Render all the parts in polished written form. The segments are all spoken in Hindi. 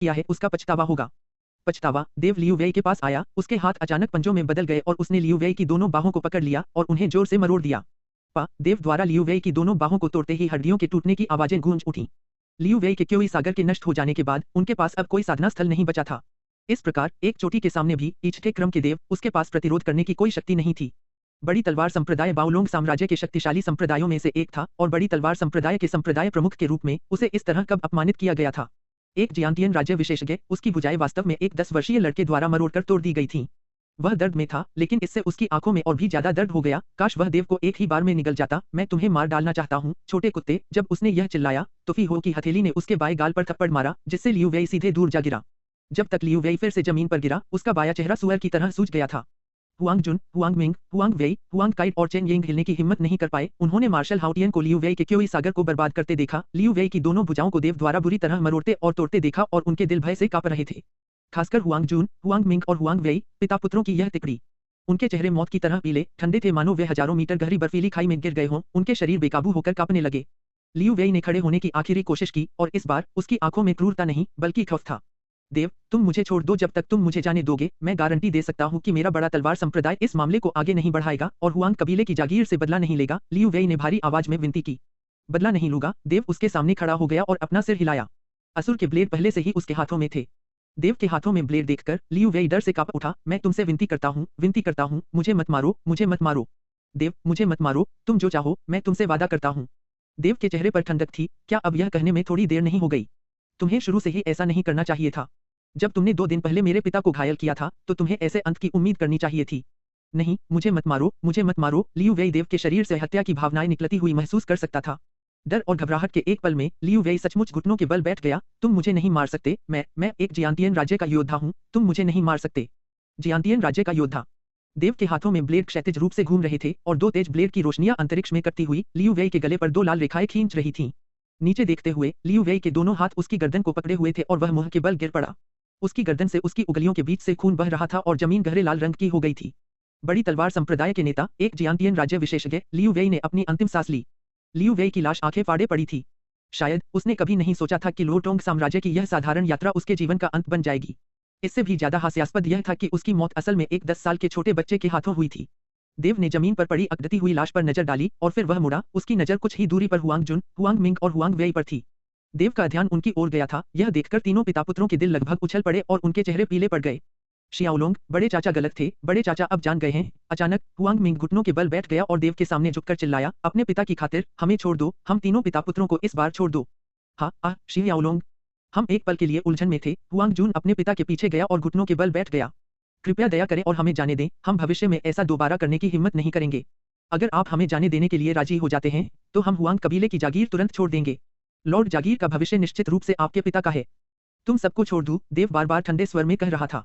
किया है उसका पछतावा होगा। पछतावा। देव लियू वेई के पास आया, उसके हाथ अचानक पंजों में बदल गए और उसने लियू वेई की दोनों बाहों को पकड़ लिया और उन्हें जोर से मरोड़ दिया। देव द्वारा लियू वेई की दोनों बाहों को तोड़ते ही हड्डियों के टूटने की आवाजें गूंज उठीं। लियू वेई के क्योई सागर के नष्ट हो जाने के बाद उनके पास अब कोई साधना स्थल नहीं बचा था। इस प्रकार एक चोटी के सामने भी इच्छे क्रम के देव उसके पास प्रतिरोध करने की कोई शक्ति नहीं थी। बड़ी तलवार संप्रदाय बाओलोंग साम्राज्य के शक्तिशाली संप्रदायों में से एक था और बड़ी तलवार संप्रदाय के संप्रदाय प्रमुख के रूप में उसे इस तरह कब अपमानित किया गया था। एक जियांतियन राज्य विशेषज्ञ, उसकी भुजाएं वास्तव में एक 10 वर्षीय लड़के द्वारा मरोड़कर तोड़ दी गई थीं। वह दर्द में था, लेकिन इससे उसकी आंखों में और भी ज्यादा दर्द हो गया। काश वह देव को एक ही बार में निगल जाता। मैं तुम्हें मार डालना चाहता हूँ, छोटे कुत्ते। जब उसने यह चिल्लाया तो फी हो की हथेली ने उसके बाएं गाल पर थप्पड़ मारा, जिससे लियू वेई सीधे दूर जा गिरा। जब तक लियू वेई फिर से जमीन पर गिरा, उसका बायां चेहरा सुअर की तरह सूज गया था। हुआंग जुन, हुआंग मिंग, हुआंग वेई, हुआंग काइट और चेन यिंग हिलने की हिम्मत नहीं कर पाए। उन्होंने मार्शल हाउटियन को लियू वेई के क्योई सागर को बर्बाद करते देखा, लियू वेई की दोनों भुजाओं को देव द्वारा बुरी तरह मरोड़ते और तोड़ते देखा और उनके दिल भय से कांप रहे थे। खासकर हुआंग जुन, हुआंग मिंग और हुआंग वेई, पिता पुत्रों की यह तिकड़ी। उनके चेहरे मौत की तरह पीले ठंडे थे, मानो वे हजारों मीटर गहरी बर्फीली खाई में गिर गए हों। उनके शरीर बेकाबू होकर कांपने लगे। लियू वेई ने खड़े होने की आखिरी कोशिश की और इस बार उसकी आंखों में क्रूरता नहीं बल्कि खौफ था। देव, तुम मुझे छोड़ दो। जब तक तुम मुझे जाने दोगे, मैं गारंटी दे सकता हूँ कि मेरा बड़ा तलवार संप्रदाय इस मामले को आगे नहीं बढ़ाएगा और हुआंग कबीले की जागीर से बदला नहीं लेगा। लियू वेई ने भारी आवाज में विनती की। बदला नहीं लूंगा। देव उसके सामने खड़ा हो गया और अपना सिर हिलाया। असुर के ब्लेड पहले से ही उसके हाथों में थे। देव के हाथों में ब्लेड देखकर लियू वेई डर से कांप उठा। मैं तुमसे विनती करता हूँ, मुझे मत मारो, मुझे मत मारो। देव, मुझे मत मारो, तुम जो चाहो, मैं तुमसे वादा करता हूँ। देव के चेहरे पर ठंडक थी। क्या अब यह कहने में थोड़ी देर नहीं हो गई? तुम्हें शुरू से ही ऐसा नहीं करना चाहिए था। जब तुमने 2 दिन पहले मेरे पिता को घायल किया था तो तुम्हें ऐसे अंत की उम्मीद करनी चाहिए थी। नहीं, मुझे मत मारो, मुझे मत मारो। लियू वेई देव के शरीर से हत्या की भावनाएं निकलती हुई महसूस कर सकता था। डर और घबराहट के एक पल में लियू वेई सचमुच घुटनों के बल बैठ गया। तुम मुझे नहीं मार सकते। मैं एक जियांतियन राज्य का योद्धा हूँ। तुम मुझे नहीं मार सकते। जियांतियन राज्य का योद्धा। देव के हाथों में ब्लेड क्षैतिज रूप से घूम रहे थे और 2 तेज ब्लेड की रोशनियां अंतरिक्ष में कटती हुई लियू वेई के गले पर 2 लाल रेखाएं खींच रही थीं। नीचे देखते हुए लियू वेई के दोनों हाथ उसकी गर्दन को पकड़े हुए थे और वह मुंह के बल गिर पड़ा। उसकी गर्दन से उसकी उंगलियों के बीच से खून बह रहा था और जमीन गहरे लाल रंग की हो गई थी। बड़ी तलवार संप्रदाय के नेता, एक जियांतियन राज्य विशेषज्ञ, लियू वेई ने अपनी अंतिम सांस ली। लियू वेई की लाश आंखें फाड़े पड़ी थी। शायद उसने कभी नहीं सोचा था कि लोटोंग साम्राज्य की यह साधारण यात्रा उसके जीवन का अंत बन जाएगी। इससे भी ज्यादा हास्यास्पद यह था कि उसकी मौत असल में एक 10 साल के छोटे बच्चे के हाथों हुई थी। देव ने जमीन पर पड़ी अकड़ती हुई लाश पर नजर डाली और फिर वह मुड़ा। उसकी नजर कुछ ही दूरी पर हुआंग जुन, हुआंग मिंग और हुआंग वेई पर थी। देव का ध्यान उनकी ओर गया था। यह देखकर तीनों पिता पुत्रों के दिल लगभग उछल पड़े और उनके चेहरे पीले पड़ गए। शियाओलोंग, बड़े चाचा गलत थे। बड़े चाचा अब जान गए हैं। अचानक हुआंग मिंग घुटनों के बल बैठ गया और देव के सामने झुककर चिल्लाया, अपने पिता की खातिर हमें छोड़ दो। हम तीनों पिता पुत्रों को इस बार छोड़ दो। हाँ, शियाओलोंग। हम एक पल के लिए उलझन में थे। हुआंग जून अपने पिता के पीछे गया और घुटनों के बल बैठ गया। कृपया दया करें और हमें जाने दें। हम भविष्य में ऐसा दोबारा करने की हिम्मत नहीं करेंगे। अगर आप हमें जाने देने के लिए राजी हो जाते हैं तो हम हुआंग कबीले की जागीर तुरंत छोड़ देंगे। लॉर्ड जागीर का भविष्य निश्चित रूप से आपके पिता का है। तुम सबको छोड़ दूं, देव बार बार ठंडे स्वर में कह रहा था।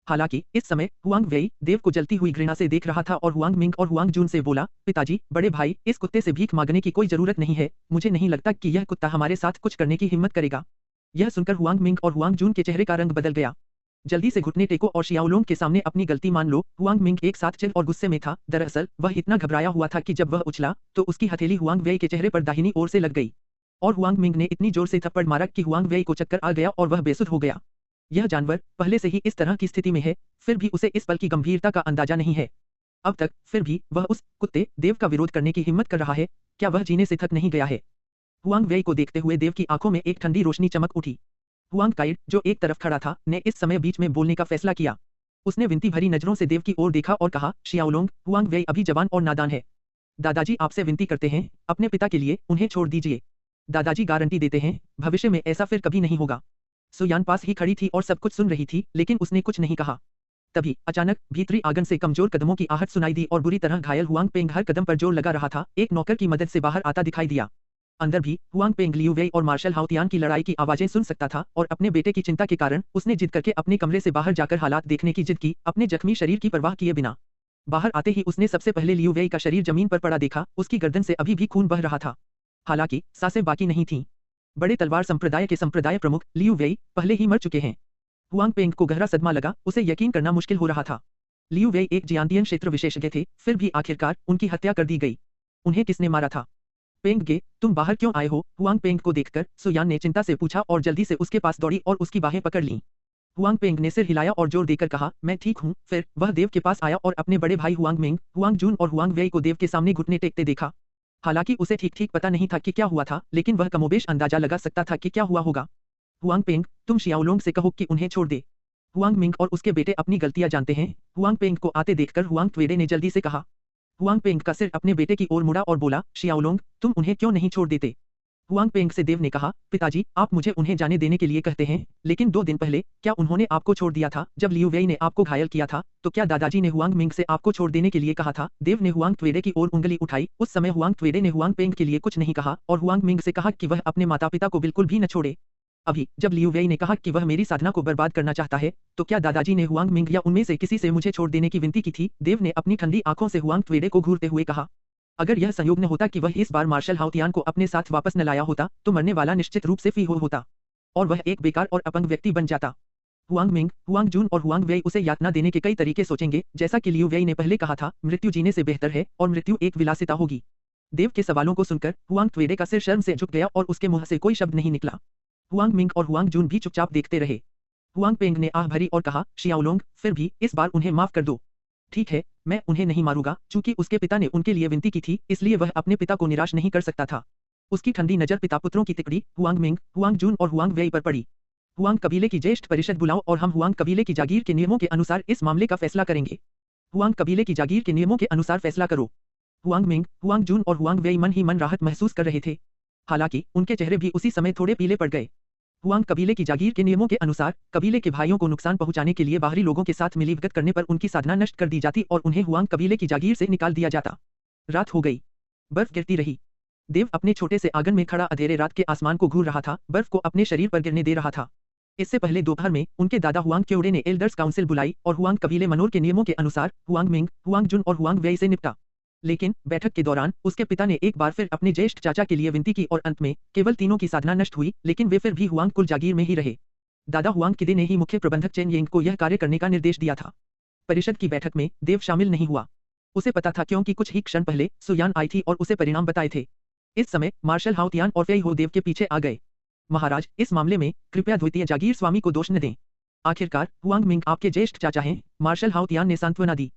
हालांकि इस समय हुआंग वेई देव को जलती हुई घृणा से देख रहा था और हुआंग मिंग और हुआंग जून से बोला, पिताजी, बड़े भाई, इस कुत्ते से भीख मांगने की कोई जरूरत नहीं है। मुझे नहीं लगता कि यह कुत्ता हमारे साथ कुछ करने की हिम्मत करेगा। यह सुनकर हुआंग मिंग और हुआंग जून के चेहरे का रंग बदल गया। जल्दी से घुटने टेको और शियाओलोंग के सामने अपनी गलती मान लो। हुआंग मिंग एक साथ चिढ़ और गुस्से में था। दरअसल वह इतना घबराया हुआ था कि जब वह उछला तो उसकी हथेली हुआंग वेई के चेहरे पर दाहिनी ओर से लग गई और हुआंग मिंग ने इतनी जोर से थप्पड़ मारा कि हुआंग वेई को चक्कर आ गया और वह बेसुध हो गया। यह जानवर पहले से ही इस तरह की स्थिति में है, फिर भी उसे इस पल की गंभीरता का अंदाजा नहीं है। अब तक फिर भी वह उस कुत्ते देव का विरोध करने की हिम्मत कर रहा है। क्या वह जीने से थक नहीं गया है? हुआंग वेई को देखते हुए देव की आंखों में एक ठंडी रोशनी चमक उठी। हुआंग काइड, जो एक तरफ खड़ा था, ने इस समय बीच में बोलने का फैसला किया। उसने विनती भरी नजरों से देव की ओर देखा और कहा, शियाओलोंग, हुआंग वेई अभी जवान और नादान है। दादाजी आपसे विनती करते हैं, अपने पिता के लिए उन्हें छोड़ दीजिए। दादाजी गारंटी देते हैं, भविष्य में ऐसा फिर कभी नहीं होगा। सुयान पास ही खड़ी थी और सब कुछ सुन रही थी, लेकिन उसने कुछ नहीं कहा। तभी अचानक भीतरी आंगन से कमजोर कदमों की आहट सुनाई दी और बुरी तरह घायल हुआंग पेंग हर कदम पर जोर लगा रहा था। एक नौकर की मदद से बाहर आता दिखाई दिया। अंदर भी हुआंग पेंग लियू वेई और मार्शल हाउतियान की लड़ाई की आवाजें सुन सकता था और अपने बेटे की चिंता के कारण उसने जिद करके अपने कमरे से बाहर जाकर हालात देखने की जिद की, अपने जख्मी शरीर की परवाह किए बिना। बाहर आते ही उसने सबसे पहले लियू वेई का शरीर जमीन पर पड़ा देखा। उसकी गर्दन से अभी भी खून बह रहा था, हालांकि सांसें बाकी नहीं थीं। बड़े तलवार संप्रदाय के संप्रदाय प्रमुख लियू वेई पहले ही मर चुके हैं। हुआंग पेंग को गहरा सदमा लगा, उसे यकीन करना मुश्किल हो रहा था। लियू वेई एक जियांतियन क्षेत्र विशेषज्ञ थे, फिर भी आखिरकार उनकी हत्या कर दी गई। उन्हें किसने मारा था? पेंग गे, तुम बाहर क्यों आए हो? हुआंग पेंग को देखकर सुयान ने चिंता से पूछा और जल्दी से उसके पास दौड़ी और उसकी बाहें पकड़ लीं। हुआंग पेंग ने सिर हिलाया और जोर देकर कहा, मैं ठीक हूँ। फिर वह देव के पास आया और अपने बड़े भाई हुआंग मिंग, हुआंग जून और हुआंग वेई को देव के सामने घुटने टेकते देखा। हालांकि उसे ठीक ठीक पता नहीं था कि क्या हुआ था, लेकिन वह कमोबेश अंदाजा लगा सकता था कि क्या हुआ होगा। हुआंग पेंग, तुम शियाओलोंग से कहो कि उन्हें छोड़ दे। हुआंग मिंग और उसके बेटे अपनी गलतियां जानते हैं। हुआंग पेंग को आते देखकर हुआंग ट्वेडे ने जल्दी से कहा। हुआंग पेंग का सिर अपने बेटे की ओर मुड़ा और बोला, शियाओलोंग, तुम उन्हें क्यों नहीं छोड़ देते? हुआंग पेंग से देव ने कहा, पिताजी, आप मुझे उन्हें जाने देने के लिए कहते हैं, लेकिन 2 दिन पहले क्या उन्होंने आपको छोड़ दिया था? जब लियू वेई ने आपको घायल किया था, तो क्या दादाजी ने हुआंग मिंग से आपको छोड़ देने के लिए कहा था? देव ने हुआंग ट्वेडे की ओर उंगली उठाई। उस समय हुआंग ट्वेडे ने हुआंग पेंग के लिए कुछ नहीं कहा और हुआंग मिंग से कहा कि वह अपने माता पिता को बिल्कुल भी न छोड़े। अभी जब लियू वेई ने कहा कि वह मेरी साधना को बर्बाद करना चाहता है, तो क्या दादाजी ने हुआंग मिंग या उनमें से किसी से मुझे छोड़ देने की विनती की थी? देव ने अपनी ठंडी आंखों से हुआंग ट्वेडे को घूरते हुए कहा। अगर यह संयोग न होता कि वह इस बार मार्शल हाउतियान को अपने साथ वापस न लाया होता, तो मरने वाला निश्चित रूप से फी हो होता और वह एक बेकार और अपंग व्यक्ति बन जाता। हुआंग मिंग, हुआंग जून और हुआंग वेई उसे यातना देने के कई तरीके सोचेंगे। जैसा कि लियू वेई ने पहले कहा था, मृत्यु जीने से बेहतर है और मृत्यु एक विलासिता होगी। देव के सवालों को सुनकर हुआंग ट्वेडे का सिर शर्म से झुक गया और उसके मुंह से कोई शब्द नहीं निकला। हुआंग मिंग और हुआंग जून भी चुपचाप देखते रहे। हुआंग पेंग ने आह भरी और कहा, शियाओलोंग, फिर भी इस बार उन्हें माफ कर दो। ठीक है, मैं उन्हें नहीं मारूंगा। चूंकि उसके पिता ने उनके लिए विनती की थी, इसलिए वह अपने पिता को निराश नहीं कर सकता था। उसकी ठंडी नजर पिता पुत्रों की तिकड़ी हुआंग मिंग, हुआंग जून और हुआंग वेई पर पड़ी। हुआंग कबीले की ज्येष्ठ परिषद बुलाओ और हम हुआंग कबीले की जागीर के नियमों के अनुसार इस मामले का फैसला करेंगे। हुआंग कबीले की जागीर के नियमों के अनुसार फैसला करो। हुआंग मिंग, हुआंग जून और हुआंग वेई मन ही मन राहत महसूस कर रहे थे। हालांकि उनके चेहरे भी उसी समय थोड़े पीले पड़ गए। हुआंग कबीले की जागीर के नियमों के अनुसार कबीले के भाइयों को नुकसान पहुंचाने के लिए बाहरी लोगों के साथ मिलीभगत करने पर उनकी साधना नष्ट कर दी जाती और उन्हें हुआंग कबीले की जागीर से निकाल दिया जाता। रात हो गई। बर्फ गिरती रही। देव अपने छोटे से आंगन में खड़ा अंधेरे रात के आसमान को घूर रहा था, बर्फ को अपने शरीर पर गिरने दे रहा था। इससे पहले दोपहर में उनके दादा हुआंग क्योड़े ने एल्डर्स काउंसिल बुलाई और हुआंग कबीले मनोर के नियमों के अनुसार हुआंग मिंग, हुआंग जुन और हुआंग वेई से निपटा। लेकिन बैठक के दौरान उसके पिता ने एक बार फिर अपने ज्येष्ठ चाचा के लिए विनती की और अंत में केवल तीनों की साधना नष्ट हुई, लेकिन वे फिर भी हुआंग कुल जागीर में ही रहे। दादा हुआंग किदे ने ही मुख्य प्रबंधक चेन येंग को यह कार्य करने का निर्देश दिया था। परिषद की बैठक में देव शामिल नहीं हुआ। उसे पता था क्योंकि कुछ ही क्षण पहले सुयान आई थी और उसे परिणाम बताए थे। इस समय मार्शल हाउतियान और फेई हो देव के पीछे आ गए। महाराज, इस मामले में कृपया द्वितीय जागीर स्वामी को दोष न दें। आखिरकार हुआंग मिंग आपके ज्येष्ठ चाचा हैं, मार्शल हाउतियान ने सांत्वना दी।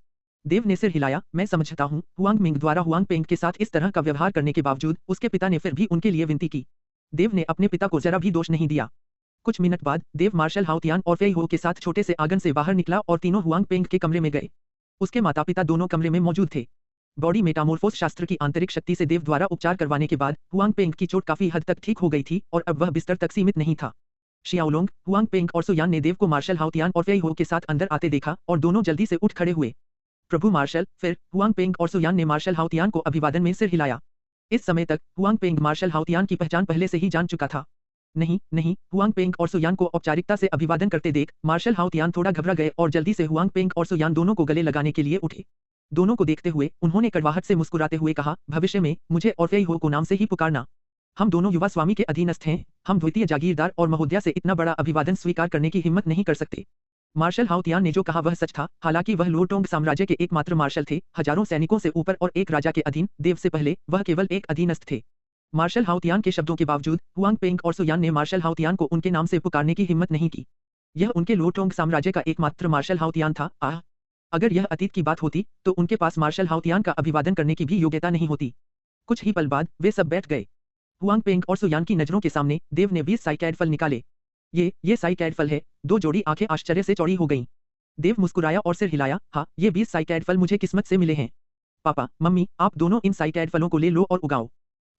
देव ने सिर हिलाया, मैं समझता हूँ। हुआंग मिंग द्वारा हुआंग पेंग के साथ इस तरह का व्यवहार करने के बावजूद उसके पिता ने फिर भी उनके लिए विनती की। देव ने अपने पिता को जरा भी दोष नहीं दिया। कुछ मिनट बाद देव मार्शल हाउतियान और फेई हो के साथ छोटे से आंगन से बाहर निकला और तीनों हुआंग पेंग के कमरे में गए। उसके माता पिता दोनों कमरे में मौजूद थे। बॉडी मेटामोर्फोस शास्त्र की आंतरिक शक्ति से देव द्वारा उपचार करवाने के बाद हुआंग पेंग की चोट काफी हद तक ठीक हो गई थी और अब वह बिस्तर तक सीमित नहीं था। शियाओलोंग, हुआंग पेंग और सुयान ने देव को मार्शल हाउतियान और फेई हो के साथ अंदर आते देखा और दोनों जल्दी से उठ खड़े हुए। प्रभु मार्शल। फिर हुआंग पेंग और सुयान ने मार्शल हाउतियान को अभिवादन में सिर हिलाया। इस समय तक हुआंग पेंग मार्शल हाउतियान की पहचान पहले से ही जान चुका था। नहीं नहीं, हुआंग पेंग और सुयान को औपचारिकता से अभिवादन करते देख मार्शल हाउतियान थोड़ा घबरा गए और जल्दी से हुआंग पेंग और सुयान दोनों को गले लगाने के लिए उठे। दोनों को देखते हुए उन्होंने कड़वाहट से मुस्कुराते हुए कहा, भविष्य में मुझे और फेई हो को नाम से ही पुकारना। हम दोनों युवा स्वामी के अधीनस्थ हैं। हम द्वितीय जागीरदार और महोदया से इतना बड़ा अभिवादन स्वीकार करने की हिम्मत नहीं कर सकते। मार्शल हाउतियान ने जो कहा वह सच था। हालांकि वह लोटोंग साम्राज्य के एकमात्र मार्शल थे, हजारों सैनिकों से ऊपर और एक राजा के अधीन। देव से पहले वह केवल एक अधीनस्थ थे। मार्शल हाउतियान के शब्दों के बावजूद हुआंग पेंग और सुयान ने मार्शल हाउतियान को उनके नाम से पुकारने की हिम्मत नहीं की। यह उनके लोटोंग साम्राज्य का एकमात्र मार्शल हाउतियान था। अगर यह अतीत की बात होती तो उनके पास मार्शल हाउतियान का अभिवादन करने की भी योग्यता नहीं होती। कुछ ही पल बाद वे सब बैठ गए। हुआंग पेंग और सुयान की नजरों के सामने देव ने 20 साइकैड फल निकाले। ये साइकैड फल है। 2 जोड़ी आंखें आश्चर्य से चौड़ी हो गईं। देव मुस्कुराया और सिर हिलाया, हाँ, ये 20 साइकैड फल मुझे किस्मत से मिले हैं। पापा, मम्मी, आप दोनों इन साइकैड फलों को ले लो और उगाओ।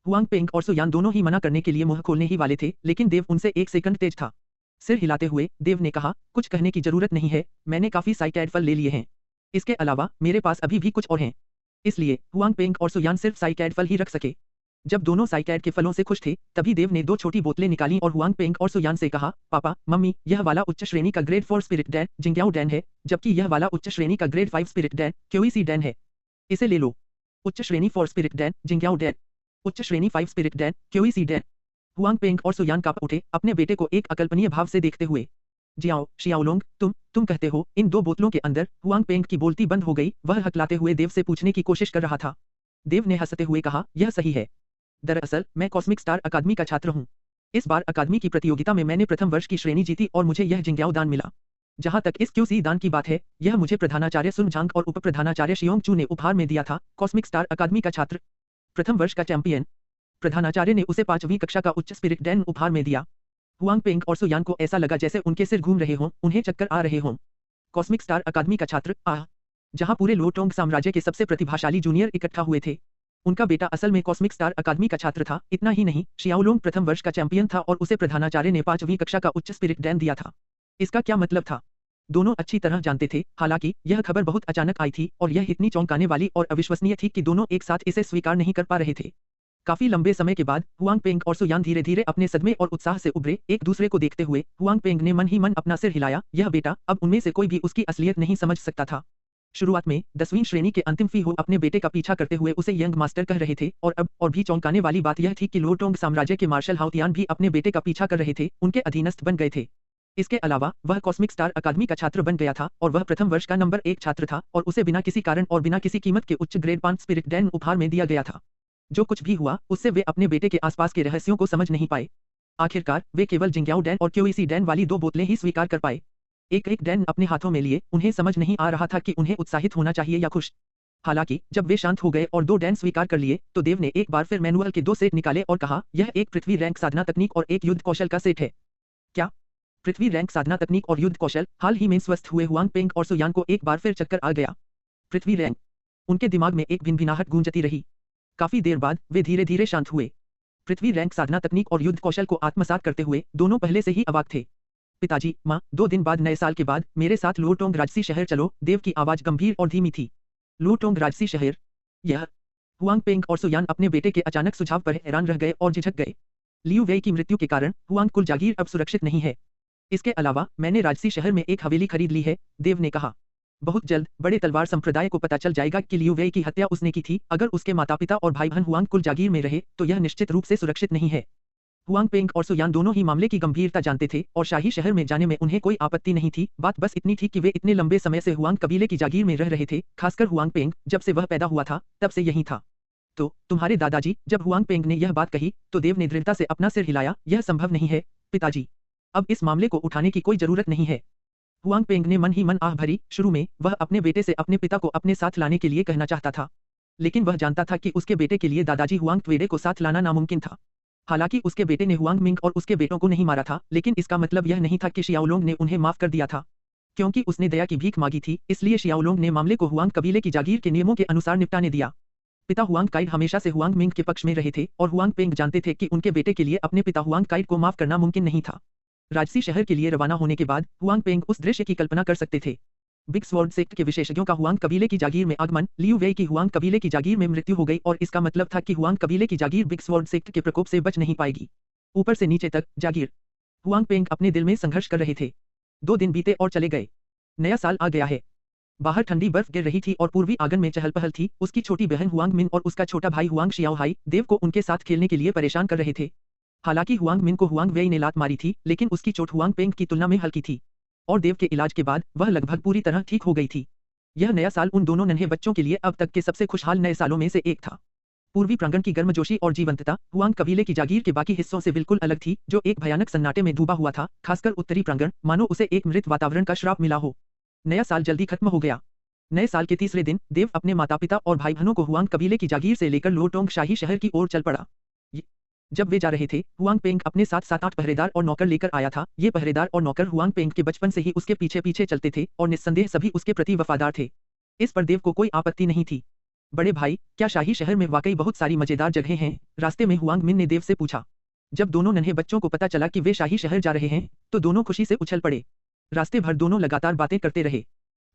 हुआंग पेंग और सुयान दोनों ही मना करने के लिए मुंह खोलने ही वाले थे, लेकिन देव उनसे 1 सेकंड तेज था। सिर हिलाते हुए देव ने कहा, कुछ कहने की जरूरत नहीं है, मैंने काफी साइकैड फल ले लिए हैं। इसके अलावा मेरे पास अभी भी कुछ और हैं। इसलिए हुआंग पेंग और सुयान सिर्फ साइकैड फल ही रख सके। जब दोनों साइकैड के फलों से खुश थे, तभी देव ने 2 छोटी बोतलें निकालीं और हुआंग पेंग और सुयान से कहा, पापा, मम्मी, यह वाला उच्च श्रेणी का ग्रेड 4 स्पिरिट डैन जिंग्याओ डैन है, जबकि यह वाला उच्च श्रेणी का ग्रेड 5 स्पिरिट डैन क्योईसी डैन है। इसे ले लो। उच्च श्रेणी 4 स्पिरिट डैन जिंग्याओ डैन, उच्च श्रेणी 5 स्पिरिट डैन क्योईसी डैन। हुआंग पेंग और सुयान कांप उठे, अपने बेटे को एक अकल्पनीय भाव से देखते हुए। जियाओ, शियाओलोंग, तुम कहते हो इन 2 बोतलों के अंदर? हुआंग पेंग की बोलती बंद हो गई। वह हकलाते हुए देव से पूछने की कोशिश कर रहा था। देव ने हंसते हुए कहा, यह सही है। दरअसल मैं कॉस्मिक स्टार अकादमी का छात्र हूँ। इस बार अकादमी की प्रतियोगिता में मैंने प्रथम वर्ष की श्रेणी जीती और मुझे यह जिंग्याओ दान मिला। जहां तक इस क्यूसी दान की बात है, यह मुझे प्रधानाचार्य सुन झांग और उप प्रधानाचार्य शियोंग चू ने उपहार में दिया था। कॉस्मिक स्टार अकादमी का छात्र, प्रथम वर्ष का चैंपियन। प्रधानाचार्य ने उसे 5वीं कक्षा का उच्च स्पिरिट डैन उपहार में दिया। हुआंग पेंग और सुयान को ऐसा लगा जैसे उनके सिर घूम रहे हों, उन्हें चक्कर आ रहे हों। कॉस्मिक स्टार अकादमी का छात्र, जहां पूरे लोटोंग साम्राज्य के सबसे प्रतिभाशाली जूनियर इकट्ठा हुए थे। उनका बेटा असल में कॉस्मिक स्टार अकादमी का छात्र था। इतना ही नहीं, शियाओलोंग प्रथम वर्ष का चैंपियन था और उसे प्रधानाचार्य ने 5वीं कक्षा का उच्च स्पिरिट डैन दिया था। इसका क्या मतलब था? दोनों अच्छी तरह जानते थे। हालांकि यह खबर बहुत अचानक आई थी और यह इतनी चौंकाने वाली और अविश्वसनीय थी कि दोनों एक साथ इसे स्वीकार नहीं कर पा रहे थे। काफी लंबे समय के बाद हुआंग पेंग और सुयान धीरे धीरे अपने सदमे और उत्साह से उभरे। एक दूसरे को देखते हुए हुआंग पेंग ने मन ही मन अपना सिर हिलाया। यह बेटा, अब उनमें से कोई भी उसकी असलियत नहीं समझ सकता था। शुरुआत में 10वीं श्रेणी के अंतिम फी हो अपने बेटे का पीछा करते हुए उसे यंग मास्टर कह रहे थे और अब और भी चौंकाने वाली बात यह थी कि लोटोंग साम्राज्य के मार्शल हाउतियान भी अपने बेटे का पीछा कर रहे थे, उनके अधीनस्थ बन गए थे। इसके अलावा वह कॉस्मिक स्टार अकादमी का छात्र बन गया था और वह प्रथम वर्ष का नंबर 1 छात्र था और उसे बिना किसी कारण और बिना किसी कीमत के उच्च ग्रेड 5 स्पिरिट डैन उपहार में दिया गया था। जो कुछ भी हुआ, उससे वे अपने बेटे के आसपास के रहस्यों को समझ नहीं पाए। आखिरकार वे केवल जिंग्याओ डैन और क्यूईसी डैन वाली 2 बोतलें ही स्वीकार कर पाए। एक एक डैन अपने हाथों में लिए उन्हें समझ नहीं आ रहा था कि उन्हें उत्साहित होना चाहिए या खुश। हालांकि जब वे शांत हो गए और 2 डैन स्वीकार कर लिए तो देव ने एक बार फिर मैनुअल के 2 सेट निकाले और कहा, यह एक पृथ्वी रैंक साधना तकनीक और एक युद्ध कौशल का सेट है। क्या? पृथ्वी रैंक साधना तकनीक और युद्ध कौशल? हाल ही में स्वस्थ हुए हुआंग पेंग और सुयान को एक बार फिर चक्कर आ गया। पृथ्वी रैंक? उनके दिमाग में एक भिनभिनाहट गूंजती रही। काफी देर बाद वे धीरे धीरे शांत हुए। पृथ्वी रैंक साधना तकनीक और युद्ध कौशल को आत्मसात करते हुए दोनों पहले से ही अवाक थे। पिताजी, माँ, 2 दिन बाद नए साल के बाद मेरे साथ लोटोंग राजसी शहर चलो। देव की आवाज गंभीर और धीमी थी। लोटोंग राजसी शहर? यह? हुआंग पेंग और सुयान अपने बेटे के अचानक सुझाव पर हैरान रह गए और झिझक गए। लियू वेई की मृत्यु के कारण हुआंग कुल जागीर अब सुरक्षित नहीं है। इसके अलावा मैंने राजसी शहर में एक हवेली खरीद ली है, देव ने कहा। बहुत जल्द बड़े तलवार संप्रदाय को पता चल जाएगा कि लियू वेई की हत्या उसने की थी। अगर उसके माता पिता और भाई बहन हुआंग कुल जागीर में रहे तो यह निश्चित रूप से सुरक्षित नहीं है। हुआंग पेंग और सुयान दोनों ही मामले की गंभीरता जानते थे और शाही शहर में जाने में उन्हें कोई आपत्ति नहीं थी। बात बस इतनी थी कि वे इतने लंबे समय से हुआंग कबीले की जागीर में रह रहे थे। खासकर हुआंग पेंग, जब से वह पैदा हुआ था तब से यही था। तो तुम्हारे दादाजी? जब हुआंग पेंग ने यह बात कही तो देव ने दृढ़ता से अपना सिर हिलाया। यह संभव नहीं है पिताजी, अब इस मामले को उठाने की कोई जरूरत नहीं है। हुआंग पेंग ने मन ही मन आह भरी। शुरू में वह अपने बेटे से अपने पिता को अपने साथ लाने के लिए कहना चाहता था, लेकिन वह जानता था कि उसके बेटे के लिए दादाजी हुआंग त्वेडे को साथ लाना नामुमकिन था। हालांकि उसके बेटे ने हुआंग मिंग और उसके बेटों को नहीं मारा था, लेकिन इसका मतलब यह नहीं था कि शियाओलोंग ने उन्हें माफ कर दिया था। क्योंकि उसने दया की भीख मांगी थी, इसलिए शियाओलोंग ने मामले को हुआंग कबीले की जागीर के नियमों के अनुसार निपटाने दिया। पिता हुआंग काइड हमेशा से हुआंग मिंग के पक्ष में रहे थे और हुआंग पेंग जानते थे कि उनके बेटे के लिए अपने पिता हुआंग काइड को माफ करना मुमकिन नहीं था। राजसी शहर के लिए रवाना होने के बाद हुआंग पेंग उस दृश्य की कल्पना कर सकते थे। बिग स्वॉर्ड सेक्ट के विशेषज्ञों का हुआंग कबीले की जागीर में आगमन, लियू वेई की हुआंग कबीले की जागीर में मृत्यु हो गई और इसका मतलब था कि हुआंग कबीले की जागीर बिग स्वॉर्ड सेक्ट के प्रकोप से बच नहीं पाएगी। ऊपर से नीचे तक जागीर। हुआंग पेंग अपने दिल में संघर्ष कर रहे थे। 2 दिन बीते और चले गए। नया साल आ गया है। बाहर ठंडी बर्फ गिर रही थी और पूर्वी आंगन में चहल पहल थी। उसकी छोटी बहन हुआंग मिन और उसका छोटा भाई हुआंग शियाओहाई देव को उनके साथ खेलने के लिए परेशान कर रहे थे। हालांकि हुआंग मिन को हुआंग वेई ने लात मारी थी, लेकिन उसकी चोट हुआंग पेंग की तुलना में हल्की थी और देव के इलाज के बाद वह लगभग पूरी तरह ठीक हो गई थी। यह नया साल उन दोनों नन्हे बच्चों के लिए अब तक के सबसे खुशहाल नए सालों में से एक था। पूर्वी प्रांगण की गर्मजोशी और जीवंतता हुआंग कबीले की जागीर के बाकी हिस्सों से बिल्कुल अलग थी, जो एक भयानक सन्नाटे में डूबा हुआ था। खासकर उत्तरी प्रांगण, मानो उसे एक मृत वातावरण का श्राप मिला हो। नया साल जल्दी खत्म हो गया। नए साल के तीसरे दिन देव अपने माता पिता और भाई बहनों को हुआंग कबीले की जागीर से लेकर लोटोंग शाही शहर की ओर चल पड़ा। जब वे जा रहे थे, हुआंग पेंग अपने साथ 7-8 पहरेदार और नौकर लेकर आया था। ये पहरेदार और नौकर हुआंग पेंग के बचपन से ही उसके पीछे पीछे चलते थे और निस्संदेह सभी उसके प्रति वफादार थे। इस पर देव को कोई आपत्ति नहीं थी। बड़े भाई, क्या शाही शहर में वाकई बहुत सारी मजेदार जगहें हैं? रास्ते में हुआंग मिन ने देव से पूछा। जब दोनों नन्हे बच्चों को पता चला कि वे शाही शहर जा रहे हैं तो दोनों खुशी से उछल पड़े। रास्ते भर दोनों लगातार बातें करते रहे।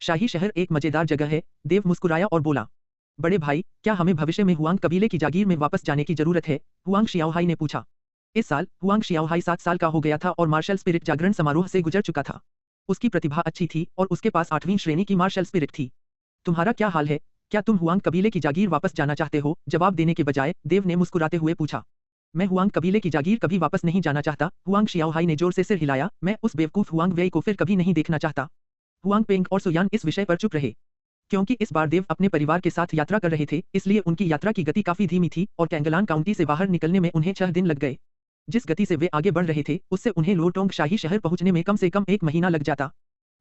शाही शहर एक मजेदार जगह है, देव मुस्कुराया और बोला। बड़े भाई, क्या हमें भविष्य में हुआंग कबीले की जागीर में वापस जाने की जरूरत है? हुआंग शियाओहाई ने पूछा। इस साल हुआंग शियाओहाई 7 साल का हो गया था और मार्शल स्पिरिट जागरण समारोह से गुजर चुका था। उसकी प्रतिभा अच्छी थी और उसके पास 8वीं श्रेणी की मार्शल स्पिरिट थी। तुम्हारा क्या हाल है? क्या तुम हुआंग कबीले की जागीर वापस जाना चाहते हो? जवाब देने के बजाय देव ने मुस्कुराते हुए पूछा। मैं हुआंग कबीले की जागीर कभी वापस नहीं जाना चाहता। हुआंग शियाओहाई ने जोर से सिर हिलाया। मैं उस बेवकूफ हुआंग वेई को फिर कभी नहीं देखना चाहता। हुआंग पेंग और सुयान इस विषय पर चुप रहे। क्योंकि इस बार देव अपने परिवार के साथ यात्रा कर रहे थे, इसलिए उनकी यात्रा की गति काफी धीमी थी और कैंगलान काउंटी से बाहर निकलने में उन्हें 6 दिन लग गए। जिस गति से वे आगे बढ़ रहे थे, उससे उन्हें लोटोंग शाही शहर पहुंचने में कम से कम 1 महीना लग जाता।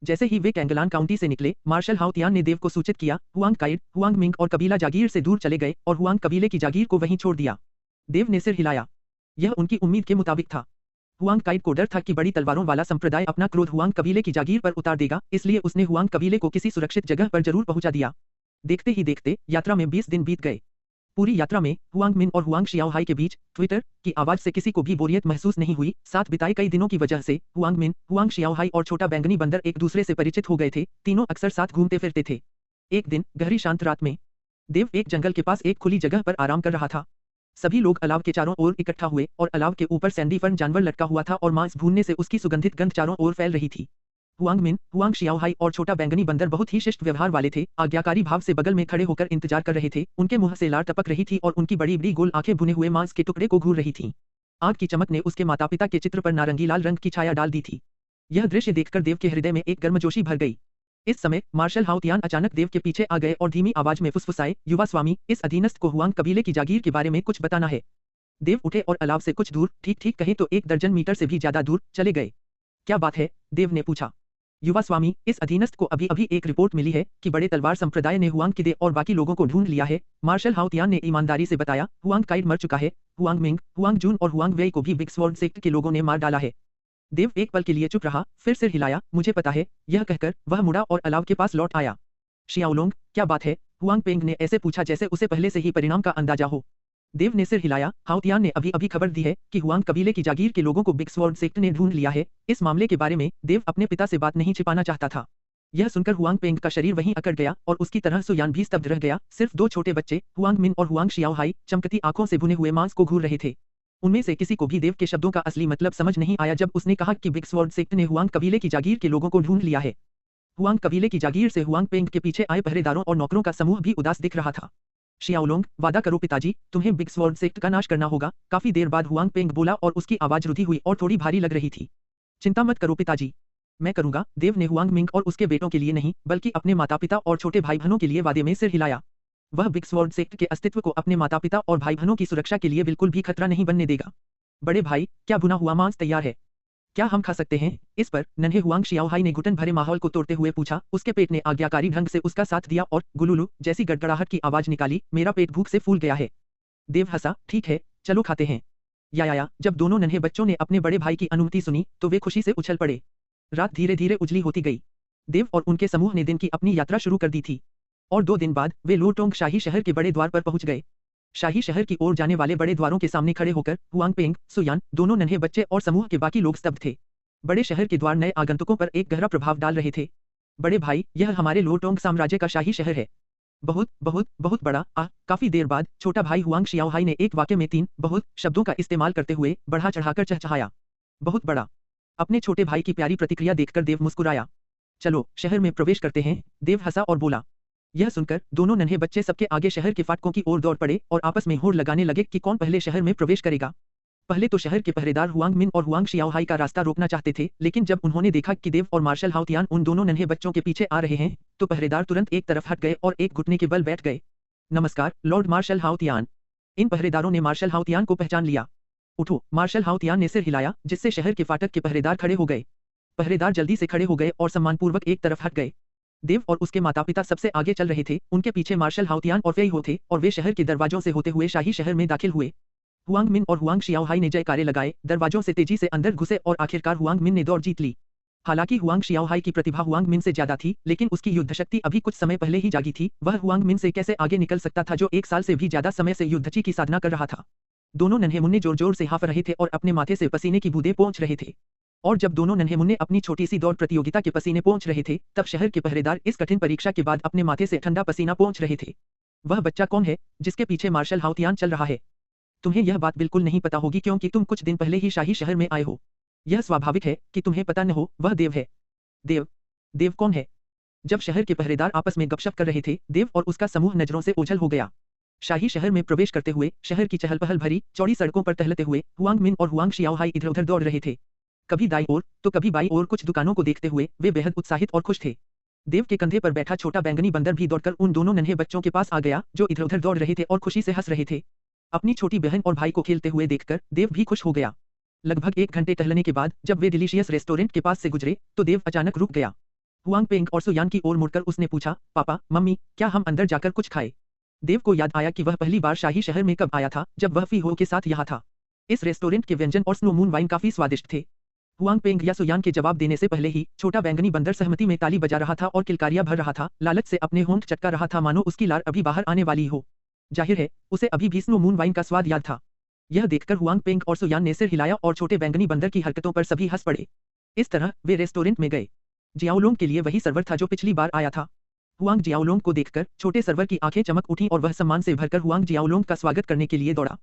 जैसे ही वे कैंगलान काउंटी से निकले, मार्शल हाउतियान ने देव को सूचित किया, हुआंग काइड, हुआंग मिंग और कबीला जागीर से दूर चले गए और हुआंग कबीले की जागीर को वहीं छोड़ दिया। देव ने सिर हिलाया। यह उनकी उम्मीद के मुताबिक था। हुआंग काइड को डर था कि बड़ी तलवारों वाला संप्रदाय अपना क्रोध हुआंग कबीले की जागीर पर उतार देगा, इसलिए उसने हुआंग कबीले को किसी सुरक्षित जगह पर जरूर पहुंचा दिया। देखते ही देखते यात्रा में 20 दिन बीत गए। पूरी यात्रा में हुआंग मिन और हुआंग शियाओहाई के बीच ट्विटर की आवाज से किसी को भी बोरियत महसूस नहीं हुई। साथ बिताए कई दिनों की वजह से हुआंग मिन, हुआंग शियाओहाई और छोटा बैंगनी बंदर एक दूसरे से परिचित हो गए थे। तीनों अक्सर साथ घूमते फिरते थे। एक दिन गहरी शांत रात में देव एक जंगल के पास एक खुली जगह पर आराम कर रहा था। सभी लोग अलाव के चारों ओर इकट्ठा हुए और अलाव के ऊपर सैंडी फर्न जानवर लटका हुआ था और मांस भूनने से उसकी सुगंधित गंध चारों ओर फैल रही थी। हुआंग मिन, हुआंग शियाओहाई और छोटा बैंगनी बंदर बहुत ही शिष्ट व्यवहार वाले थे। आज्ञाकारी भाव से बगल में खड़े होकर इंतजार कर रहे थे। उनके मुंह से लार टपक रही थी और उनकी बड़ी बड़ी गोल आंखें भुने हुए मांस के टुकड़े को घूर रही थीं। आग की चमक ने उसके माता पिता के चित्र पर नारंगी लाल रंग की छाया डाल दी थी। यह दृश्य देखकर देव के हृदय में एक गर्मजोशी भर गई। इस समय मार्शल हाउतियान अचानक देव के पीछे आ गए और धीमी आवाज में फुसफुसाए, युवा स्वामी, इस अधीनस्थ को हुआंग कबीले की जागीर के बारे में कुछ बताना है। देव उठे और अलाव से कुछ दूर, ठीक कहे तो 1 दर्जन मीटर से भी ज्यादा दूर चले गए। क्या बात है? देव ने पूछा। युवा स्वामी, इस अधीनस्थ को अभी अभी एक रिपोर्ट मिली है कि बड़े तलवार संप्रदाय ने हुआंग किदे और बाकी लोगों को ढूंढ लिया है। मार्शल हाउतियान ने ईमानदारी से बताया। हुआंग काइड मर चुका है। हुआंग मिंग, हुआंग जून और हुआंग वेई को भी बिग स्वॉर्ड सेक्ट के लोगों ने मार डाला है। देव एक पल के लिए चुप रहा, फिर सिर हिलाया। मुझे पता है। यह कहकर वह मुड़ा और अलाव के पास लौट आया। शियाओलोंग, क्या बात है? हुआंग पेंग ने ऐसे पूछा जैसे उसे पहले से ही परिणाम का अंदाजा हो। देव ने सिर हिलाया। हाउतियान ने अभी अभी खबर दी है कि हुआंग कबीले की जागीर के लोगों को बिग स्वॉर्ड सेक्ट ने ढूंढ लिया है। इस मामले के बारे में देव अपने पिता से बात नहीं छिपाना चाहता था। यह सुनकर हुआंग पेंग का शरीर वहीं अकड़ गया और उसकी तरह सुयान भी स्तब्ध रह गया। सिर्फ 2 छोटे बच्चे, हुआंग मिन और हुआंग शियाओहाई, चमकती आंखों से भुने हुए मांस को घूर रहे थे। उनमें से किसी को भी देव के शब्दों का असली मतलब समझ नहीं आया जब उसने कहा कि बिग स्वॉर्ड सेक्ट ने हुआंग कबीले की जागीर के लोगों को ढूंढ लिया है। हुआंग कबीले की जागीर से हुआंग पेंग के पीछे आए पहरेदारों और नौकरों का समूह भी उदास दिख रहा था। शियाओलोंग, वादा करो पिताजी, तुम्हें बिग स्वॉर्ड सेक्ट का नाश करना होगा। काफी देर बाद हुआंग पेंग बोला और उसकी आवाज रुधी हुई और थोड़ी भारी लग रही थी। चिंता मत करो पिताजी, मैं करूंगा। देव ने हुआंग मिंग और उसके बेटों के लिए नहीं, बल्कि अपने माता पिता और छोटे भाई बहनों के लिए वादे में सिर हिलाया। वह बिग स्वॉर्ड सेक्ट के अस्तित्व को अपने माता पिता और भाई बहनों की सुरक्षा के लिए बिल्कुल भी खतरा नहीं बनने देगा। बड़े भाई, क्या भुना हुआ मांस तैयार है? क्या हम खा सकते हैं? इस पर नन्हे हुआंग शियाओहाई ने घुटन भरे माहौल को तोड़ते हुए पूछा। उसके पेट ने आज्ञाकारी ढंग से उसका साथ दिया और गुलुलु जैसी गड़गड़ाहट की आवाज निकाली, मेरा पेट भूख से फूल गया है। देव हंसा, ठीक है, चलो खाते हैं। या जब दोनों नन्हे बच्चों ने अपने बड़े भाई की अनुमति सुनी तो वे खुशी से उछल पड़े। रात धीरे धीरे उजली होती गई। देव और उनके समूह ने दिन की अपनी यात्रा शुरू कर दी थी और 2 दिन बाद वे लोटोंग शाही शहर के बड़े द्वार पर पहुंच गए। शाही शहर की ओर जाने वाले बड़े द्वारों के सामने खड़े होकर हुआंग पेंग, सुयान, दोनों नन्हे बच्चे और समूह के बाकी लोग स्तब्ध थे। बड़े शहर के द्वार नए आगंतुकों पर एक गहरा प्रभाव डाल रहे थे। बड़े भाई, यह हमारे लोटोंग साम्राज्य का शाही शहर है। बहुत बहुत बहुत बड़ा। काफी देर बाद छोटा भाई हुआंग शियाओहाई ने एक वाक्य में 3 बहुत शब्दों का इस्तेमाल करते हुए बढ़ा चढ़ाकर चहचहाया। बहुत बड़ा। अपने छोटे भाई की प्यारी प्रतिक्रिया देखकर देव मुस्कुराया। चलो शहर में प्रवेश करते हैं, देव हंसा और बोला। यह सुनकर दोनों नन्हे बच्चे सबके आगे शहर के फाटकों की ओर दौड़ पड़े और आपस में होड़ लगाने लगे कि कौन पहले शहर में प्रवेश करेगा। पहले तो शहर के पहरेदार हुआंग मिन और हुआंग शियाओहाई का रास्ता रोकना चाहते थे, लेकिन जब उन्होंने देखा कि देव और मार्शल हाउतियान उन दोनों नन्हे बच्चों के पीछे आ रहे हैं, तो पहरेदार तुरंत एक तरफ हट गए और एक घुटने के बल बैठ गए। नमस्कार लॉर्ड मार्शल हाउतियान। इन पहरेदारों ने मार्शल हाउतियान को पहचान लिया। उठो, मार्शल हाउतियान ने सिर हिलाया, जिससे शहर के फाटक के पहरेदार खड़े हो गए। पहरेदार जल्दी से खड़े हो गए और सम्मानपूर्वक एक तरफ हट गए। देव और उसके माता पिता सबसे आगे चल रहे थे। उनके पीछे मार्शल हाउतियान और फेई हो थे और वे शहर के दरवाजों से होते हुए शाही शहर में दाखिल हुए। हुआंग मिन और हुआंग शियाओहाई ने जयकारे लगाए, दरवाजों से तेजी से अंदर घुसे और आखिरकार हुआंग मिन ने दौड़ जीत ली। हालांकि हुआंग शियाओहाई की प्रतिभा हुआंग मिन से ज्यादा थी, लेकिन उसकी युद्ध शक्ति अभी कुछ समय पहले ही जागी थी। वह हुआंग मिन से कैसे आगे निकल सकता था जो 1 साल से भी ज्यादा समय से युद्धची की साधना कर रहा था। दोनों नन्हे मुन्ने जोर जोर से हाफ रहे थे और अपने माथे से पसीने की बूंदें पोंछ रहे थे। और जब दोनों नन्हे मुन्ने अपनी छोटी सी दौड़ प्रतियोगिता के पसीने पोंछ रहे थे, तब शहर के पहरेदार इस कठिन परीक्षा के बाद अपने माथे से ठंडा पसीना पोंछ रहे थे। वह बच्चा कौन है जिसके पीछे मार्शल हाउतियान चल रहा है? तुम्हें यह बात बिल्कुल नहीं पता होगी क्योंकि तुम कुछ दिन पहले ही शाही शहर में आए हो। यह स्वाभाविक है कि तुम्हें पता न हो। वह देव है। देव? देव कौन है? जब शहर के पहरेदार आपस में गपशप कर रहे थे, देव और उसका समूह नजरों से ओझल हो गया। शाही शहर में प्रवेश करते हुए शहर की चहल पहल भरी चौड़ी सड़कों पर टहलते हुए हुआंग मिन और हुआंग शियाओहाई इधर उधर दौड़ रहे थे। कभी दाईं ओर तो कभी बाईं ओर कुछ दुकानों को देखते हुए वे बेहद उत्साहित और खुश थे। देव के कंधे पर बैठा छोटा बैंगनी बंदर भी दौड़कर उन दोनों नन्हे बच्चों के पास आ गया जो इधर-उधर दौड़ रहे थे और खुशी से हंस रहे थे। अपनी छोटी बहन और भाई को खेलते हुए देखकर देव भी खुश हो गया। लगभग 1 घंटे टहलने के बाद जब वे डिलीशियस रेस्टोरेंट के पास से गुजरे तो देव अचानक रुक गया। हुआंग पेंग और सुयान की ओर मुड़कर उसने पूछा, पापा, मम्मी, क्या हम अंदर जाकर कुछ खाए? देव को याद आया कि वह पहली बार शाही शहर में कब आया था, जब वह फी हो के साथ यहाँ था। इस रेस्टोरेंट के व्यंजन और स्नो मून वाइन काफी स्वादिष्ट थे। हुआंग पेंग या सुयान के जवाब देने से पहले ही छोटा बैंगनी बंदर सहमति में ताली बजा रहा था और किलकारियां भर रहा था, लालच से अपने होंठ चटका रहा था मानो उसकी लार अभी बाहर आने वाली हो। जाहिर है उसे अभी भी स्नो मून वाइन का स्वाद याद था। यह देखकर हुआंग पेंग और सुयान ने सिर हिलाया और छोटे बैंगनी बंदर की हरकतों पर सभी हंस पड़े। इस तरह वे रेस्टोरेंट में गए। जियाओलोंग के लिए वही सर्वर था जो पिछली बार आया था। हुआंग जियाओलोंग को देखकर छोटे सर्वर की आंखें चमक उठीं और वह सम्मान से भरकर हुआंग जियाओलोंग का स्वागत करने के लिए दौड़ा।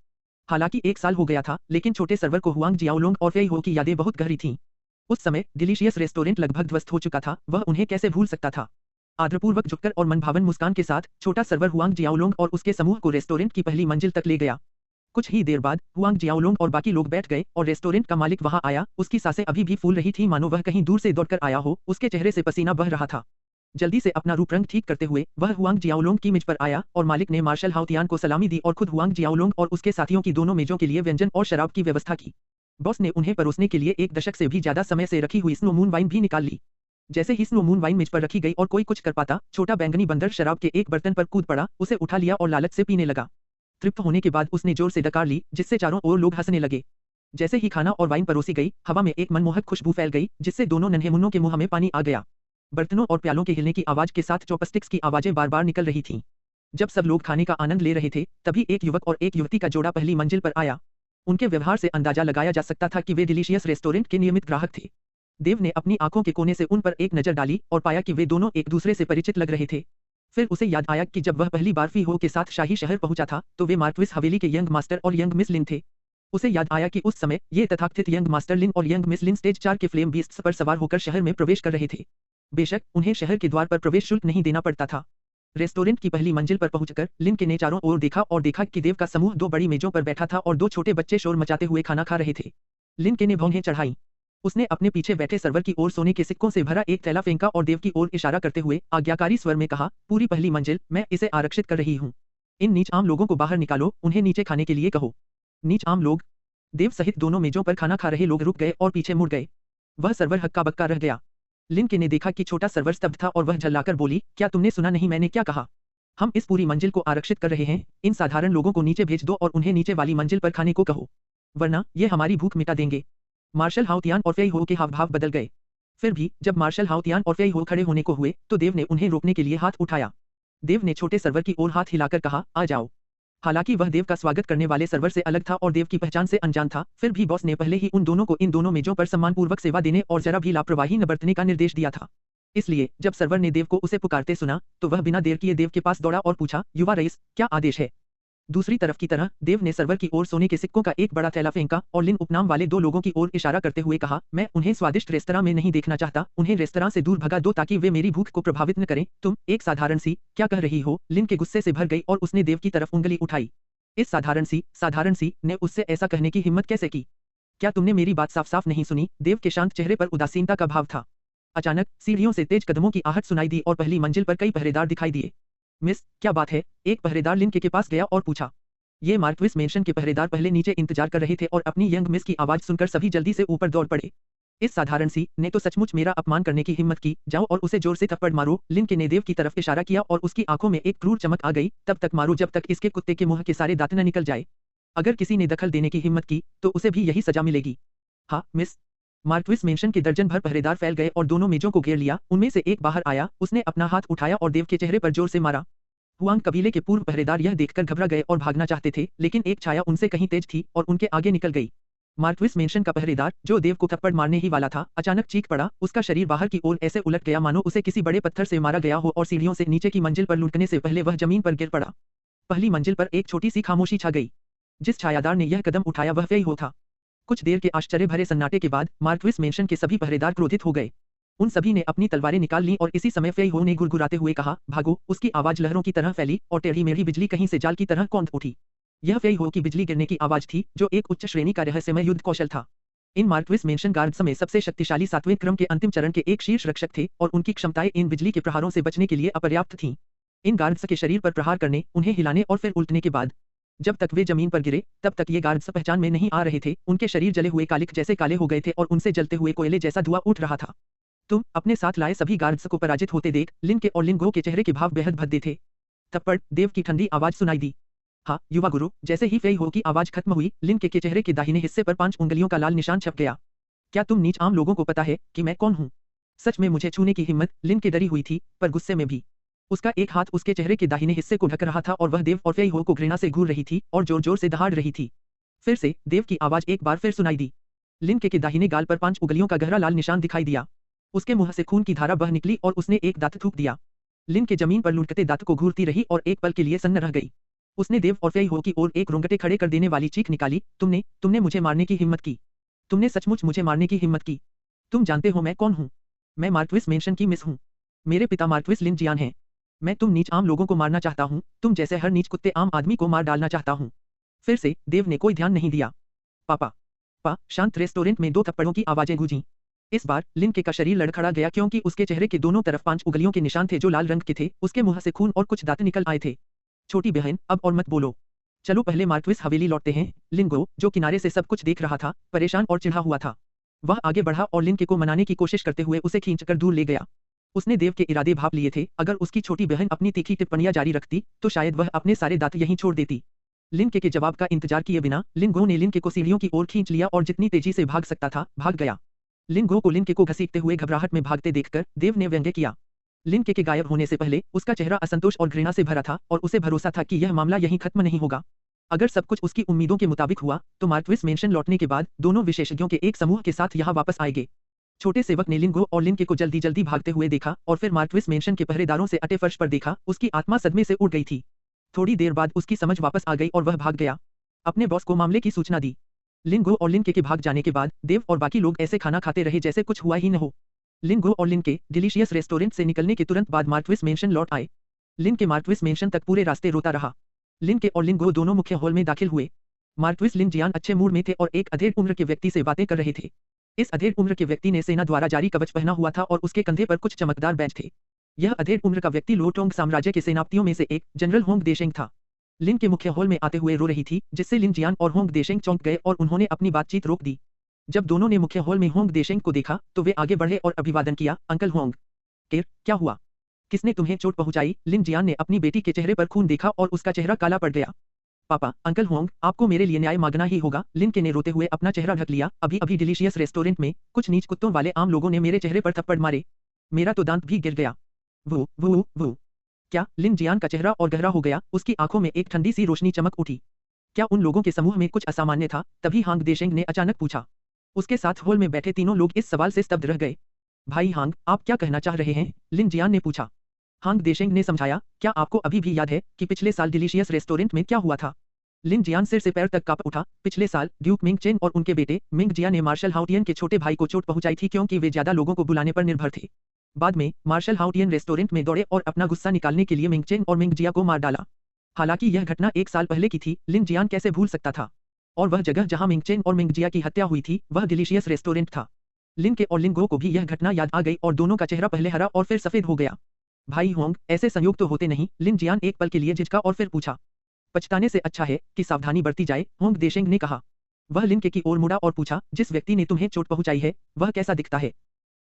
हालांकि 1 साल हो गया था, लेकिन छोटे सर्वर को हुआंग जियाओलोंग और फेई हो की यादें बहुत गहरी थीं। उस समय डिलीशियस रेस्टोरेंट लगभग ध्वस्त हो चुका था, वह उन्हें कैसे भूल सकता था। आदरपूर्वक झुककर और मनभावन मुस्कान के साथ छोटा सर्वर हुआंग जियाओलोंग और उसके समूह को रेस्टोरेंट की पहली मंजिल तक ले गया। कुछ ही देर बाद हुआंग जियाओलोंग और बाकी लोग बैठ गए और रेस्टोरेंट का मालिक वहां आया। उसकी सांसें अभी भी फूल रही थी मानो वह कहीं दूर से दौड़कर आया हो, उसके चेहरे से पसीना बह रहा था। जल्दी से अपना रूप रंग ठीक करते हुए वह हुआंग जियाओलोंग की मेज पर आया और मालिक ने मार्शल हाउतियान को सलामी दी और खुद हुआंग जियाओलोंग और उसके साथियों की दोनों मेजों के लिए व्यंजन और शराब की व्यवस्था की। बॉस ने उन्हें परोसने के लिए 1 दशक से भी ज्यादा समय से रखी हुई स्नो मून वाइन भी निकाल ली। जैसे ही स्नो मून वाइन मेज पर रखी गई और कोई कुछ कर पाता, छोटा बैंगनी बंदर शराब के एक बर्तन पर कूद पड़ा, उसे उठा लिया और लालच से पीने लगा। तृप्त होने के बाद उसने जोर से डकार ली, जिससे चारों ओर लोग हंसने लगे। जैसे ही खाना और वाइन परोसी गई, हवा में एक मनमोहक खुशबू फैल गई, जिससे दोनों नन्हे मुन्नों के मुंह में पानी आ गया। बर्तनों और प्यालों के हिलने की आवाज के साथ चॉपस्टिक्स की आवाजें बार-बार निकल रही थीं। जब सब लोग खाने का आनंद ले रहे थे, तभी एक युवक और एक युवती का जोड़ा पहली मंजिल पर आया। उनके व्यवहार से अंदाजा लगाया जा सकता था कि वे डिलीशियस रेस्टोरेंट के नियमित ग्राहक थे। देव ने अपनी आंखों के कोने से उन पर एक नजर डाली और पाया कि वे दोनों एक दूसरे से परिचित लग रहे थे। फिर उसे याद आया कि जब वह पहली बार फी हो के साथ शाही शहर पहुंचा था, तो वे मार्क्विस हवेली के यंग मास्टर और यंग मिस लिन थे। उसे याद आया कि उस समय ये तथाकथित यंग मास्टर लिन और यंग मिस लिन स्टेज 4 के फ्लेम बीस्ट्स पर सवार होकर शहर में प्रवेश कर रहे थे। बेशक उन्हें शहर के द्वार पर प्रवेश शुल्क नहीं देना पड़ता था। रेस्टोरेंट की पहली मंजिल पर पहुंचकर लिन के ने चारों ओर देखा और देखा कि देव का समूह 2 बड़ी मेजों पर बैठा था और 2 छोटे बच्चे शोर मचाते हुए खाना खा रहे थे। लिन के ने भौहें चढ़ाई। उसने अपने पीछे बैठे सर्वर की ओर सोने के सिक्कों से भरा एक थैला फेंका और देव की ओर इशारा करते हुए आज्ञाकारी स्वर में कहा, पूरी पहली मंजिल, मैं इसे आरक्षित कर रही हूँ। इन नीच आम लोगों को बाहर निकालो, उन्हें नीचे खाने के लिए कहो। नीच आम लोग? देव सहित दोनों मेजों पर खाना खा रहे लोग रुक गए और पीछे मुड़ गए। वह सर्वर हक्का बक्का रह गया। लिन के ने देखा कि छोटा सर्वर स्तब्ध था और वह झल्लाकर बोली, क्या तुमने सुना नहीं मैंने क्या कहा? हम इस पूरी मंजिल को आरक्षित कर रहे हैं। इन साधारण लोगों को नीचे भेज दो और उन्हें नीचे वाली मंजिल पर खाने को कहो, वरना ये हमारी भूख मिटा देंगे। मार्शल हाउतियान और फेई हो के हाव-भाव बदल गए। फिर भी जब मार्शल हाउतियान और फेई हो खड़े होने को हुए, तो देव ने उन्हें रोकने के लिए हाथ उठाया। देव ने छोटे सर्वर की ओर हाथ हिलाकर कहा, आ जाओ। हालांकि वह देव का स्वागत करने वाले सर्वर से अलग था और देव की पहचान से अनजान था, फिर भी बॉस ने पहले ही उन दोनों को इन दोनों मेजों पर सम्मानपूर्वक सेवा देने और जरा भी लापरवाही न बरतने का निर्देश दिया था। इसलिए जब सर्वर ने देव को उसे पुकारते सुना, तो वह बिना देर किए देव के पास दौड़ा और पूछा, युवा रईस, क्या आदेश है? दूसरी तरफ की तरह देव ने सर्वर की ओर सोने के सिक्कों का एक बड़ा थैला फेंका और लिन उपनाम वाले 2 लोगों की ओर इशारा करते हुए कहा, मैं उन्हें स्वादिष्ट रेस्तरां में नहीं देखना चाहता, उन्हें रेस्तरां से दूर भगा दो ताकि वे मेरी भूख को प्रभावित न करें। तुम एक साधारण सी क्या कह रही हो? लिन के गुस्से से भर गई और उसने देव की तरफ उंगली उठाई। इस साधारण सी ने उससे ऐसा कहने की हिम्मत कैसे की? क्या तुमने मेरी बात साफ-साफ नहीं सुनी? देव के शांत चेहरे पर उदासीनता का भाव था। अचानक सीढ़ियों से तेज कदमों की आहट सुनाई दी और पहली मंजिल पर कई पहरेदार दिखाई दिए। मिस, क्या बात है? एक पहरेदार लिन के पास गया और पूछा। ये मार्क्विस मेंशन के पहरेदार पहले नीचे इंतजार कर रहे थे और अपनी यंग मिस की आवाज सुनकर सभी जल्दी से ऊपर दौड़ पड़े। इस साधारण सी ने तो सचमुच मेरा अपमान करने की हिम्मत की, जाओ और उसे जोर से थप्पड़ मारो। लिन के ने देव की तरफ इशारा किया और उसकी आंखों में एक क्रूर चमक आ गई। तब तक मारो जब तक इसके कुत्ते के मुंह के सारे दांत न निकल जाए। अगर किसी ने दखल देने की हिम्मत की तो उसे भी यही सजा मिलेगी। हाँ मिस। मार्क्विस मेंशन के दर्जन भर पहरेदार फैल गए और दोनों मेजों को घेर लिया। उनमें से एक बाहर आया, उसने अपना हाथ उठाया और देव के चेहरे पर जोर से मारा। हुआंग कबीले के पूर्व पहरेदार यह देखकर घबरा गए और भागना चाहते थे, लेकिन एक छाया उनसे कहीं तेज थी और उनके आगे निकल गई। मार्क्विस मेंशन का पहरेदार, जो देव को थप्पड़ मारने ही वाला था, अचानक चीख पड़ा। उसका शरीर बाहर की ओर ऐसे उलट गया मानो उसे किसी बड़े पत्थर से मारा गया हो और सीढ़ियों से नीचे की मंजिल पर लुढ़कने से पहले वह जमीन पर गिर पड़ा। पहली मंजिल पर एक छोटी सी खामोशी छा गई। जिस छायादार ने यह कदम उठाया वह फेई हो था। कुछ देर के आश्चर्य भरे सन्नाटे के बाद मार्क्विस मेंशन के सभी पहरेदार क्रोधित हो गए। उन सभी ने अपनी तलवारें निकाल लीं और इसी समय फेई हो ने गुरगुराते हुए कहा, भागो। उसकी आवाज लहरों की तरह फैली और टेढ़ी मेढ़ी बिजली कहीं से जाल की तरह कौंध उठी। यह फेई हो की बिजली गिरने की आवाज थी, जो एक उच्च श्रेणी का रहस्यमय युद्ध कौशल था। इन मार्क्विस मेंशन गार्ड्स में सबसे शक्तिशाली 7वें क्रम के अंतिम चरण के एक शीर्ष रक्षक थे और उनकी क्षमताएं इन बिजली के प्रहारों से बचने के लिए अपर्याप्त थीं। इन गार्ड्स के शरीर पर प्रहार करने, उन्हें हिलाने और फिर उल्टने के बाद जब तक वे जमीन पर गिरे तब तक ये गार्ड्स पहचान में नहीं आ रहे थे। उनके शरीर जले हुए कालिख जैसे काले हो गए थे और उनसे जलते हुए कोयले जैसा धुआं उठ रहा था। तुम अपने साथ लाए सभी गार्ड्स को पराजित होते देख लिन के और लिन गो के चेहरे के भाव बेहद भद्दे थे। थप्पड़, देव की ठंडी आवाज सुनाई दी। हाँ युवा गुरु। जैसे ही फेई हो की आवाज खत्म हुई, लिन के चेहरे के दाहिने हिस्से पर 5 उंगलियों का लाल निशान छप गया। क्या तुम नीच आम लोगों को पता है कि मैं कौन हूँ? सच में मुझे छूने की हिम्मत। लिन के डरी हुई थी पर गुस्से में भी। उसका एक हाथ उसके चेहरे के दाहिने हिस्से को ढक रहा था और वह देव और फेई हो को घृणा से घूर रही थी और जोर जोर से दहाड़ रही थी। फिर से देव की आवाज एक बार फिर सुनाई दी। लिन के दाहिने गाल पर 5 उंगलियों का गहरा लाल निशान दिखाई दिया। उसके मुंह से खून की धारा बह निकली और उसने एक दांत थूक दिया। लिन के जमीन पर लुढ़कते दांत को घूरती रही और एक पल के लिए सन्न रह गई। उसने देव और फेई हो की ओर एक रोंगटे खड़े कर देने वाली चीख निकाली। तुमने मुझे मारने की हिम्मत की। तुमने सचमुच मुझे मारने की हिम्मत की। तुम जानते हो मैं कौन हूँ? मैं मार्क्विस मेंशन की मिस हूँ। मेरे पिता मार्क्विस लिन जियान हैं। मैं तुम नीच आम लोगों को मारना चाहता हूँ, तुम जैसे हर नीच कुत्ते आम आदमी को मार डालना चाहता हूँ। फिर से देव ने कोई ध्यान नहीं दिया। पापा। शांत। रेस्टोरेंट में 2 थप्पड़ों की आवाजें गूंजी। इस बार लिन के का शरीर लड़खड़ा गया क्योंकि उसके चेहरे के दोनों तरफ 5 उंगलियों के निशान थे जो लाल रंग के थे। उसके मुंह से खून और कुछ दांत निकल आए थे। छोटी बहन, अब और मत बोलो। चलो पहले मार्क्विस हवेली लौटते हैं। लिन गो, जो किनारे से सब कुछ देख रहा था, परेशान और चिढ़ा हुआ था। वह आगे बढ़ा और लिन के को मनाने की कोशिश करते हुए उसे खींचकर दूर ले गया। उसने देव के इरादे भाप लिए थे। अगर उसकी छोटी बहन अपनी तीखी टिप्पणियां जारी रखती तो शायद वह अपने सारे दांत यहीं छोड़ देती। लिन के जवाब का इंतजार किए बिना लिन गो ने लिन के को सीढ़ियों की ओर खींच लिया और जितनी तेजी से भाग सकता था भाग गया। लिन गो को लिन के को घसीटते हुए घबराहट में भागते देखकर देव ने व्यंग्य किया। लिन के गायब होने से पहले उसका चेहरा असंतोष और घृणा से भरा था और उसे भरोसा था कि यह मामला यहीं खत्म नहीं होगा। अगर सब कुछ उसकी उम्मीदों के मुताबिक हुआ तो मार्क्विस मेंशन लौटने के बाद दोनों विशेषज्ञों के एक समूह के साथ यहाँ वापस आएंगे। छोटे सेवक ने लिन गो और लिन के को जल्दी जल्दी भागते हुए देखा और फिर मार्क्विस मेंशन के पहरेदारों से अटे फर्श पर देखा। उसकी आत्मा सदमे से उड़ गई थी। थोड़ी देर बाद उसकी समझ वापस आ गई और वह भाग गया। अपने बॉस को मामले की सूचना दी। लिन गो और लिन के भाग जाने के बाद देव और बाकी लोग ऐसे खाना खाते रहे जैसे कुछ हुआ ही न हो। लिन गो और लिन के डिलीशियस रेस्टोरेंट से निकलने के तुरंत बाद मार्क्विस मेंशन लौट आए। लिन के मार्क्विस मेंशन तक पूरे रास्ते रोता रहा। लिन के और लिन गो दोनों मुख्य हॉल में दाखिल हुए। मार्क्विस लिन जियान अच्छे मूड में थे और एक अधेड़ उम्र के व्यक्ति से बातें कर रहे थे। इस अधेड़ उम्र के व्यक्ति ने सेना द्वारा जारी कवच पहना हुआ था और उसके कंधे पर कुछ चमकदार बैज थे। यह अधेड़ उम्र का व्यक्ति लोटोंग साम्राज्य के सेनापतियों में से एक जनरल होंग देशेंग था। लिन के मुख्य हॉल में आते हुए रो रही थी, जिससे लिन जियान और होंग देशेंग चौंक गए और उन्होंने अपनी बातचीत रोक दी। जब दोनों ने मुख्य हॉल में होंग देशेंग को देखा तो वे आगे बढ़े और अभिवादन किया। Uncle Hong. क्या हुआ? किसने तुम्हें चोट पहुंचाई? लिन जियान ने अपनी बेटी के चेहरे पर खून देखा और उसका चेहरा काला पड़ गया। पापा, अंकल होंग, आपको मेरे लिए न्याय मांगना ही होगा। लिन के ने रोते हुए अपना चेहरा ढक लिया। अभी डिलीशियस रेस्टोरेंट में कुछ नीच कुत्तों वाले आम लोगों ने मेरे चेहरे पर थप्पड़ मारे। मेरा तो दांत भी गिर गया। वो क्या? लिन जियान का चेहरा और गहरा हो गया। उसकी आंखों में एक ठंडी सी रोशनी चमक उठी। क्या उन लोगों के समूह में कुछ असामान्य था? तभी हांग देशेंग ने अचानक पूछा। उसके साथ हॉल में बैठे तीनों लोग इस सवाल से स्तब्ध रह गए। भाई हांग, आप क्या कहना चाह रहे हैं? लिन जियान ने पूछा। हांग देशेंग ने समझाया। क्या आपको अभी भी याद है कि पिछले साल डिलीशियस रेस्टोरेंट में क्या हुआ था? लिन जियान सिर से पैर तक कांप उठा। पिछले साल ड्यूक मिंग चेन और उनके बेटे मिंग जिया ने मार्शल हाउटियन के छोटे भाई को चोट पहुंचाई थी क्योंकि वे ज्यादा लोगों को बुलाने पर निर्भर थे। बाद में मार्शल हाउटियन रेस्टोरेंट में दौड़े और अपना गुस्सा निकालने के लिए मिंग चेन और मिंग जिया को मार डाला। हालांकि यह घटना 1 साल पहले की थी, लिन जियान कैसे भूल सकता था? और वह जगह जहां मिंग चेन और मिंग जिया की हत्या हुई थी वह डिलीशियस रेस्टोरेंट था। लिन के और लिन गो को भी यह घटना याद आ गई और दोनों का चेहरा पहले हरा और फिर सफेद हो गया। भाई होंग, ऐसे संयोग तो होते नहीं। लिन जियान एक पल के लिए झिझका और फिर पूछा। पछताने से अच्छा है कि सावधानी बरती जाए, होंग देशेंग ने कहा। वह लिन के की ओर मुड़ा और पूछा, जिस व्यक्ति ने तुम्हें चोट पहुंचाई है वह कैसा दिखता है?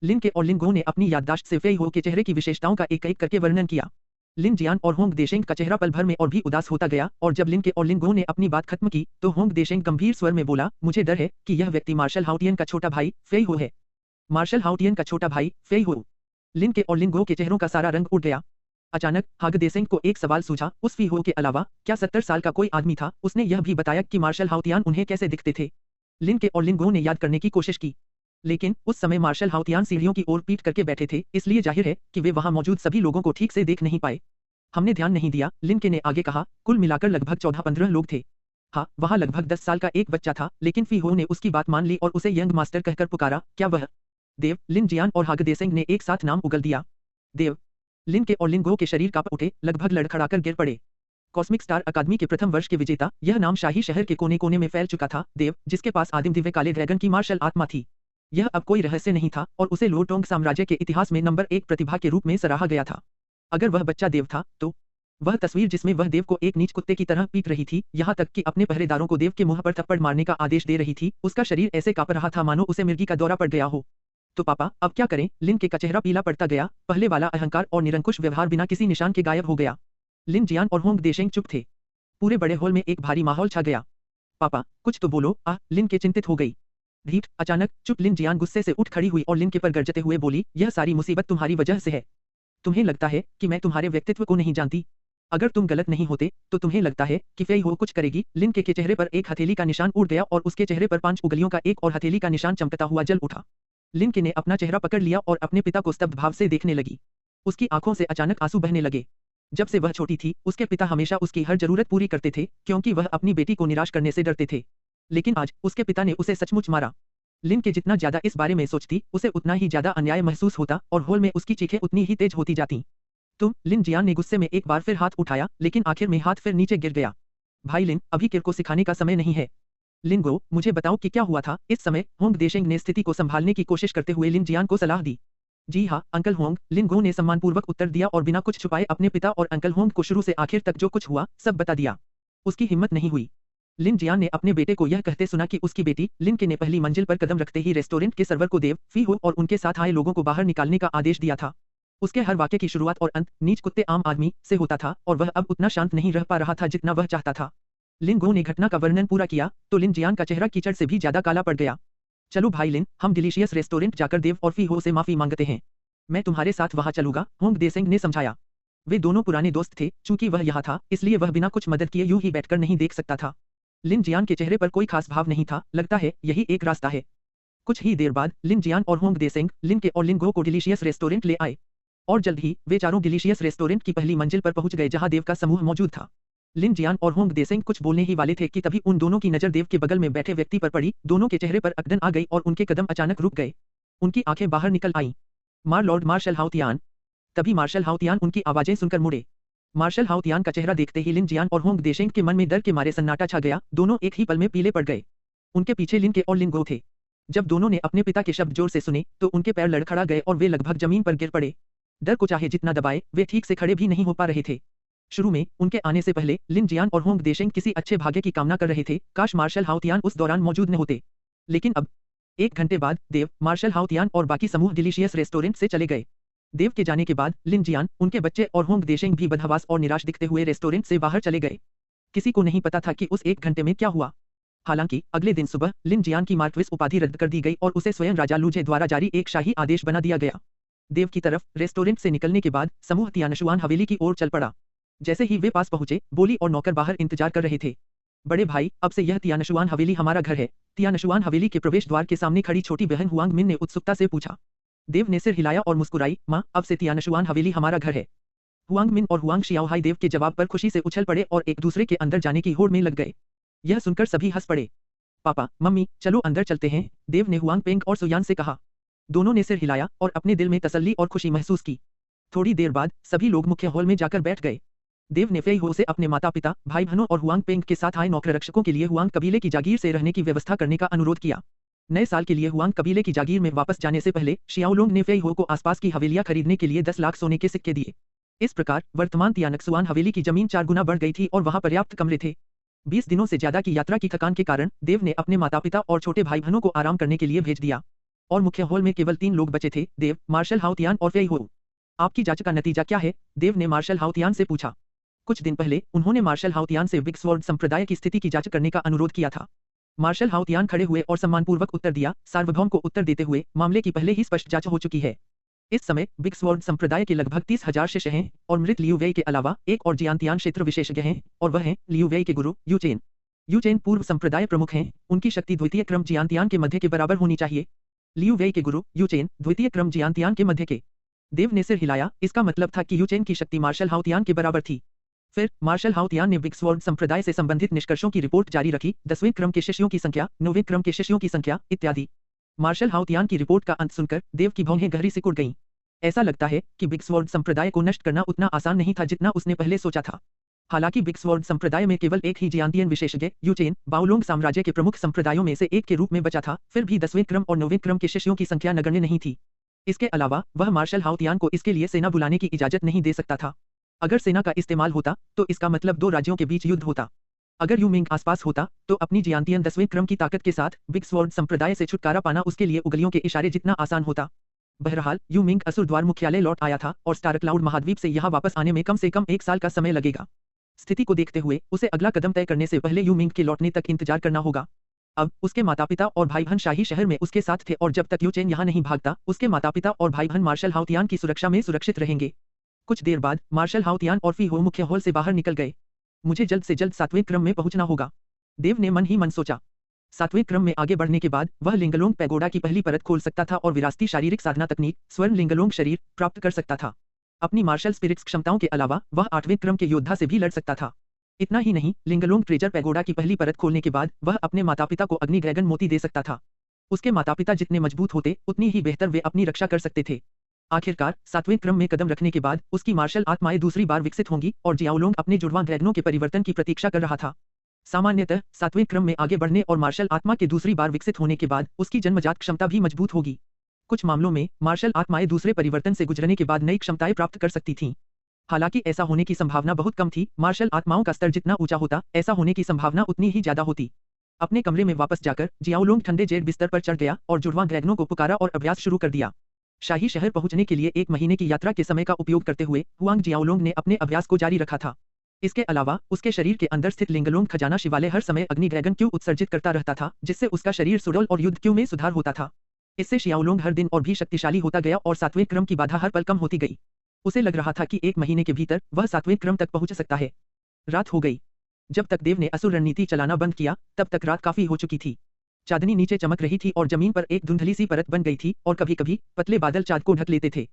लिन के और लिन गो ने अपनी याददाश्त से फेई हो के चेहरे की विशेषताओं का एक एक करके वर्णन किया। लिन जियान और होंग देशेंग का चेहरा पल भर में और भी उदास होता गया और जब लिन के और लिन गो ने अपनी बात खत्म की तो होंग देशेंग गंभीर स्वर में बोला, मुझे डर है कि यह व्यक्ति मार्शल हाउटियन का छोटा भाई फेई हो है। मार्शल हाउटियन का छोटा भाई फेई हो। लिन के और लिन गो के चेहरों का सारा रंग उड़ गया। अचानक हाग देशेंग को एक सवाल सूझा। उस फी हो के अलावा क्या 70 साल का कोई आदमी था? उसने यह भी बताया कि मार्शल हाउटियान उन्हें कैसे दिखते थे। लिन के और लिन गो ने याद करने की कोशिश की, लेकिन उस समय मार्शल हाउटियान सीढ़ियों की ओर पीट करके बैठे थे, इसलिए जाहिर है कि वे वहां मौजूद सभी लोगों को ठीक से देख नहीं पाए। हमने ध्यान नहीं दिया, लिन के ने आगे कहा। कुल मिलाकर लगभग 14-15 लोग थे। हाँ, वहाँ लगभग 10 साल का एक बच्चा था, लेकिन फी हो ने उसकी बात मान ली और उसे यंग मास्टर कहकर पुकारा। क्या वह देव? लिन जियान और हाग देशेंग ने एक साथ नाम उगल दिया। देव। लिन के और लिन गो के शरीर कांप उठे, लगभग लड़खड़ाकर गिर पड़े। कॉस्मिक स्टार अकादमी के प्रथम वर्ष के विजेता, यह नाम शाही शहर के कोने कोने में फैल चुका था। देव, जिसके पास आदिम दिव्य काले ड्रैगन की मार्शल आत्मा थी, यह अब कोई रहस्य नहीं था और उसे लोटोंग साम्राज्य के इतिहास में नंबर 1 प्रतिभा के रूप में सराहा गया था। अगर वह बच्चा देव था तो वह तस्वीर जिसमें वह देव को एक नीच कुत्ते की तरह पीट रही थी, यहाँ तक कि अपने पहरेदारों को देव के मुंह पर थप्पड़ मारने का आदेश दे रही थी, उसका शरीर ऐसे कांप रहा था मानो उसे मिर्गी का दौरा पड़ गया हो। तो पापा, अब क्या करें? लिन के का चेहरा पीला पड़ता गया, पहले वाला अहंकार और निरंकुश व्यवहार बिना किसी निशान के गायब हो गया। लिन जियान और होंग देशेंग चुप थे। पूरे बड़े हॉल में एक भारी माहौल छा गया। पापा, कुछ तो बोलो। लिन के चिंतित हो गई। ढीठ, अचानक चुप। लिन जियान गुस्से से उठ खड़ी हुई और लिन के पर गरजते हुए बोली, यह सारी मुसीबत तुम्हारी वजह से है। तुम्हें लगता है कि मैं तुम्हारे व्यक्तित्व को नहीं जानती? अगर तुम गलत नहीं होते तो तुम्हें लगता है कि फेई हो कुछ करेगी? लिन के चेहरे पर एक हथेली का निशान उड़ गया और उसके चेहरे पर 5 उंगलियों का एक और हथेली का निशान चमकता हुआ जल उठा। लिन के ने अपना चेहरा पकड़ लिया और अपने पिता को स्तब्ध भाव से देखने लगी। उसकी आंखों से अचानक आंसू बहने लगे। जब से वह छोटी थी, उसके पिता हमेशा उसकी हर जरूरत पूरी करते थे, क्योंकि वह अपनी बेटी को निराश करने से डरते थे। लेकिन आज उसके पिता ने उसे सचमुच मारा। लिन के जितना ज्यादा इस बारे में सोचती, उसे उतना ही ज्यादा अन्याय महसूस होता और हॉल में उसकी चीखें उतनी ही तेज होती जाती। तुम, लिन जियान ने गुस्से में एक बार फिर हाथ उठाया, लेकिन आखिर में हाथ फिर नीचे गिर गया। भाई लिन, अभी किर को सिखाने का समय नहीं है। लिन गो, मुझे बताओ कि क्या हुआ था? इस समय होंग देशेंग ने स्थिति को संभालने की कोशिश करते हुए लिन जियान को सलाह दी। जी हाँ अंकल होंग, लिन गो ने सम्मानपूर्वक उत्तर दिया और बिना कुछ छुपाए अपने पिता और अंकल होंग को शुरू से आखिर तक जो कुछ हुआ सब बता दिया। उसकी हिम्मत नहीं हुई। लिन जियान ने अपने बेटे को यह कहते सुना कि उसकी बेटी लिन के ने पहली मंजिल पर कदम रखते ही रेस्टोरेंट के सर्वर को देव, फी हो और उनके साथ आए लोगों को बाहर निकालने का आदेश दिया था। उसके हर वाक्य की शुरुआत और अंत नीच कुत्ते आम आदमी से होता था और वह अब उतना शांत नहीं रह पा रहा था जितना वह चाहता था। लिन गो ने घटना का वर्णन पूरा किया तो लिन जियान का चेहरा कीचड़ से भी ज्यादा काला पड़ गया। चलो भाई लिन, हम डिलीशियस रेस्टोरेंट जाकर देव और फी हो से माफी मांगते हैं। मैं तुम्हारे साथ वहां चलूंगा, होंग देसेंग ने समझाया। वे दोनों पुराने दोस्त थे, चूंकि वह यहाँ था इसलिए वह बिना कुछ मदद किए यूं ही बैठकर नहीं देख सकता था। लिन जियान के चेहरे पर कोई खास भाव नहीं था, लगता है यही एक रास्ता है। कुछ ही देर बाद लिन जियान और होंग देसेंग लिन के और लिन गो को डिलीशियस रेस्टोरेंट ले आए और जल्द ही वे चारों डिलीशियस रेस्टोरेंट की पहली मंजिल पर पहुंच गए जहां देव का समूह मौजूद था। लिन जियान और होंग देसेंग कुछ बोलने ही वाले थे कि तभी उन दोनों की नजर देव के बगल में बैठे व्यक्ति पर पड़ी। दोनों के चेहरे पर अकड़न आ गई और उनके कदम अचानक रुक गए। उनकी आंखें बाहर निकल आईं। लॉर्ड मार्शल हाउतियान। तभी मार्शल हाउतियान उनकी आवाजें सुनकर मुड़े। मार्शल हाउतियान का चेहरा देखते ही लिन जियान और होंग देशेंग के मन में डर के मारे सन्नाटा छा गया। दोनों एक ही पल में पीले पड़ गए। उनके पीछे लिन के और लिन गो थे। जब दोनों ने अपने पिता के शब्द जोर से सुने तो उनके पैर लड़खड़ा गए और वे लगभग जमीन पर गिर पड़े। डर को चाहे जितना दबाए, वे ठीक से खड़े भी नहीं हो पा रहे थे। शुरू में उनके आने से पहले लिन जियान और होंग देशेंग किसी अच्छे भाग्य की कामना कर रहे थे, काश मार्शल हाउतियान उस दौरान मौजूद न होते। लेकिन अब 1 घंटे बाद देव, मार्शल हाउतियान और बाकी समूह डिलीशियस रेस्टोरेंट से चले गए। देव के जाने के बाद लिन जियान, उनके बच्चे और होंग देशेंग भी बदहवास और निराश दिखते हुए रेस्टोरेंट से बाहर चले गए। किसी को नहीं पता था कि उस 1 घंटे में क्या हुआ। हालांकि अगले दिन सुबह लिन जियान की मार्क्विस उपाधि रद्द कर दी गई और उसे स्वयं राजा लूजे द्वारा जारी एक शाही आदेश बना दिया गया। देव की तरफ रेस्टोरेंट से निकलने के बाद समूह तियानशुआन हवेली की ओर चल पड़ा। जैसे ही वे पास पहुंचे, बोली और नौकर बाहर इंतजार कर रहे थे। बड़े भाई, अब से यह तियानशुआन हवेली हमारा घर है। तियानशुआन हवेली के प्रवेश द्वार के सामने खड़ी छोटी बहन हुआंग मिन ने उत्सुकता से पूछा। देव ने सिर हिलाया और मुस्कुराई, माँ, अब से तियानशुआन हवेली हमारा घर है। हुआंग मिन और हुआंग शियाओहाई देव के जवाब पर खुशी से उछल पड़े और एक दूसरे के अंदर जाने की होड़ में लग गए। यह सुनकर सभी हंस पड़े। पापा, मम्मी, चलो अंदर चलते हैं, देव ने हुआंग पेंग और सुयान से कहा। दोनों ने सिर हिलाया और अपने दिल में तसल्ली और खुशी महसूस की। थोड़ी देर बाद सभी लोग मुख्य हॉल में जाकर बैठ गए। देव ने फेई हो से अपने माता पिता, भाई बहनों और हुआंग पेंग के साथ आए नौकर रक्षकों के लिए हुआंग कबीले की जागीर से रहने की व्यवस्था करने का अनुरोध किया। नए साल के लिए हुआंग कबीले की जागीर में वापस जाने से पहले शियाओलोंग ने फेई हो को आसपास की हवेलियां खरीदने के लिए 10 लाख सोने के सिक्के दिए। इस प्रकार वर्तमान तियानक्सुआन हवेली की जमीन 4 गुना बढ़ गई थी और वहां पर्याप्त कमरे थे। 20 दिनों से ज्यादा की यात्रा की थकान के कारण देव ने अपने माता पिता और छोटे भाई बहनों को आराम करने के लिए भेज दिया और मुख्य हॉल में केवल 3 लोग बचे थे, देव, मार्शल हाउतियान और फेई हो। आपकी जांच का नतीजा क्या है? देव ने मार्शल हाउतियान से पूछा। कुछ दिन पहले उन्होंने मार्शल हाउतियान से बिग स्वॉर्ड संप्रदाय की स्थिति की जांच करने का अनुरोध किया था। मार्शल हाउतियान खड़े हुए और सम्मानपूर्वक उत्तर दिया, सार्वभौम को उत्तर देते हुए, मामले की पहले ही स्पष्ट जांच हो चुकी है। इस समय बिग स्वॉर्ड संप्रदाय के लगभग 30,000 शिष्य हैं और मृत लियू वेई के अलावा एक और जियांतियान क्षेत्र विशेषज्ञ हैं और वह हैं लियू वेई के गुरु यूचेन। यूचेन पूर्व संप्रदाय प्रमुख हैं, उनकी शक्ति द्वितीय क्रम जियांतियान के मध्य के बराबर होनी चाहिए। लियू वेई के गुरु यूचेन द्वितीय क्रम जियांतियान के मध्य के। देव ने सिर हिलाया, इसका मतलब था कि यूचेन की शक्ति मार्शल हाउतियान के बराबर थी। फिर मार्शल हाउतियान ने बिग स्वॉर्ड संप्रदाय से संबंधित निष्कर्षों की रिपोर्ट जारी रखी, 10वें क्रम के शिष्यों की संख्या, 9वें क्रम के शिष्यों की संख्या इत्यादि। मार्शल हाउतियान की रिपोर्ट का अंत सुनकर देव की भौहें गहरी सिकुड़ गईं। ऐसा लगता है कि बिग स्वॉर्ड संप्रदाय को नष्ट करना उतना आसान नहीं था जितना उसने पहले सोचा था। हालांकि बिग स्वॉर्ड संप्रदाय में केवल एक ही जियांतियन विशेषज्ञ यूचेन बाओलोंग साम्राज्य के प्रमुख संप्रदायों में से एक के रूप में बचा था, फिर भी 10वें क्रम और 9वें क्रम के शिष्यों की संख्या नगण्य नहीं थी। इसके अलावा वह मार्शल हाओतियान को इसके लिए सेना बुलाने की इजाजत नहीं दे सकता था। अगर सेना का इस्तेमाल होता तो इसका मतलब दो राज्यों के बीच युद्ध होता। अगर यू मिंग आसपास होता तो अपनी जियांतियन 10वें क्रम की ताकत के साथ बिग स्वॉर्ड संप्रदाय से छुटकारा पाना उसके लिए उंगलियों के इशारे जितना आसान होता। बहरहाल यू मिंग असुर द्वार मुख्यालय लौट आया था और स्टारक्लाउड महाद्वीप से यहाँ वापस आने में कम से कम 1 साल का समय लगेगा। स्थिति को देखते हुए उसे अगला कदम तय करने से पहले यू मिंग के लौटने तक इंतजार करना होगा। अब उसके माता पिता और भाई बहन शाही शहर में उसके साथ थे और जब तक यूचेन यहाँ नहीं भागता उसके माता पिता और भाई बहन मार्शल हाओतियान की सुरक्षा में सुरक्षित रहेंगे। कुछ देर बाद मार्शल हाओतियान और फी हो मुख्य हॉल से बाहर निकल गए। मुझे जल्द से जल्द 7वें क्रम में पहुंचना होगा, देव ने मन ही मन सोचा। 7वें क्रम में आगे बढ़ने के बाद वह लिंगलोंग पैगोडा की पहली परत खोल सकता था और विरासती शारीरिक साधना तकनीक स्वर्ण लिंगलोंग शरीर प्राप्त कर सकता था। अपनी मार्शल स्पिरिट्स क्षमताओं के अलावा वह 8वें क्रम के योद्धा से भी लड़ सकता था। इतना ही नहीं, लिंगलोंग ट्रेजर पैगोडा की पहली परत खोलने के बाद वह अपने माता पिता को अग्नि ड्रैगन मोती दे सकता था। उसके माता पिता जितने मजबूत होते उतनी ही बेहतर वे अपनी रक्षा कर सकते थे। आखिरकार 7वें क्रम में कदम रखने के बाद उसकी मार्शल आत्माएं दूसरी बार विकसित होंगी और जियाओलोंग अपने जुड़वां ड्रैगनों के परिवर्तन की प्रतीक्षा कर रहा था। सामान्यतः 7वें क्रम में आगे बढ़ने और मार्शल आत्मा के दूसरी बार विकसित होने के बाद उसकी जन्मजात क्षमता भी मजबूत होगी। कुछ मामलों में मार्शल आत्माएं दूसरे परिवर्तन से गुजरने के बाद नई क्षमताएं प्राप्त कर सकती थीं। हालांकि ऐसा होने की संभावना बहुत कम थी। मार्शल आत्माओं का स्तर जितना ऊंचा होता ऐसा होने की संभावना उतनी ही ज्यादा होती। अपने कमरे में वापस जाकर जियाओलोंग ठंडे जेड बिस्तर पर चढ़ गया और जुड़वां ड्रैगनों को पुकारा और अभ्यास शुरू कर दिया। शाही शहर पहुंचने के लिए 1 महीने की यात्रा के समय का उपयोग करते हुए हुआंग जियाओलोंग ने अपने अभ्यास को जारी रखा था। इसके अलावा उसके शरीर के अंदर स्थित लिंगलोंग खजाना शिवालय हर समय अग्नि ड्रैगन क्यू उत्सर्जित करता रहता था, जिससे उसका शरीर सुडौल और युद्ध क्यू में सुधार होता था। इससे शियाओलोंग हर दिन और भी शक्तिशाली होता गया और 7वें क्रम की बाधा हर पल कम होती गई। उसे लग रहा था कि 1 महीने के भीतर वह 7वें क्रम तक पहुंच सकता है। रात हो गई। जब तक देव ने असुर रणनीति चलाना बंद किया तब तक रात काफी हो चुकी थी। चांदनी नीचे चमक रही थी और जमीन पर एक धुंधली सी परत बन गई थी और कभी-कभी पतले बादल चाँद को ढक लेते थे।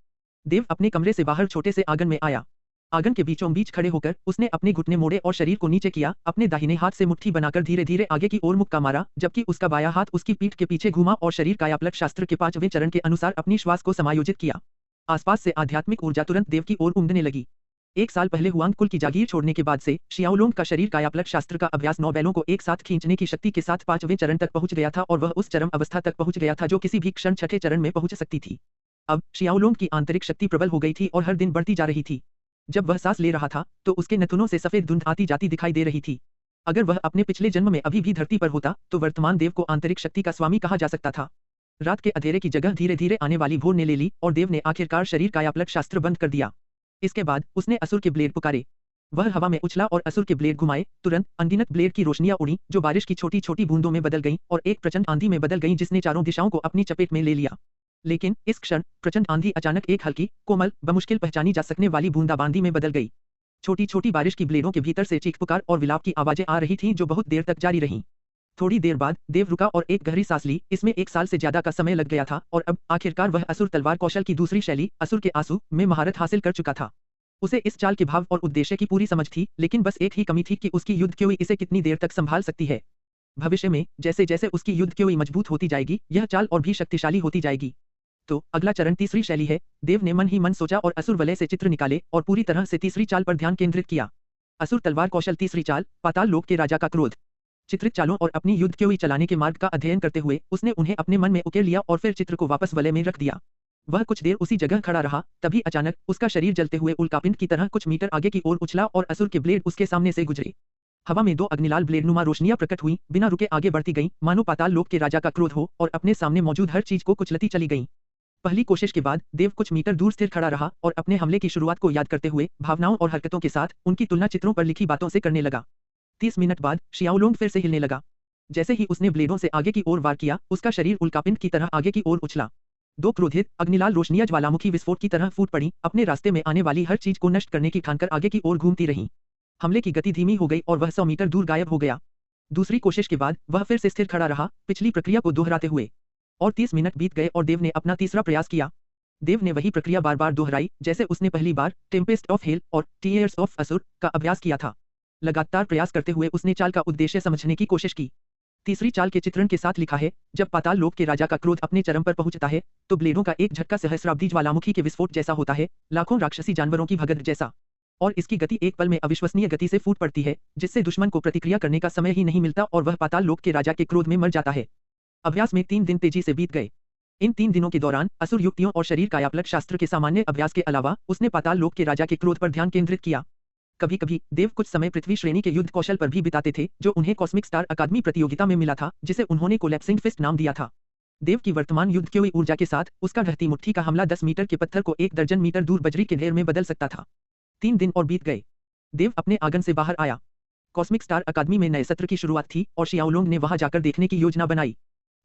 देव अपने कमरे से बाहर छोटे से आंगन में आया। आंगन के बीचों बीच खड़े होकर उसने अपने घुटने मोड़े और शरीर को नीचे किया। अपने दाहिने हाथ से मुट्ठी बनाकर धीरे धीरे आगे की ओर मुक्का मारा, जबकि उसका बायां हाथ उसकी पीठ के पीछे घूमा और शरीर कायापलट शास्त्र के 5वें चरण के अनुसार अपनी श्वास को समायोजित किया। आसपास से आध्यात्मिक ऊर्जा तुरंत देव की ओर उमड़ने लगी। 1 साल पहले हुआंग कुल की जागीर छोड़ने के बाद से शियाओलोंग का शरीर कायापलट शास्त्र का अभ्यास 9 बैलों को एक साथ खींचने की शक्ति के साथ 5वें चरण तक पहुंच गया था और वह उस चरम अवस्था तक पहुंच गया था जो किसी भी क्षण 6ठे चरण में पहुंच सकती थी। अब शियाओलोंग की आंतरिक शक्ति प्रबल हो गई थी और हर दिन बढ़ती जा रही थी। जब वह सांस ले रहा था तो उसके नथुनों से सफेद धुंध आती जाती दिखाई दे रही थी। अगर वह अपने पिछले जन्म में अभी भी धरती पर होता तो वर्तमान देव को आंतरिक शक्ति का स्वामी कहा जा सकता था। रात के अंधेरे की जगह धीरे धीरे आने वाली भोर ने ले ली और देव ने आखिरकार शरीर कायापलट शास्त्र बंद कर दिया। इसके बाद उसने असुर के ब्लेड पुकारे। वह हवा में उछला और असुर के ब्लेड घुमाए। तुरंत अनगिनत ब्लेड की रोशनियां उड़ी जो बारिश की छोटी छोटी बूंदों में बदल गईं और एक प्रचंड आंधी में बदल गईं जिसने चारों दिशाओं को अपनी चपेट में ले लिया। लेकिन इस क्षण प्रचंड आंधी अचानक एक हल्की, कोमल, बमुश्किल पहचानी जा सकने वाली बूंदाबांदी में बदल गई। छोटी छोटी बारिश की ब्लेडों के भीतर से चीख पुकार और विलाप की आवाजें आ रही थीं जो बहुत देर तक जारी रहीं। थोड़ी देर बाद देव रुका और एक गहरी सांस ली। इसमें 1 साल से ज्यादा का समय लग गया था और अब आखिरकार वह असुर तलवार कौशल की दूसरी शैली असुर के आंसू में महारत हासिल कर चुका था। उसे इस चाल के भाव और उद्देश्य की पूरी समझ थी, लेकिन बस एक ही कमी थी कि उसकी युद्ध क्योई इसे कितनी देर तक संभाल सकती है। भविष्य में जैसे जैसे उसकी युद्ध क्योई मजबूत होती जाएगी यह चाल और भी शक्तिशाली होती जाएगी। तो अगला चरण तीसरी शैली है। देव ने मन ही मन सोचा और असुर वलय से चित्र निकाले और पूरी तरह से तीसरी चाल पर ध्यान केंद्रित किया। असुर तलवार कौशल तीसरी चाल, पाताल लोक के राजा का क्रोध। चित्रित चालों और अपनी युद्ध क्योई चलाने के मार्ग का अध्ययन करते हुए उसने उन्हें अपने मन में उकेर लिया और फिर चित्र को वापस वलय में रख दिया। वह कुछ देर उसी जगह खड़ा रहा, तभी अचानक उसका शरीर जलते हुए उल्कापिंड की तरह कुछ मीटर आगे की ओर उछला और असुर के ब्लेड उसके सामने से गुजरे। हवा में 2 अग्निलाल ब्लेड नुमा रोशनियां प्रकट हुई, बिना रुके आगे बढ़ती गईं, मानो पाताल लोक के राजा का क्रोध हो और अपने सामने मौजूद हर चीज को कुचलती चली गईं। पहली कोशिश के बाद देव कुछ मीटर दूर स्थिर खड़ा रहा और अपने हमले की शुरुआत को याद करते हुए भावनाओं और हरकतों के साथ उनकी तुलना चित्रों पर लिखी बातों से करने लगा। 30 मिनट बाद शियाओलोंग फिर से हिलने लगा। जैसे ही उसने ब्लेडों से आगे की ओर वार किया उसका शरीर उल्कापिंड की तरह आगे की ओर उछला। 2 क्रोधित अग्निलाल रोशनियां ज्वालामुखी विस्फोट की तरह फूट पड़ी, अपने रास्ते में आने वाली हर चीज को नष्ट करने की ठानकर आगे की ओर घूमती रहीं। हमले की गति धीमी हो गई और वह 100 मीटर दूर गायब हो गया। दूसरी कोशिश के बाद वह फिर से स्थिर खड़ा रहा, पिछली प्रक्रिया को दोहराते हुए। और 30 मिनट बीत गए और देव ने अपना तीसरा प्रयास किया। देव ने वही प्रक्रिया बार बार दोहराई जैसे उसने पहली बार टेम्पेस्ट ऑफ हेल और टीयर्स ऑफ असुर का अभ्यास किया था। लगातार प्रयास करते हुए उसने चाल का उद्देश्य समझने की कोशिश की। तीसरी चाल के चित्रण के साथ लिखा है, जब पाताल लोक के राजा का क्रोध अपने चरम पर पहुंचता है तो ब्लेडों का एक झटका सहस्राब्दी ज्वालामुखी के विस्फोट जैसा होता है, लाखों राक्षसी जानवरों की भगदड़ जैसा। और इसकी गति एक पल में अविश्वसनीय गति से फूट पड़ती है, जिससे दुश्मन को प्रतिक्रिया करने का समय ही नहीं मिलता और वह पाताल लोक के राजा के क्रोध में मर जाता है। अभ्यास में 3 दिन तेजी से बीत गए। इन 3 दिनों के दौरान असुर युक्तियों और शरीर कायापलट शास्त्र के सामान्य अभ्यास के अलावा उसने पाताल लोक के राजा के क्रोध पर ध्यान केंद्रित किया। कभी कभी देव कुछ समय पृथ्वी श्रेणी के युद्ध कौशल पर भी बिताते थे, जो उन्हें कॉस्मिक स्टार अकादमी प्रतियोगिता में मिला था, जिसे उन्होंने कोलैप्सिंग फिस्ट नाम दिया था। देव की वर्तमान युद्ध की हुई ऊर्जा के साथ उसका ढहती मुट्ठी का हमला 10 मीटर के पत्थर को 1 दर्जन मीटर दूर बजरी के ढेर में बदल सकता था। 3 दिन और बीत गए। देव अपने आंगन से बाहर आया। कॉस्मिक स्टार अकादमी में नए सत्र की शुरुआत थी और शियाओलोंग ने वहां जाकर देखने की योजना बनाई।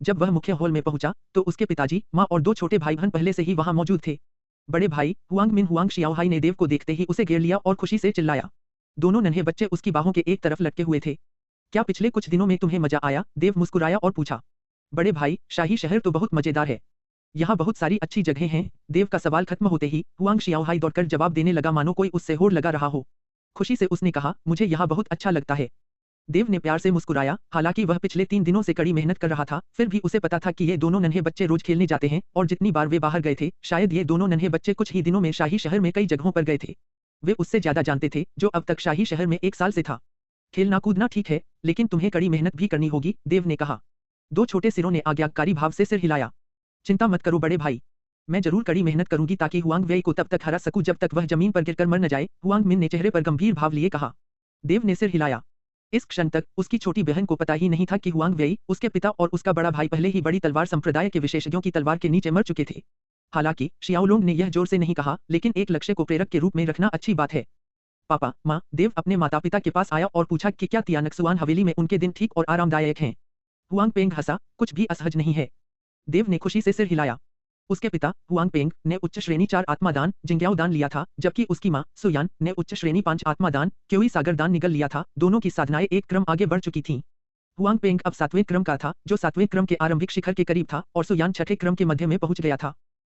जब वह मुख्य हॉल में पहुंचा तो उसके पिताजी, मां और 2 छोटे भाई बहन पहले से ही वहां मौजूद थे। बड़े भाई हुआंग मिन हुआंग शियाओहाई ने देव को देखते ही उसे घेर लिया और खुशी से चिल्लाया। दोनों नन्हे बच्चे उसकी बाहों के एक तरफ लटके हुए थे। क्या पिछले कुछ दिनों में तुम्हें मजा आया? देव मुस्कुराया और पूछा। बड़े भाई, शाही शहर तो बहुत मजेदार है। यहाँ बहुत सारी अच्छी जगहें हैं। देव का सवाल खत्म होते ही हुआंग शियाओहाई दौड़कर जवाब देने लगा मानो कोई उससे होड़ लगा रहा हो। खुशी से उसने कहा, मुझे यहाँ बहुत अच्छा लगता है। देव ने प्यार से मुस्कुराया। हालांकि वह पिछले 3 दिनों से कड़ी मेहनत कर रहा था, फिर भी उसे पता था कि ये दोनों नन्हे बच्चे रोज खेलने जाते हैं और जितनी बार वे बाहर गए थे, शायद ये दोनों नन्हे बच्चे कुछ ही दिनों में शाही शहर में कई जगहों पर गए थे। वे उससे ज्यादा जानते थे, जो अब तक शाही शहर में 1 साल से था। खेलना कूदना ठीक है, लेकिन तुम्हें कड़ी मेहनत भी करनी होगी, देव ने कहा। 2 छोटे सिरों ने आज्ञाकारी भाव से सिर हिलाया। चिंता मत करो बड़े भाई, मैं जरूर कड़ी मेहनत करूंगी ताकि हुआंग वेई को तब तक हरा सकूं जब तक वह जमीन पर गिरकर मर न जाए, हुआंग मिन ने चेहरे पर गंभीर भाव लिए कहा। देव ने सिर हिलाया। इस क्षण तक उसकी छोटी बहन को पता ही नहीं था कि हुआंग वेई, उसके पिता और उसका बड़ा भाई पहले ही बड़ी तलवार संप्रदाय के विशेषज्ञों की तलवार के नीचे मर चुके थे। हालांकि शियाओलोंग ने यह जोर से नहीं कहा, लेकिन एक लक्ष्य को प्रेरक के रूप में रखना अच्छी बात है। पापा, माँ, देव अपने माता पिता के पास आया और पूछा कि क्या तियानक्सुआन हवेली में उनके दिन ठीक और आरामदायक हैं। हुआंग पेंग हंसा, कुछ भी असहज नहीं है। देव ने खुशी से सिर हिलाया। उसके पिता हुआंग पेंग ने उच्च श्रेणी 4 आत्मादान जिंग्याओ दान लिया था, जबकि उसकी मां सुयान ने उच्च श्रेणी 5 आत्मादान क्योई सागर दान निगल लिया था। दोनों की साधनाएं एक क्रम आगे बढ़ चुकी थीं। हुआंग पेंग अब 7वें क्रम का था, जो 7वें क्रम के आरंभिक शिखर के करीब था, और सुयान 6ठे क्रम के मध्य में पहुंच गया था।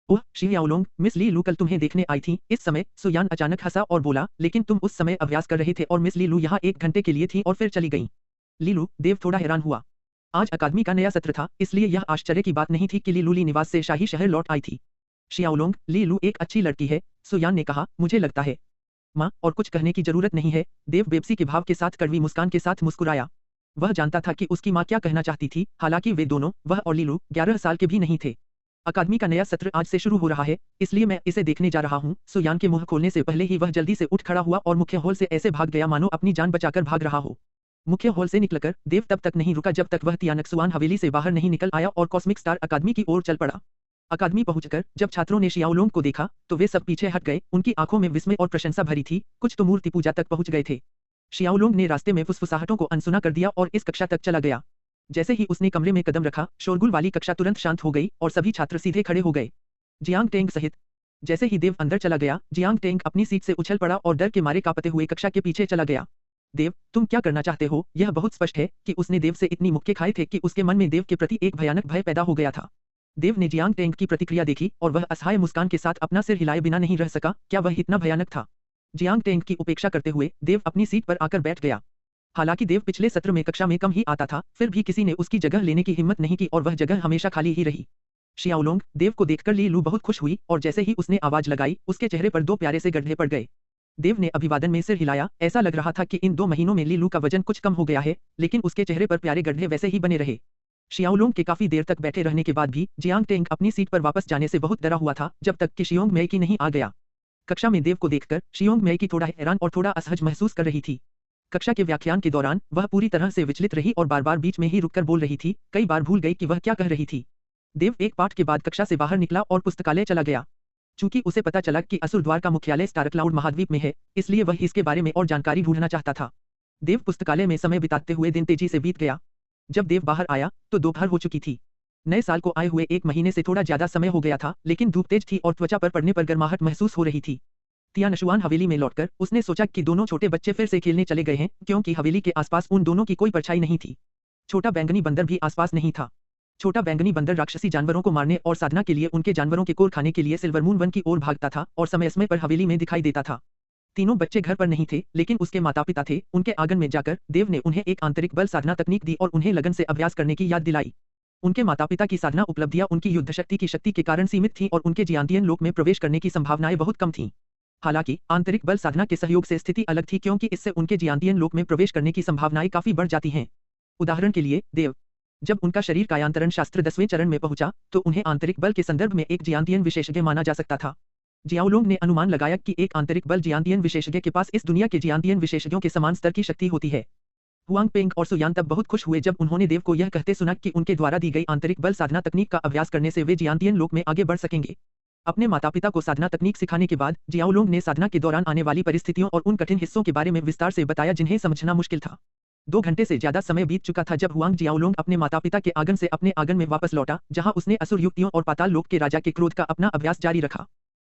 ओह शियाओलोंग, मिस ली लू कल तुम्हें देखने आई थी। इस समय सुयान अचानक हंसा और बोला, लेकिन तुम उस समय अभ्यास कर रहे थे और मिस ली लू यहाँ 1 घंटे के लिए थी और फिर चली गई। लीलू, देव थोड़ा हैरान हुआ। आज अकादमी का नया सत्र था, इसलिए यह आश्चर्य की बात नहीं थी कि लीलू ली निवास से शाही शहर लौट आई थी। शियाओलोंग, लीलू एक अच्छी लड़की है, सुयान ने कहा, मुझे लगता है। माँ, और कुछ कहने की जरूरत नहीं है, देव बेबसी के भाव के साथ कड़वी मुस्कान के साथ मुस्कुराया। वह जानता था कि उसकी माँ क्या कहना चाहती थी, हालांकि वे दोनों, वह और लीलू, 11 साल के भी नहीं थे। अकादमी का नया सत्र आज से शुरू हो रहा है, इसलिए मैं इसे देखने जा रहा हूँ। सुयान के मुंह खोलने से पहले ही वह जल्दी से उठ खड़ा हुआ और मुख्य हॉल से ऐसे भाग गया मानो अपनी जान बचाकर भाग रहा हो। मुख्य हॉल से निकलकर देव तब तक नहीं रुका जब तक वह तियानक्सुआन हवेली से बाहर नहीं निकल आया और कॉस्मिक स्टार अकादमी की ओर चल पड़ा। अकादमी पहुंचकर जब छात्रों ने शियाओलोंग को देखा तो वे सब पीछे हट गए। उनकी आंखों में विस्मय और प्रशंसा भरी थी, कुछ तो मूर्ति पूजा तक पहुंच गए थे। शियाओलोंग ने रास्ते में फुसफुसाहटों को अनसुना कर दिया और इस कक्षा तक चला गया। जैसे ही उसने कमरे में कदम रखा, शोरगुल वाली कक्षा तुरंत शांत हो गई और सभी छात्र सीधे खड़े हो गए, जियांग टेंग सहित। जैसे ही देव अंदर चला गया, जियांग टेंग अपनी सीट से उछल पड़ा और डर के मारे कांपते हुए कक्षा के पीछे चला गया। देव, तुम क्या करना चाहते हो? यह बहुत स्पष्ट है कि उसने देव से इतनी मुक्के खाए थे कि उसके मन में देव के प्रति एक भयानक भय पैदा हो गया था। देव ने जियांग टेंग की प्रतिक्रिया देखी और वह असहाय मुस्कान के साथ अपना सिर हिलाए बिना नहीं रह सका। क्या वह इतना भयानक था? जियांग टेंग की उपेक्षा करते हुए देव अपनी सीट पर आकर बैठ गया। हालांकि देव पिछले सत्र में कक्षा में कम ही आता था, फिर भी किसी ने उसकी जगह लेने की हिम्मत नहीं की और वह जगह हमेशा खाली ही रही। शियाओलोंग, देव को देखकर ली लू बहुत खुश हुई और जैसे ही उसने आवाज लगाई, उसके चेहरे पर 2 प्यारे से गड्ढे पड़ गए। देव ने अभिवादन में सिर हिलाया। ऐसा लग रहा था कि इन 2 महीनों में ली लू का वजन कुछ कम हो गया है, लेकिन उसके चेहरे पर प्यारे गड्ढे वैसे ही बने रहे। शियाओलोंग के काफी देर तक बैठे रहने के बाद भी जियांग टेंग अपनी सीट पर वापस जाने से बहुत डरा हुआ था, जब तक कि शियोंग मेई की नहीं आ गया। कक्षा में देव को देखकर शियोंग मेई की थोड़ा हैरान और थोड़ा असहज महसूस कर रही थी। कक्षा के व्याख्यान के दौरान वह पूरी तरह से विचलित रही और बार-बार बीच में ही रुककर बोल रही थी, कई बार भूल गई कि वह क्या कह रही थी। देव एक पाठ के बाद कक्षा से बाहर निकला और पुस्तकालय चला गया। चूंकि उसे पता चला कि असुर द्वार का मुख्यालय स्टार क्लाउड महाद्वीप में है, इसलिए वह इसके बारे में और जानकारी ढूंढना चाहता था। देव पुस्तकालय में समय बिताते हुए दिन तेजी से बीत गया। जब देव बाहर आया तो दोपहर हो चुकी थी। नए साल को आए हुए 1 महीने से थोड़ा ज्यादा समय हो गया था, लेकिन धूप तेज थी और त्वचा पर पड़ने पर गर्माहट महसूस हो रही थी। तियानशुआन हवेली में लौटकर उसने सोचा कि दोनों छोटे बच्चे फिर से खेलने चले गए हैं, क्योंकि हवेली के आसपास उन दोनों की कोई परछाई नहीं थी। छोटा बैंगनी बंदर भी आसपास नहीं था। छोटा बैंगनी बंदर राक्षसी जानवरों को मारने और साधना के लिए उनके जानवरों के कोर खाने के लिए सिल्वरमून वन की ओर भागता था और समय समय पर हवेली में दिखाई देता था। तीनों बच्चे घर पर नहीं थे, लेकिन उसके माता पिता थे। उनके आंगन में जाकर देव ने उन्हें एक आंतरिक बल साधना तकनीक दी और उन्हें लगन से अभ्यास करने की याद दिलाई। उनके माता पिता की साधना उपलब्धियां उनकी युद्ध शक्ति की शक्ति के कारण सीमित थीं और उनके जियांतियन लोक में प्रवेश करने की संभावनाएं बहुत कम थीं। हालांकि आंतरिक बल साधना के सहयोग से स्थिति अलग थी, क्योंकि इससे उनके जियांतियन लोक में प्रवेश करने की संभावनाएं काफी बढ़ जाती हैं। उदाहरण के लिए देव, जब उनका शरीर कायांतरण शास्त्र 10वें चरण में पहुंचा तो उन्हें आंतरिक बल के संदर्भ में एक जियांतियन विशेषज्ञ माना जा सकता था। जियाओलोंग ने अनुमान लगाया कि एक आंतरिक बल जियांतियन विशेषज्ञ के पास इस दुनिया के जियांतियन विशेषज्ञों के समान स्तर की शक्ति होती है। हुआंग पेंग और सुयान तब बहुत खुश हुए जब उन्होंने देव को यह कहते सुना कि उनके द्वारा दी गई आंतरिक बल साधना तकनीक का अभ्यास करने से वे जियांतियन लोक में आगे बढ़ सकेंगे। अपने माता पिता को साधना तकनीक सिखाने के बाद जियाओलोंग ने साधना के दौरान आने वाली परिस्थितियों और उन कठिन हिस्सों के बारे में विस्तार से बताया जिन्हें समझना मुश्किल था। 2 घंटे से ज्यादा समय बीत चुका था जब हुआंग जियाओलोंग अपने माता पिता के आंगन से अपने आंगन में वापस लौटा, जहां उसने असुर युक्तियों और पाताल लोक के राजा के क्रोध का अपना अभ्यास जारी रखा।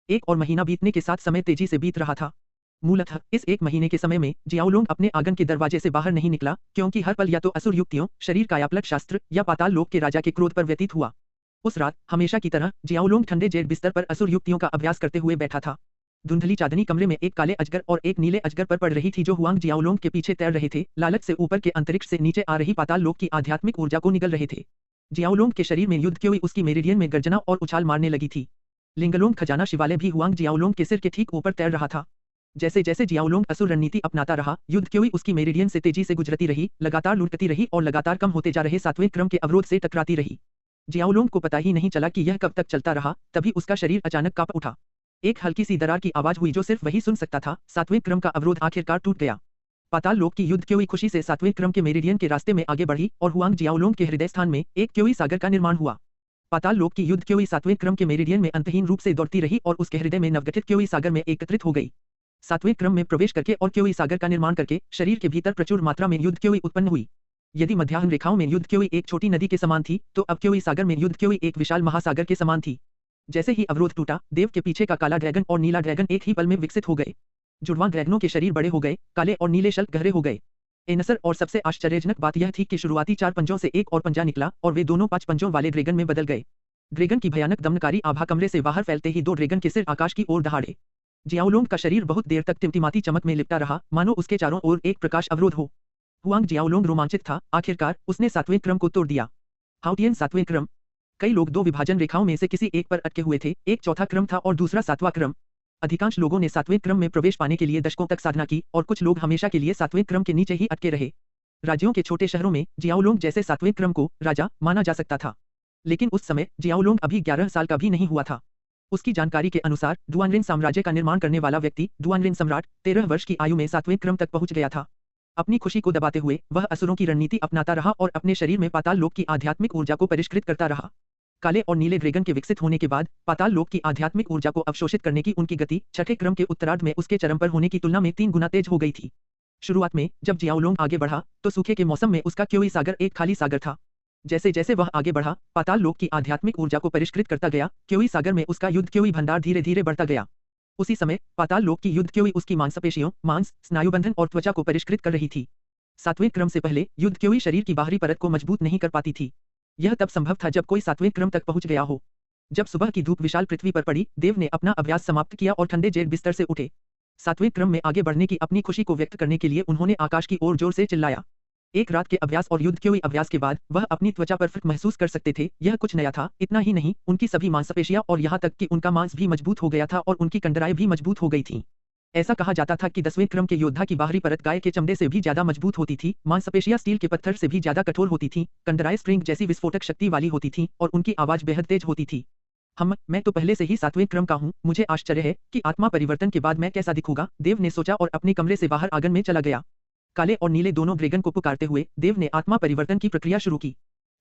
1 और महीना बीतने के साथ समय तेजी से बीत रहा था। मूलतः इस 1 महीने के समय में जियाओलोंग अपने आंगन के दरवाजे से बाहर नहीं निकला, क्योंकि हर पल या तो असुर युक्तियों, शरीर कायापलट शास्त्र या पाताल लोक के राजा के क्रोध पर व्यतीत हुआ। उस रात हमेशा की तरह जियाओलोंग ठंडे जेड बिस्तर पर असुर युक्तियों का अभ्यास करते हुए बैठा था। धुंधली चांदनी कमरे में एक काले अजगर और एक नीले अजगर पर पड़ रही थी जो हुआंग जियाओलोंग के पीछे तैर रहे थे, लालच से ऊपर के अंतरिक्ष से नीचे आ रही पाताल लोक की आध्यात्मिक ऊर्जा को निगल रहे थे। जियाओलोंग के शरीर में युद्ध क्यों उसकी मेरिडियन में गर्जना और उछाल मारने लगी थी। लिंगलोंग खजाना शिवालय भी हुआंग जियाओलोंग के सिर के ठीक ऊपर तैर रहा था। जैसे जैसे जियाओलोंग असुर रणनीति अपनाता रहा, युद्ध क्यों उसकी मेरिडियन से तेजी से गुजरती रही, लगातार लुढ़कती रही और लगातार कम होते जा रहे 7वें क्रम के अवरोध से टकराती रही। जियाओलोंग को पता ही नहीं चला कि यह कब तक चलता रहा, तभी उसका शरीर अचानक कांप उठा। एक हल्की सी दरार की आवाज हुई जो सिर्फ वही सुन सकता था। 7वें क्रम का अवरोध आखिरकार टूट गया। पाताल लोक की युद्ध क्यों खुशी से 7वें क्रम के मेरिडियन के रास्ते में आगे बढ़ी और हुआंग जियाओलोंग के हृदय स्थान में एक क्यों सागर का निर्माण हुआ। पाताल लोक की युद्ध क्यों 7वें क्रम के मेरिडियन में अंतहीन रूप से दौड़ती रही और उसके हृदय में नवगठित क्यों सागर में एकत्रित हो गई। 7वें क्रम में प्रवेश करके और क्यों सागर का निर्माण करके शरीर के भीतर प्रचुर मात्रा में युद्ध क्यों उत्पन्न हुई। यदि मध्याह्न रेखाओं में युद्ध क्यों एक छोटी नदी के समान थी, तो अब क्यों सागर में युद्ध क्यों एक विशाल महासागर के समान थी। जैसे ही अवरोध टूटा, देव के पीछे का काला ड्रैगन और नीला ड्रैगन एक ही पल में विकसित हो गए। जुड़वां ड्रैगनों के शरीर बड़े हो गए, काले और नीले शल्क गहरे हो गए। एनसर और सबसे आश्चर्यजनक बात यह थी कि शुरुआती 4 पंजों से एक और पंजा निकला और वे दोनों 5 पंजों वाले ड्रैगन में बदल गए। ड्रैगन की भयानक दमनकारी आभा कमरे से बाहर फैलते ही 2 ड्रैगन के सिर आकाश की ओर दहाड़े। जियाओलोंग का शरीर बहुत देर तक टिमटिमाती चमक में लिपटा रहा, मानो उसके चारों ओर एक प्रकाश अवरोध हो। हुआंग जियाओलोंग रोमांचित था। आखिरकार उसने 7वें क्रम को तोड़ दिया। हाउटियन 7वें क्रम। कई लोग 2 विभाजन रेखाओं में से किसी एक पर अटके हुए थे, एक चौथा क्रम था और दूसरा 7वां क्रम। अधिकांश लोगों ने 7वें क्रम में प्रवेश पाने के लिए दशकों तक साधना की और कुछ लोग हमेशा के लिए 7वें क्रम के नीचे ही अटके रहे। राज्यों के छोटे शहरों में जियाओलोंग जैसे 7वें क्रम को राजा माना जा सकता था, लेकिन उस समय जियाओलोंग अभी 11 साल का भी नहीं हुआ था। उसकी जानकारी के अनुसार डुआनरिन साम्राज्य का निर्माण करने वाला व्यक्ति डुआनरिन सम्राट 13 वर्ष की आयु में 7वें क्रम तक पहुंच गया था। अपनी खुशी को दबाते हुए वह असुरों की रणनीति अपनाता रहा और अपने शरीर में पाताल लोक की आध्यात्मिक ऊर्जा को परिष्कृत करता रहा। काले और नीले ड्रैगन के विकसित होने के बाद पाताल लोक की आध्यात्मिक ऊर्जा को अवशोषित करने की उनकी गति 6ठे क्रम के उत्तरार्ध में उसके चरम पर होने की तुलना में 3 गुना तेज हो गई थी। शुरुआत में जब जियाओलोंग आगे बढ़ा तो सूखे के मौसम में उसका क्यों सागर एक खाली सागर था। जैसे जैसे वह आगे बढ़ा, पाताल लोक की आध्यात्मिक ऊर्जा को परिष्कृत करता गया, क्यों सागर में उसका युद्ध क्यों भंडार धीरे धीरे बढ़ता गया। उसी समय पाताल लोक की युद्ध क्यों उसकी मांसपेशियों, मांस, स्नायुबंधन और त्वचा को परिष्कृत कर रही थी। 7वें क्रम से पहले युद्ध क्यों शरीर की बाहरी परत को मजबूत नहीं कर पाती थी। यह तब संभव था जब कोई 7वें क्रम तक पहुंच गया हो। जब सुबह की धूप विशाल पृथ्वी पर पड़ी, देव ने अपना अभ्यास समाप्त किया और ठंडे जेल बिस्तर से उठे। 7वें क्रम में आगे बढ़ने की अपनी खुशी को व्यक्त करने के लिए उन्होंने आकाश की ओर जोर से चिल्लाया। एक रात के अभ्यास और युद्ध क्यों अभ्यास के बाद वह अपनी त्वचा पर फर्क महसूस कर सकते थे। यह कुछ नया था। इतना ही नहीं, उनकी सभी मांसपेशियां और यहाँ तक कि उनका मांस भी मजबूत हो गया था और उनकी कंडराएं भी मजबूत हो गई थीं। ऐसा कहा जाता था कि 10वें क्रम के योद्धा की बाहरी परत गाय के चमड़े से भी ज्यादा मजबूत होती थी, मांसपेशियां स्टील के पत्थर से भी ज्यादा कठोर होती थीं, कंडराएं स्प्रिंग जैसी विस्फोटक शक्ति वाली होती थीं और उनकी आवाज बेहद तेज होती थी। मैं तो पहले से ही 7वें क्रम का हूँ, मुझे आश्चर्य है कि आत्मा परिवर्तन के बाद मैं कैसा दिखूंगा, देव ने सोचा और अपने कमरे से बाहर आंगन में चला गया। काले और नीले दोनों ड्रैगन को पुकारते हुए देव ने आत्मा परिवर्तन की प्रक्रिया शुरू की।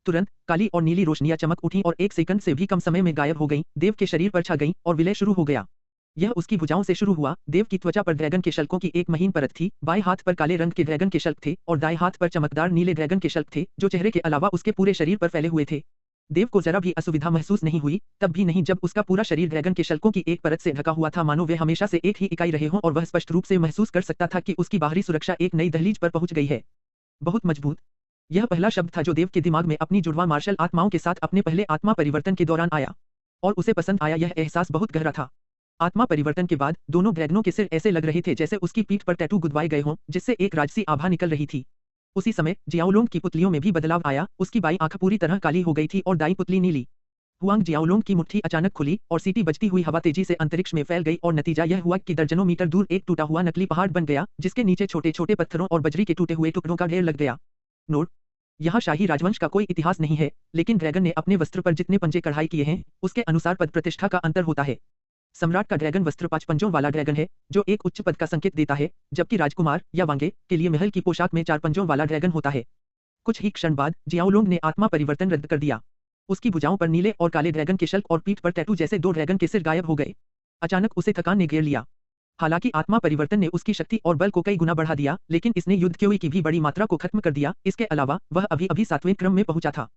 तुरंत काली और नीली रोशनियां चमक उठीं और 1 सेकंड से भी कम समय में गायब हो गईं, देव के शरीर पर छा गईं और विलय शुरू हो गया। यह उसकी भुजाओं से शुरू हुआ। देव की त्वचा पर ड्रैगन के शल्कों की एक महीन परत थी, बाएं हाथ पर काले रंग के ड्रैगन के शल्क थे और दाएं हाथ पर चमकदार नीले ड्रैगन के शल्क थे, जो चेहरे के अलावा उसके पूरे शरीर पर फैले हुए थे। देव को जरा भी असुविधा महसूस नहीं हुई, तब भी नहीं जब उसका पूरा शरीर ड्रैगन के शल्कों की एक परत से ढका हुआ था, मानो वे हमेशा से एक ही इकाई रहे हों और वह स्पष्ट रूप से महसूस कर सकता था कि उसकी बाहरी सुरक्षा एक नई दहलीज पर पहुंच गई है। बहुत मजबूत। यह पहला शब्द था जो देव के दिमाग में अपनी जुड़वा मार्शल आत्माओं के साथ अपने पहले आत्मा परिवर्तन के दौरान आया, और उसे पसंद आया। यह एहसास बहुत गहरा था। आत्मा परिवर्तन के बाद दोनों ड्रैगनों के सिर ऐसे लग रहे थे जैसे उसकी पीठ पर टैटू गुदवाए गए हों, जिससे एक राजसी आभा निकल रही थी। उसी समय जियाओलोंग की पुतलियों में भी बदलाव आया। उसकी बाईं आंख पूरी तरह काली हो गई थी और दाईं पुतली नीली। हुआंग जियाओलोंग की मुट्ठी अचानक खुली और सीटी बजती हुई हवा तेजी से अंतरिक्ष में फैल गई और नतीजा यह हुआ कि दर्जनों मीटर दूर एक टूटा हुआ नकली पहाड़ बन गया, जिसके नीचे छोटे छोटे पत्थरों और बजरी के टूटे हुए टुकड़ों का ढेर लग गया। नोट: यहाँ शाही राजवंश का कोई इतिहास नहीं है, लेकिन ड्रैगन ने अपने वस्त्र पर जितने पंजे कढ़ाई किए हैं, उसके अनुसार पद प्रतिष्ठा का अंतर होता है। सम्राट का ड्रैगन वस्त्र 5 पंजों वाला ड्रैगन है, जो एक उच्च पद का संकेत देता है, जबकि राजकुमार या वांगे के लिए महल की पोशाक में 4 पंजों वाला ड्रैगन होता है। कुछ ही क्षण बाद जियाओलोंग ने आत्मा परिवर्तन रद्द कर दिया। उसकी भुजाओं पर नीले और काले ड्रैगन के शल्क और पीठ पर टैटू जैसे 2 ड्रैगन के सिर गायब हो गए। अचानक उसे थकान ने घेर लिया। हालांकि आत्मा परिवर्तन ने उसकी शक्ति और बल को कई गुना बढ़ा दिया, लेकिन इसने युद्ध क्योई की भी बड़ी मात्रा को खत्म कर दिया। इसके अलावा वह अभी-अभी 7वें क्रम में पहुंचा था।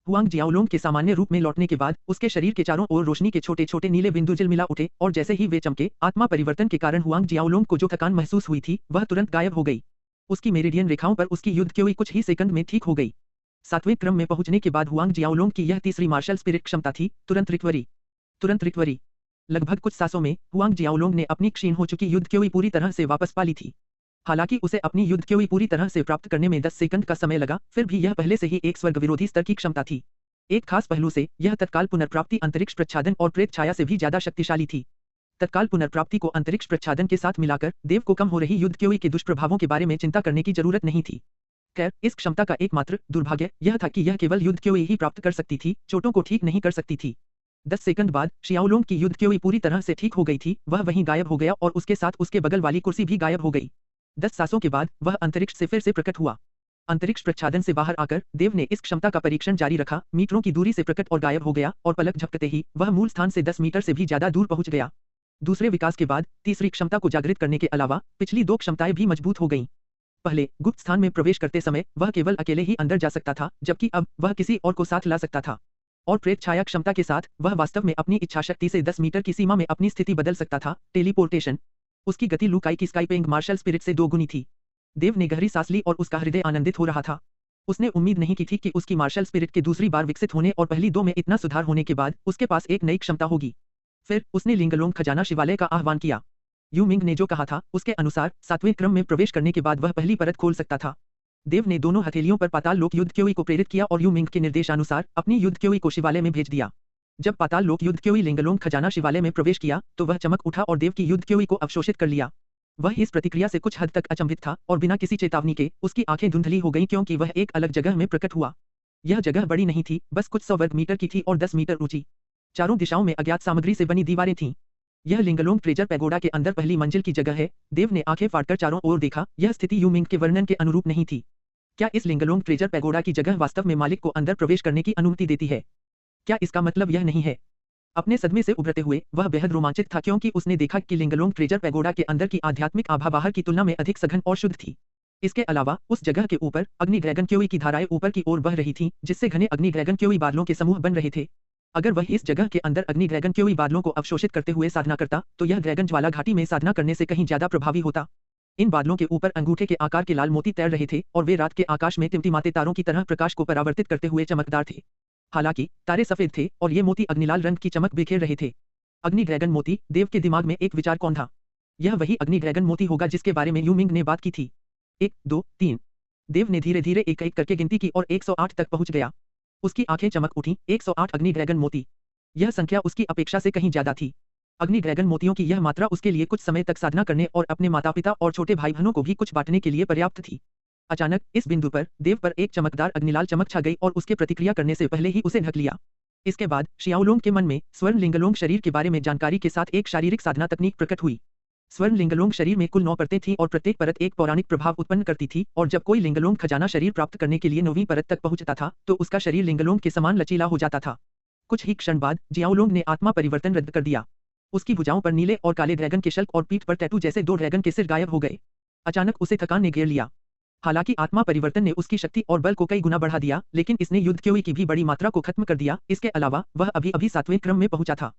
हुआंग जियाओलोंग के सामान्य रूप में लौटने के बाद उसके शरीर के चारों ओर रोशनी के छोटे-छोटे नीले बिंदु झिलमिला उठे और जैसे ही वे चमके, आत्मा परिवर्तन के कारण हुआंग जियाओलोंग को जो थकान महसूस हुई थी, वह तुरंत गायब हो गई। उसकी मेरिडियन रेखाओं पर उसकी युद्ध क्योई कुछ ही सेकंड में ठीक हो गई। 7वें क्रम में पहुंचने के बाद हुआंग जियाओलोंग की यह तीसरी मार्शल स्पिरिट क्षमता थी, तुरंत रिकवरी। लगभग कुछ सांसों में हुआंग जियाओलोंग ने अपनी क्षीण हो चुकी युद्ध क्योई पूरी तरह से वापस पा ली थी। हालांकि उसे अपनी युद्ध क्योई पूरी तरह से प्राप्त करने में 10 सेकंड का समय लगा, फिर भी यह पहले से ही एक स्वर्ग विरोधी स्तर की क्षमता थी। एक खास पहलू से यह तत्काल पुनर्प्राप्ति अंतरिक्ष प्रच्छादन और प्रेत छाया से भी ज्यादा शक्तिशाली थी। तत्काल पुनर्प्राप्ति को अंतरिक्ष प्रच्छादन के साथ मिलाकर देव को कम हो रही युद्ध क्योई के दुष्प्रभावों के बारे में चिंता करने की जरूरत नहीं थी। खैर, इस क्षमता का एकमात्र दुर्भाग्य यह था कि यह केवल युद्ध क्योई ही प्राप्त कर सकती थी, चोटों को ठीक नहीं कर सकती थी। 10 सेकंड बाद जियाओलोंग की युद्ध क्योई पूरी तरह से ठीक हो गई थी, वह वहीं गायब हो गया और उसके साथ उसके बगल वाली कुर्सी भी गायब हो गई। 10 सांसों के बाद वह अंतरिक्ष से फिर से प्रकट हुआ। अंतरिक्ष प्रच्छादन से बाहर आकर देव ने इस क्षमता का परीक्षण जारी रखा, मीटरों की दूरी से प्रकट और गायब हो गया और पलक झपकते ही वह मूल स्थान से 10 मीटर से भी ज्यादा दूर पहुंच गया। दूसरे विकास के बाद तीसरी क्षमता को जागृत करने के अलावा पिछली 2 क्षमताएं भी मजबूत हो गईं। पहले गुप्त स्थान में प्रवेश करते समय वह केवल अकेले ही अंदर जा सकता था, जबकि अब वह किसी और को साथ ला सकता था। और प्रेत छाया क्षमता के साथ वह वास्तव में अपनी इच्छाशक्ति से 10 मीटर की सीमा में अपनी स्थिति बदल सकता था। टेलीपोर्टेशन। उसकी गति लुकाई की स्काईपेंग मार्शल स्पिरिट से 2 गुनी थी। देव ने गहरी सांस ली और उसका हृदय आनंदित हो रहा था। उसने उम्मीद नहीं की थी कि उसकी मार्शल स्पिरिट के दूसरी बार विकसित होने और पहली 2 में इतना सुधार होने के बाद उसके पास एक नई क्षमता होगी। फिर उसने लिंगलोंग खजाना शिवालय का आह्वान किया। यू मिंग ने जो कहा था उसके अनुसार 7वें क्रम में प्रवेश करने के बाद वह पहली परत खोल सकता था। देव ने दोनों हथेलियों पर पाताल लोक युद्ध क्योई को प्रेरित किया और यू मिंग के निर्देशानुसार अपनी युद्ध क्योई को शिवालय में भेज दिया। जब पाताल लोक युद्ध क्योई लिंगलोंग खजाना शिवालय में प्रवेश किया तो वह चमक उठा और देव की युद्ध क्योई को अवशोषित कर लिया। वह इस प्रतिक्रिया से कुछ हद तक अचंभित था और बिना किसी चेतावनी के उसकी आंखें धुंधली हो गईं क्योंकि वह एक अलग जगह में प्रकट हुआ। यह जगह बड़ी नहीं थी, बस कुछ 100 वर्ग मीटर की थी और 10 मीटर ऊंची। चारों दिशाओं में अज्ञात सामग्री से बनी दीवारें थीं। यह लिंगलोंग ट्रेजर पैगोडा के अंदर पहली मंजिल की जगह है। देव ने आंखें फाड़कर चारों ओर देखा। यह स्थिति यू मिंग के वर्णन के अनुरूप नहीं थी। क्या इस लिंगलोंग ट्रेजर पैगोडा की जगह वास्तव में मालिक को अंदर प्रवेश करने की अनुमति देती है? क्या इसका मतलब यह नहीं है? अपने सदमे से उभरते हुए वह बेहद रोमांचित था क्योंकि उसने देखा कि लिंगलोंग ट्रेजर पैगोडा के अंदर की आध्यात्मिक आभा बाहर की तुलना में अधिक सघन और शुद्ध थी। इसके अलावा उस जगह के ऊपर अग्नि ड्रैगन क्योई की धाराएं ऊपर की ओर बह रही थीं, जिससे घने अग्नि ड्रैगन क्योई बादलों के समूह बन रहे थे। अगर वह इस जगह के अंदर अग्नि ड्रैगन क्योई बादलों को अवशोषित करते हुए साधना करता, तो यह ड्रैगन ज्वाला घाटी में साधना करने से कहीं ज्यादा प्रभावी होता। इन बादलों के ऊपर अंगूठे के आकार के लाल मोती तैर रहे थे और वे रात के आकाश में टिमटिमाते तारों की तरह प्रकाश को परावर्तित करते हुए चमकदार थे। हालांकि तारे सफेद थे और ये मोती अग्निलाल रंग की चमक बिखेर रहे थे। अग्नि ड्रैगन मोती। देव के दिमाग में एक विचार कौन था? यह वही अग्नि ड्रैगन मोती होगा जिसके बारे में यू मिंग ने बात की थी। 1, 2, 3। देव ने धीरे धीरे एक-एक करके गिनती की और 108 तक पहुंच गया। उसकी आंखें चमक उठीं। 108 अग्नि ड्रैगन मोती। यह संख्या उसकी अपेक्षा से कहीं ज्यादा थी। अग्नि ड्रैगन मोतियों की यह मात्रा उसके लिए कुछ समय तक साधना करने और अपने माता पिता और छोटे भाई बहनों को भी कुछ बांटने के लिए पर्याप्त थी। अचानक इस बिंदु पर देव पर एक चमकदार अग्निलाल चमक छा गई और उसके प्रतिक्रिया करने से पहले ही उसे ढक लिया। इसके बाद जियाओलोंग के मन में स्वर्ण लिंगलोंग शरीर के बारे में जानकारी के साथ एक शारीरिक साधना तकनीक प्रकट हुई। स्वर्ण लिंगलोंग शरीर में कुल 9 परतें थीं और प्रत्येक परत एक पौराणिक प्रभाव उत्पन्न करती थी और जब कोई लिंगलोंग खजाना शरीर प्राप्त करने के लिए 9वीं परत तक पहुंचता था तो उसका शरीर लिंगलोंग के समान लचीला हो जाता था। कुछ ही क्षण बाद जियाओलोंग ने आत्मा परिवर्तन रद्द कर दिया। उसकी भुजाओं पर नीले और काले ड्रैगन के शल्क और पीठ पर टैटू जैसे 2 ड्रैगन के सिर गायब हो गए। अचानक उसे थकान ने घेर लिया। हालांकि आत्मा परिवर्तन ने उसकी शक्ति और बल को कई गुना बढ़ा दिया, लेकिन इसने युद्ध क्योई की भी बड़ी मात्रा को खत्म कर दिया। इसके अलावा वह अभी-अभी 7वें क्रम में पहुंचा था।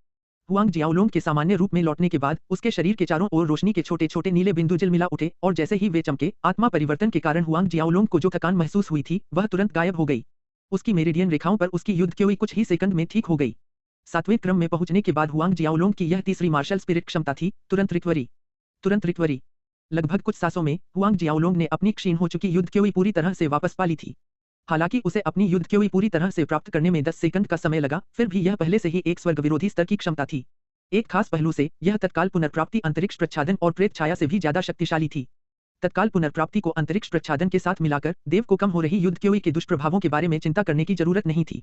हुआंग जियाओलोंग के सामान्य रूप में लौटने के बाद उसके शरीर के चारों ओर रोशनी के छोटे-छोटे नीले बिंदु झिलमिला उठे और जैसे ही वे चमके, आत्मा परिवर्तन के कारण हुआंग जियाओलोंग को जो थकान महसूस हुई थी, वह तुरंत गायब हो गई। उसकी मेरिडियन रेखाओं पर उसकी युद्ध क्योई कुछ ही सेकंड में ठीक हो गई। 7वें क्रम में पहुंचने के बाद हुआंग जियाओलोंग की यह तीसरी मार्शल स्पिरिट क्षमता थी, तुरंत रिकवरी। लगभग कुछ सांसों में हुआंग जियाओलोंग ने अपनी क्षीण हो चुकी युद्ध क्योई पूरी तरह से वापस पा ली थी। हालांकि उसे अपनी युद्ध क्योई पूरी तरह से प्राप्त करने में 10 सेकंड का समय लगा, फिर भी यह पहले से ही एक स्वर्ग विरोधी स्तर की क्षमता थी। एक खास पहलू से यह तत्काल पुनर्प्राप्ति अंतरिक्ष प्रच्छादन और प्रेत छाया से भी ज्यादा शक्तिशाली थी। तत्काल पुनर्प्राप्ति को अंतरिक्ष प्रच्छादन के साथ मिलाकर देव को कम हो रही युद्ध क्योई के दुष्प्रभावों के बारे में चिंता करने की जरूरत नहीं थी।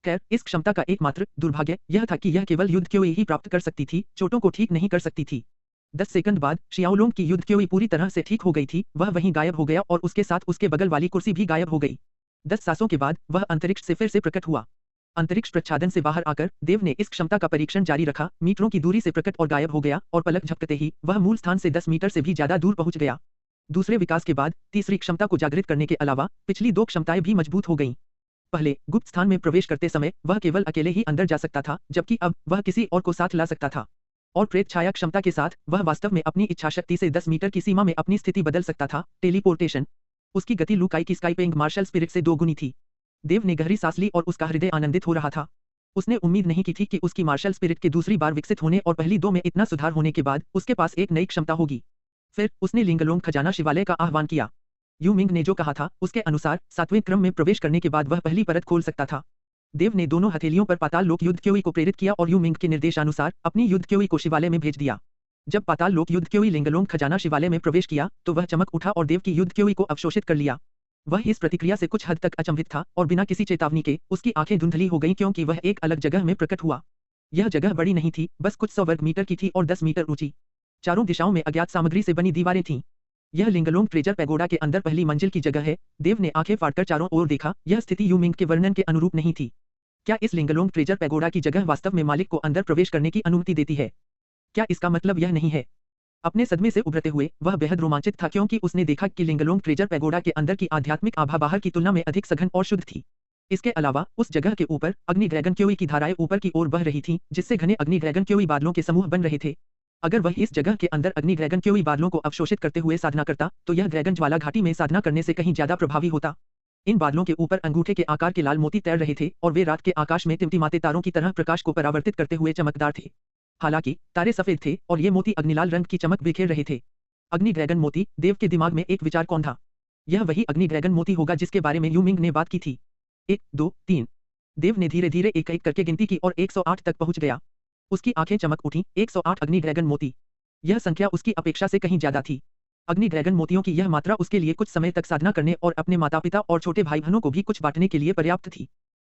खैर, इस क्षमता का एकमात्र दुर्भाग्य यह था कि यह केवल युद्ध क्योई ही प्राप्त कर सकती थी, चोटों को ठीक नहीं कर सकती थी। 10 सेकंड बाद शियाओलोंग की युद्ध क्योई पूरी तरह से ठीक हो गई थी, वह वहीं गायब हो गया और उसके साथ उसके बगल वाली कुर्सी भी गायब हो गई। 10 सांसों के बाद वह अंतरिक्ष से फिर से प्रकट हुआ। अंतरिक्ष प्रच्छादन से बाहर आकर देव ने इस क्षमता का परीक्षण जारी रखा, मीटरों की दूरी से प्रकट और गायब हो गया और पलक झपकते ही वह मूल स्थान से 10 मीटर से भी ज्यादा दूर पहुंच गया। दूसरे विकास के बाद तीसरी क्षमता को जागृत करने के अलावा पिछली 2 क्षमताएं भी मजबूत हो गईं। पहले गुप्त स्थान में प्रवेश करते समय वह केवल अकेले ही अंदर जा सकता था, जबकि अब वह किसी और को साथ ला सकता था। और प्रेत छाया क्षमता के साथ वह वास्तव में अपनी इच्छाशक्ति से 10 मीटर की सीमा में अपनी स्थिति बदल सकता था। टेलीपोर्टेशन। उसकी गति लू काई की स्काईपेंग मार्शल स्पिरिट से 2 गुनी थी। देव ने गहरी सांस ली और उसका हृदय आनंदित हो रहा था। उसने उम्मीद नहीं की थी कि उसकी मार्शल स्पिरिट के दूसरी बार विकसित होने और पहली 2 में इतना सुधार होने के बाद उसके पास एक नई क्षमता होगी। फिर उसने लिंगलोंग खजाना शिवालय का आह्वान किया। यू मिंग ने जो कहा था उसके अनुसार 7वें क्रम में प्रवेश करने के बाद वह पहली परत खोल सकता था। देव ने दोनों हथेलियों पर पाताल लोक युद्ध क्योई को प्रेरित किया और यू मिंग के निर्देशानुसार अपनी युद्ध क्योई को शिवालय में भेज दिया। जब पाताल लोक युद्ध क्योई लिंगलोंग खजाना शिवालय में प्रवेश किया तो वह चमक उठा और देव की युद्ध क्योई को अवशोषित कर लिया। वह इस प्रतिक्रिया से कुछ हद तक अचंभित था और बिना किसी चेतावनी के उसकी आंखें धुंधली हो गईं क्योंकि वह एक अलग जगह में प्रकट हुआ। यह जगह बड़ी नहीं थी, बस कुछ 100 वर्ग मीटर की थी और 10 मीटर ऊंची। चारों दिशाओं में अज्ञात सामग्री से बनी दीवारें थीं। यह लिंगलोंग ट्रेजर पैगोडा के अंदर पहली मंजिल की जगह है। देव ने आंखें फाड़कर चारों ओर देखा। यह स्थिति यू मिंग के वर्णन के अनुरूप नहीं थी। क्या इस लिंगलोंग ट्रेजर पैगोडा की जगह वास्तव में मालिक को अंदर प्रवेश करने की अनुमति देती है? क्या इसका मतलब यह नहीं है? अपने सदमे से उभरते हुए वह बेहद रोमांचित था क्योंकि उसने देखा कि लिंगलोंग ट्रेजर पैगोडा के अंदर की आध्यात्मिक आभा बाहर की तुलना में अधिक सघन और शुद्ध थी। इसके अलावा उस जगह के ऊपर अग्नि ड्रैगन क्योई की धाराएं ऊपर की ओर बह रही थीं, जिससे घने अग्नि ड्रैगन क्योई बादलों के समूह बन रहे थे। अगर वह इस जगह के अंदर अग्नि ड्रैगन क्योई बादलों को अवशोषित करते हुए साधना करता तो यह ड्रैगन ज्वाला घाटी में साधना करने से कहीं ज्यादा प्रभावी होता। इन बादलों के ऊपर अंगूठे के आकार के लाल मोती तैर रहे थे और वे रात के आकाश में टिमटिमाते तारों की तरह प्रकाश को परावर्तित करते हुए चमकदार थे। हालांकि तारे सफेद थे और ये मोती अग्निलाल रंग की चमक बिखेर रहे थे। अग्नि ड्रैगन मोती। देव के दिमाग में एक विचार कौन था? यह वही अग्नि ड्रैगन मोती होगा जिसके बारे में यू मिंग ने बात की थी। 1, 2, 3। देव ने धीरे धीरे एक एक करके गिनती की और 108 तक पहुंच गया। उसकी आंखें चमक उठी। 108 अग्नि ड्रैगन मोती। यह संख्या उसकी अपेक्षा से कहीं ज्यादा थी। अग्नि ड्रैगन मोतियों की यह मात्रा उसके लिए कुछ समय तक साधना करने और अपने माता पिता और छोटे भाई बहनों को भी कुछ बांटने के लिए पर्याप्त थी।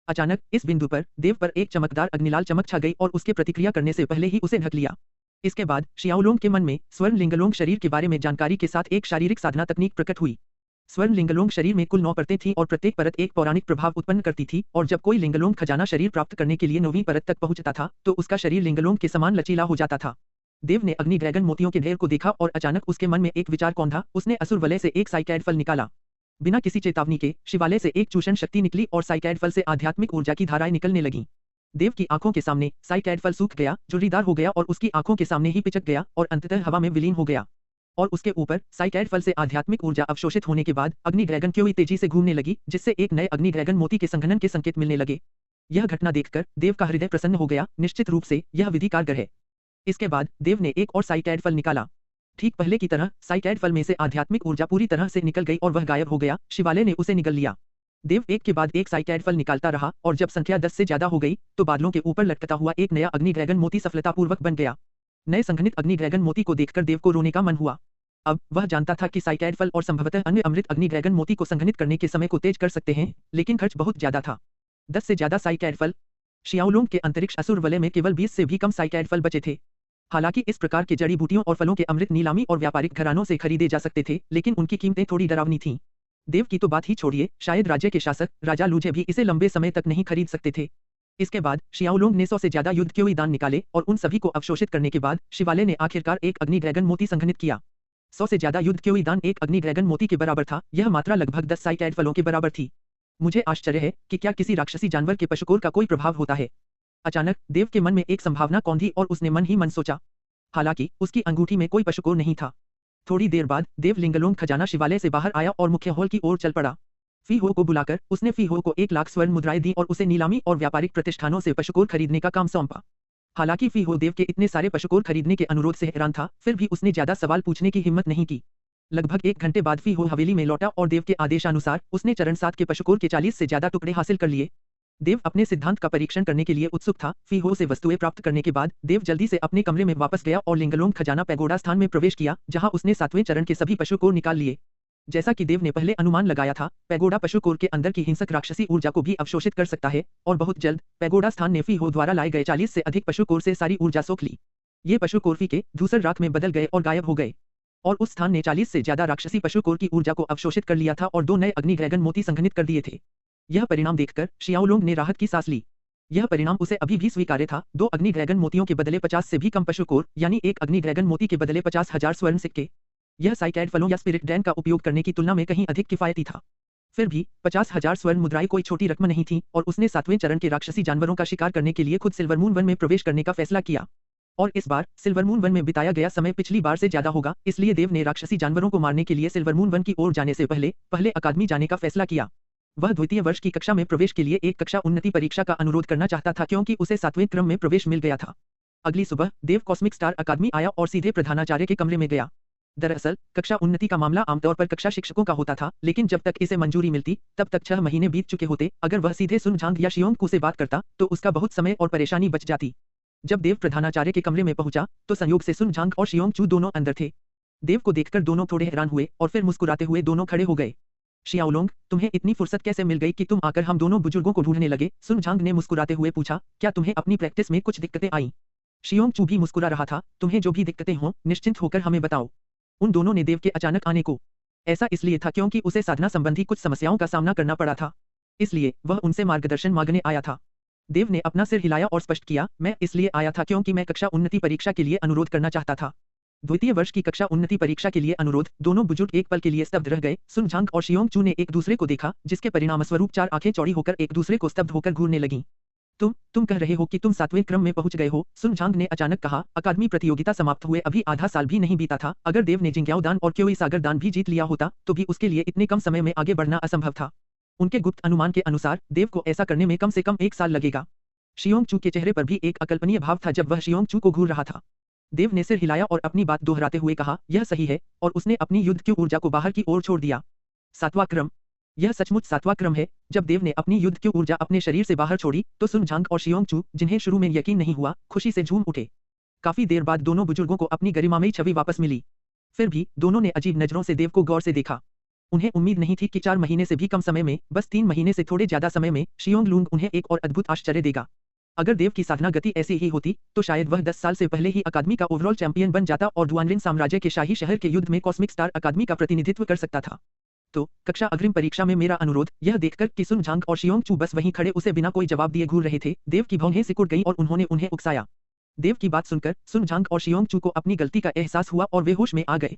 अचानक इस बिंदु पर देव पर एक चमकदार अग्निलाल चमक छा गई और उसके प्रतिक्रिया करने से पहले ही उसे ढक लिया। इसके बाद शियाओलोंग के मन में स्वर्ण लिंगलोंग शरीर के बारे में जानकारी के साथ एक शारीरिक साधना तकनीक प्रकट हुई। स्वर्ण लिंगलोंग शरीर में कुल 9 परतें थीं और प्रत्येक परत एक पौराणिक प्रभाव उत्पन्न करती थी और जब कोई लिंगलोंग खजाना शरीर प्राप्त करने के लिए 9वीं परत तक पहुंचता था तो उसका शरीर लिंगलोंग के समान लचीला हो जाता था। देव ने अग्नि ड्रैगन मोतियों के ढेर को देखा और अचानक उसके मन में एक विचार कौन था। उसने असुर वलय से एक साइकैड फल निकाला। बिना किसी चेतावनी के शिवालय से एक चूषण शक्ति निकली और साइकैड फल से आध्यात्मिक ऊर्जा की धाराएं निकलने लगीं। देव की आंखों के सामने साइकैड फल सूख गया, झुर्रीदार हो गया और उसकी आंखों के सामने ही पिचक गया और अंततः हवा में विलीन हो गया। और उसके ऊपर साइकैड फल से आध्यात्मिक ऊर्जा अवशोषित होने के बाद अग्नि ड्रैगन क्योई तेजी से घूमने लगी, जिससे एक नए अग्नि ड्रैगन मोती के संघनन के संकेत मिलने लगे। यह घटना देखकर देव का हृदय प्रसन्न हो गया। निश्चित रूप से यह विधि कारगर है। इसके बाद देव ने एक और साइकैड फल निकाला। ठीक पहले की तरह साइकैड फल में से आध्यात्मिक ऊर्जा पूरी तरह से निकल गई और वह गायब हो गया। शिवालय ने उसे निगल लिया। देव एक के बाद एक साइकैड फल निकालता रहा और जब संख्या 10 से ज्यादा हो गई तो बादलों के ऊपर लटकता हुआ एक नया अग्नि ड्रैगन मोती सफलतापूर्वक बन गया। नए संघनित अग्नि ड्रैगन मोती को देखकर देव को रोने का मन हुआ। अब वह जानता था कि साइकैड फल और संभवतः अन्य अमृत अग्नि ड्रैगन मोती को संघनित करने के समय को तेज कर सकते हैं, लेकिन खर्च बहुत ज्यादा था। 10 से ज्यादा साइकैड फल। शियाओलोंग के अंतरिक्ष असुर वलय में केवल 20 से भी कम साइकैड फल बचे थे। हालांकि इस प्रकार के जड़ी बूटियों और फलों के अमृत नीलामी और व्यापारिक घरानों से खरीदे जा सकते थे, लेकिन उनकी कीमतें थोड़ी डरावनी थीं। देव की तो बात ही छोड़िए, शायद राज्य के शासक राजा लूजे भी इसे लंबे समय तक नहीं खरीद सकते थे। इसके बाद शियाओलोंग ने 100 से ज्यादा युद्ध क्योई दान निकाले और उन सभी को अवशोषित करने के बाद शिवालय ने आखिरकार एक अग्नि ड्रैगन मोती संघनित किया। 100 से ज्यादा युद्ध क्योई दान एक अग्नि ड्रैगन मोती के बराबर था। यह मात्रा लगभग 10 साइकैड फलों के बराबर थी। मुझे आश्चर्य है कि क्या किसी राक्षसी जानवर के पशुकोर का कोई प्रभाव होता है। अचानक देव के मन में एक संभावना कौंधी और उसने मन ही मन सोचा। हालांकि उसकी अंगूठी में कोई पशुकोर नहीं था। थोड़ी देर बाद देव लिंगलोंग खजाना शिवालय से बाहर आया और मुख्य हॉल की ओर चल पड़ा। फी हो को बुलाकर उसने फी हो को 1 लाख स्वर्ण मुद्राएं दी और उसे नीलामी और व्यापारिक प्रतिष्ठानों से पशुकोर खरीदने का काम सौंपा। हालांकि फी हो देव के इतने सारे पशुकोर खरीदने के अनुरोध से हैरान था, फिर भी उसने ज्यादा सवाल पूछने की हिम्मत नहीं की। लगभग 1 घंटे बाद फी हो हवेली में लौटा और देव के आदेशानुसार उसने चरण 7 के पशुकोर के 40 से ज्यादा टुकड़े हासिल कर लिए। देव अपने सिद्धांत का परीक्षण करने के लिए उत्सुक था। फी हो से वस्तुएं प्राप्त करने के बाद देव जल्दी से अपने कमरे में वापस गया और लिंगलोंग खजाना पैगोडा स्थान में प्रवेश किया, जहां उसने 7वें चरण के सभी पशुकोर निकाल लिए। जैसा कि देव ने पहले अनुमान लगाया था, पैगोडा पशुकोर के अंदर की हिंसक राक्षसी ऊर्जा को भी अवशोषित कर सकता है और बहुत जल्द पैगोडा स्थान ने फी हो द्वारा लाए गए 40 से अधिक पशुकोर से सारी ऊर्जा सोख ली। ये पशुकोर फी के धूसर राख में बदल गए और गायब हो गए और उस स्थान ने 40 से ज्यादा राक्षसी पशुकोर की ऊर्जा को अवशोषित कर लिया था और 2 नए अग्नि ड्रैगन मोती संघनित कर दिए थे। यह परिणाम देखकर शियाओलोंग ने राहत की सांस ली। यह परिणाम उसे अभी भी स्वीकार्य था। 2 अग्नि ड्रैगन मोतियों के बदले 50 से भी कम पशुकोर, यानी 1 अग्नि ड्रैगन मोती के बदले 50,000 स्वर्ण सिक्के। यह साइकैड फलों या स्पिरिट ड्रैन का उपयोग करने की तुलना में कहीं अधिक किफायती था। फिर भी 50,000 स्वर्ण मुद्राएं कोई छोटी रकम नहीं थी और उसने 7वें चरण के राक्षसी जानवरों का शिकार करने के लिए खुद सिल्वर मून वन में प्रवेश करने का फैसला किया। और इस बार सिल्वर मून वन में बिताया गया समय पिछली बार से ज्यादा होगा, इसलिए देव ने राक्षसी जानवरों को मारने के लिए सिल्वर मून वन की ओर जाने से पहले अकादमी जाने का फैसला किया। वह द्वितीय वर्ष की कक्षा में प्रवेश के लिए एक कक्षा उन्नति परीक्षा का अनुरोध करना चाहता था, क्योंकि उसे 7वें क्रम में प्रवेश मिल गया था। अगली सुबह देव कॉस्मिक स्टार अकादमी आया और सीधे प्रधानाचार्य के कमरे में गया। दरअसल कक्षा उन्नति का मामला आमतौर पर कक्षा शिक्षकों का होता था, लेकिन जब तक इसे मंजूरी मिलती तब तक 6 महीने बीत चुके होते। अगर वह सीधे सुन झांग या शियोंग कू से बात करता तो उसका बहुत समय और परेशानी बच जाती। जब देव प्रधानाचार्य के कमरे में पहुंचा तो संयोग से सुन झांग और शियोंग चू दोनों अंदर थे। देव को देखकर दोनों थोड़े हैरान हुए और फिर मुस्कुराते हुए दोनों खड़े हो गए। शियाओलोंग, तुम्हें इतनी फुर्सत कैसे मिल गई कि तुम आकर हम दोनों बुजुर्गों को ढूंढने लगे? सुन झांग ने मुस्कुराते हुए पूछा। क्या तुम्हें अपनी प्रैक्टिस में कुछ दिक्कतें आईं? शियोंग चू भी मुस्कुरा रहा था। तुम्हें जो भी दिक्कतें हों निश्चिंत होकर हमें बताओ। उन दोनों ने देव के अचानक आने को ऐसा इसलिए था क्योंकि उसे साधना संबंधी कुछ समस्याओं का सामना करना पड़ा था, इसलिए वह उनसे मार्गदर्शन मांगने आया था। देव ने अपना सिर हिलाया और स्पष्ट किया, मैं इसलिए आया था क्योंकि मैं कक्षा उन्नति परीक्षा के लिए अनुरोध करना चाहता था। द्वितीय वर्ष की कक्षा उन्नति परीक्षा के लिए अनुरोध। दोनों बुजुर्ग एक पल के लिए स्तब्ध रह गए। सुन झांग और शियोंग चू ने एक दूसरे को देखा, जिसके परिणामस्वरूप 4 आंखें चौड़ी होकर एक दूसरे को स्तब्ध होकर घूरने लगीं। तुम कह रहे हो कि तुम 7वें क्रम में पहुंच गए हो? सुन झांग ने अचानक कहा। अकादमी प्रतियोगिता समाप्त हुए अभी आधा साल भी नहीं बीता था। अगर देव ने जिंग्याओ दान और क्योई सागर दान भी जीत लिया होता तो भी उसके लिए इतने कम समय में आगे बढ़ना असंभव था। उनके गुप्त अनुमान के अनुसार देव को ऐसा करने में कम से कम 1 साल लगेगा। शियोंग चू के चेहरे पर भी एक अकल्पनीय भाव था जब वह शियोंग चू को घूर रहा था। देव ने सिर हिलाया और अपनी बात दोहराते हुए कहा, यह सही है, और उसने अपनी युद्ध की ऊर्जा को बाहर की ओर छोड़ दिया। 7वां क्रम। यह सचमुच 7वां क्रम है। जब देव ने अपनी युद्ध की ऊर्जा अपने शरीर से बाहर छोड़ी तो सुन झांग और शियोंग चू, जिन्हें शुरू में यकीन नहीं हुआ, खुशी से झूम उठे। काफी देर बाद दोनों बुजुर्गों को अपनी गरिमामयी छवि वापस मिली। फिर भी दोनों ने अजीब नजरों से देव को गौर से देखा। उन्हें उम्मीद नहीं थी कि 4 महीने से भी कम समय में, बस 3 महीने से थोड़े ज्यादा समय में, शियोंग लूंग उन्हें एक और अद्भुत आश्चर्य देगा। अगर देव की साधना गति ऐसी ही होती तो शायद वह 10 साल से पहले ही अकादमी का ओवरऑल चैंपियन बन जाता और डुआनलिन साम्राज्य के शाही शहर के युद्ध में कॉस्मिक स्टार अकादमी का प्रतिनिधित्व कर सकता था। तो कक्षा अग्रिम परीक्षा में मेरा अनुरोध। यह देखकर कि सुन झांग और शियोंग चू बस वहीं खड़े उसे बिना कोई जवाब दिए घूर रहे थे, देव की भौहें सिकुड़ गईं और उन्होंने उन्हें उकसाया। देव की बात सुनकर सुन झांग और शियोंग चू को अपनी गलती का एहसास हुआ और वे होश में आ गए।